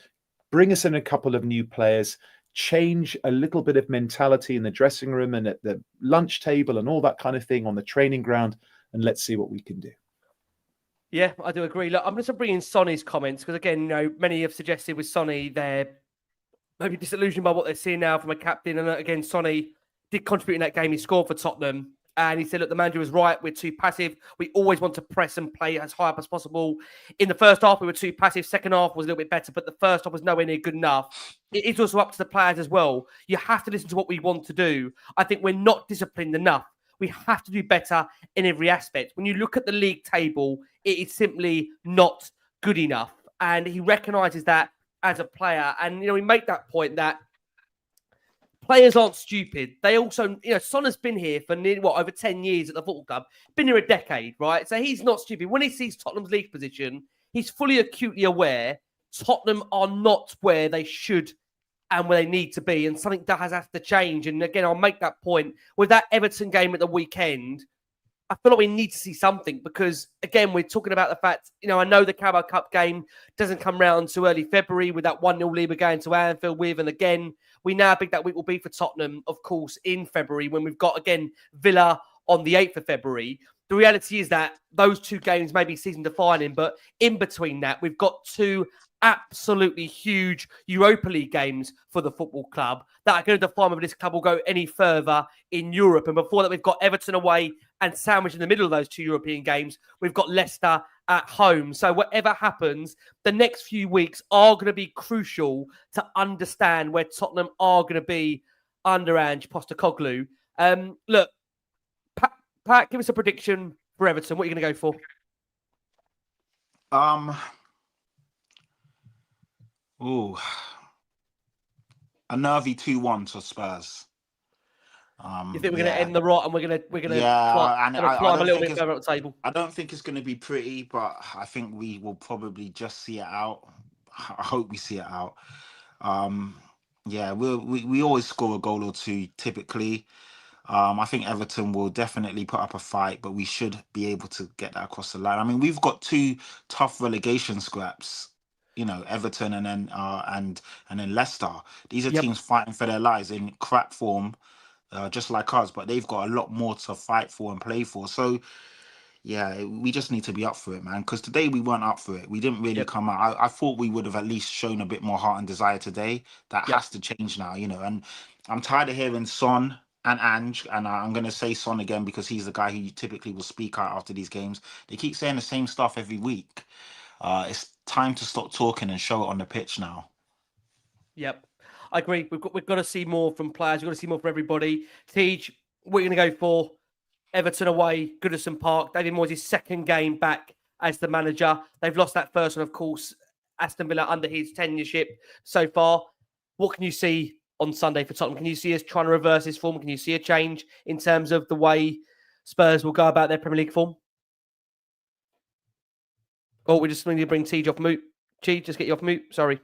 bring us in a couple of new players, change a little bit of mentality in the dressing room and at the lunch table and all that kind of thing on the training ground, and let's see what we can do. Yeah, I do agree. Look, I'm going to bring in Sonny's comments because, again, many have suggested with Sonny they're maybe disillusioned by what they're seeing now from a captain. And again, Sonny did contribute in that game. He scored for Tottenham. And he said, look, the manager was right. We're too passive. We always want to press and play as high up as possible. In the first half, we were too passive. Second half was a little bit better, but the first half was nowhere near good enough. It is also up to the players as well. You have to listen to what we want to do. I think we're not disciplined enough. We have to do better in every aspect. When you look at the league table, it is simply not good enough. And he recognises that as a player. And, we make that point that players aren't stupid. They also, Son has been here for nearly, over 10 years at the football club. Been here a decade, right? So he's not stupid. When he sees Tottenham's league position, he's fully acutely aware Tottenham are not where they should and where they need to be. And something that has to change. And again, I'll make that point. With that Everton game at the weekend, I feel like we need to see something because, again, we're talking about the fact, I know the Carabao Cup game doesn't come round to early February with that 1-0 lead we're going to Anfield with. And again, we know how big that week will be for Tottenham, of course, in February when we've got, again, Villa on the 8th of February. The reality is that those 2 games may be season defining, but in between that, we've got 2 absolutely huge Europa League games for the football club that are going to define whether this club will go any further in Europe. And before that, we've got Everton away, And sandwiched in the middle of those 2 European games, we've got Leicester at home. So whatever happens, the next few weeks are going to be crucial to understand where Tottenham are going to be under Ange Postecoglou. Look, Pat, give us a prediction for Everton. What are you going to go for? A nervy 2-1 to Spurs. You think we're going to end the rot and we're going to climb a little bit further up the table? I don't think it's going to be pretty, but I think we will probably just see it out. I hope we see it out. We always score a goal or two typically. I think Everton will definitely put up a fight, but we should be able to get that across the line. I mean, we've got 2 tough relegation scraps. You know, Everton and then Leicester. These are teams fighting for their lives in crap form, just like us, but they've got a lot more to fight for and play for. So, yeah, we just need to be up for it, man. Because today we weren't up for it. We didn't really come out. I thought we would have at least shown a bit more heart and desire today. That has to change now, you know. And I'm tired of hearing Son and Ange, and I'm going to say Son again because he's the guy who typically will speak out after these games. They keep saying the same stuff every week. It's time to stop talking and show it on the pitch now. Yep, I agree. We've got to see more from players. We've got to see more from everybody. Tej, we're going to go for Everton away, Goodison Park. David Moyes' second game back as the manager. They've lost that first one, of course, Aston Villa under his tenureship so far. What can you see on Sunday for Tottenham? Can you see us trying to reverse this form? Can you see a change in terms of the way Spurs will go about their Premier League form? Oh, we just need to bring Tej off mute. Tej, just get you off mute. Sorry.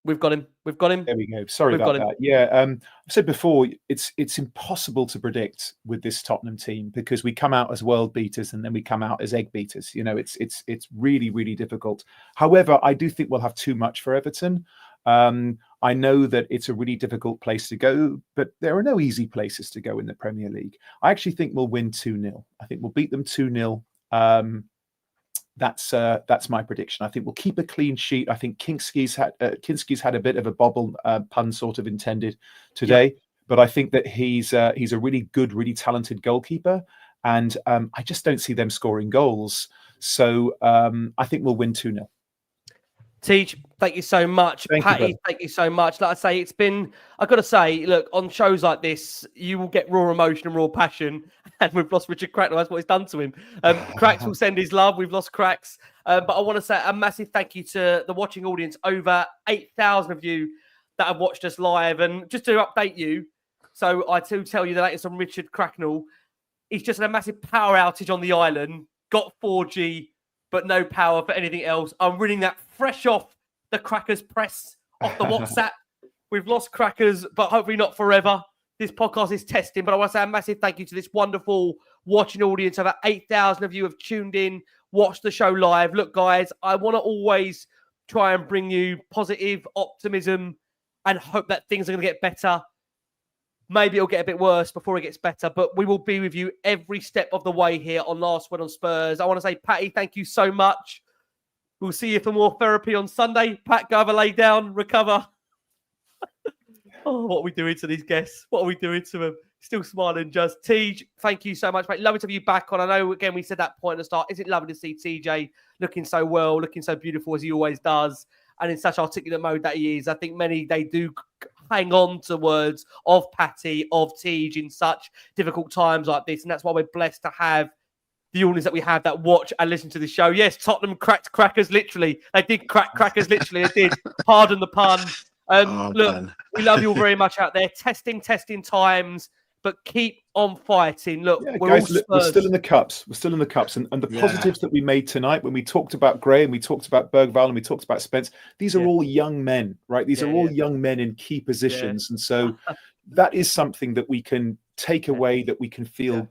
We've got him. There we go. Sorry about that. Yeah, I said before, it's impossible to predict with this Tottenham team because we come out as world beaters and then we come out as egg beaters. You know, it's really, really difficult. However, I do think we'll have too much for Everton. I know that it's a really difficult place to go, but there are no easy places to go in the Premier League. I actually think we'll win 2-0. I think we'll beat them 2-0. That's my prediction. I think we'll keep a clean sheet. I think Kinski's had a bit of a bobble, pun sort of intended today, but I think that he's a really good, really talented goalkeeper, and I just don't see them scoring goals. So I think we'll win 2-0. Tej, thank you so much. Patty, thank you so much. Like I say, it's been, I've got to say, look, on shows like this, you will get raw emotion and raw passion. And we've lost Richard Cracknell. That's what it's done to him. Cracks will send his love. We've lost Cracks. But I want to say a massive thank you to the watching audience. Over 8,000 of you that have watched us live. And just to update you, so I do tell you the latest on Richard Cracknell. He's just had a massive power outage on the island. Got 4G, but no power for anything else. I'm reading that fresh off the Crackers press, off the WhatsApp. We've lost Crackers, but hopefully not forever. This podcast is testing, but I want to say a massive thank you to this wonderful watching audience. Over 8,000 of you have tuned in, watched the show live. Look, guys, I want to always try and bring you positive optimism and hope that things are going to get better. Maybe it'll get a bit worse before it gets better, but we will be with you every step of the way here on Last Word on Spurs. I want to say, Patty, thank you so much. We'll see you for more therapy on Sunday. Pat, go have a lay down, recover. Oh, what are we doing to these guests? What are we doing to them? Still smiling, just. Tej, thank you so much, mate. Lovely to have you back on. I know, again, we said that point at the start. Is it lovely to see TJ looking so well, looking so beautiful as he always does, and in such articulate mode that he is? I think many, they do hang on to words of Patty, of Tej in such difficult times like this, and that's why we're blessed to have the audience that we have that watch and listen to the show. Yes, Tottenham cracked Crackers, literally. They did crack Crackers, literally. They did. Pardon the pun. Look, man, we love you all very much out there. Testing times, but keep on fighting. Look, yeah, we're guys, all Spurs. We're still in the cups. We're still in the cups. And the positives that we made tonight, when we talked about Gray and we talked about Bergvall and we talked about Spence, these are all young men, right? These are all young men in key positions. And so that is something that we can take away, that we can feel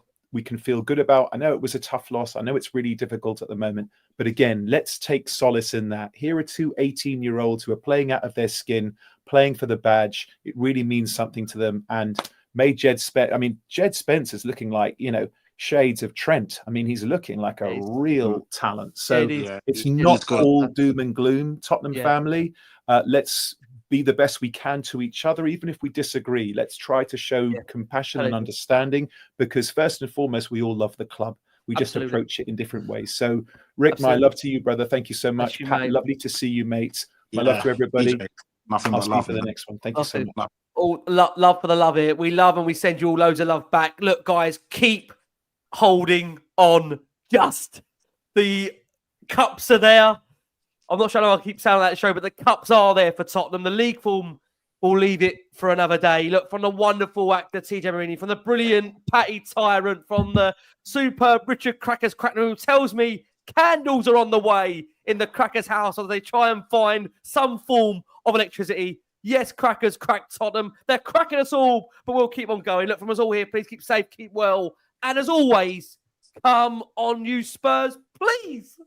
good about. I know it was a tough loss. I know it's really difficult at the moment. But again, let's take solace in that. Here are two 18-year-olds who are playing out of their skin, playing for the badge. It really means something to them. And may Jed Spence, Jed Spence is looking like, shades of Trent. I mean, he's looking like a real talent. So it's not all doom and gloom, Tottenham family. Let's be the best we can to each other, even if we disagree. Let's try to show compassion and understanding, because first and foremost, we all love the club. We just approach it in different ways. So, Rick, my love to you, brother. Thank you so much. Pat, lovely to see you, mate. My love to everybody. Nothing I'll but see love you for the next one. Thank you so much. All love for the love here. We love and we send you all loads of love back. Look, guys, keep holding on. Just the cups are there. I'm not sure how I keep sounding like that show, but the cups are there for Tottenham. The league form will leave it for another day. Look, from the wonderful actor TJ Marini, from the brilliant Patty Tyrant, from the superb Richard Cracknell, who tells me candles are on the way in the Crackers house as they try and find some form of electricity. Yes, Crackers cracked Tottenham. They're cracking us all, but we'll keep on going. Look, from us all here, please keep safe, keep well. And as always, come on, you Spurs, please.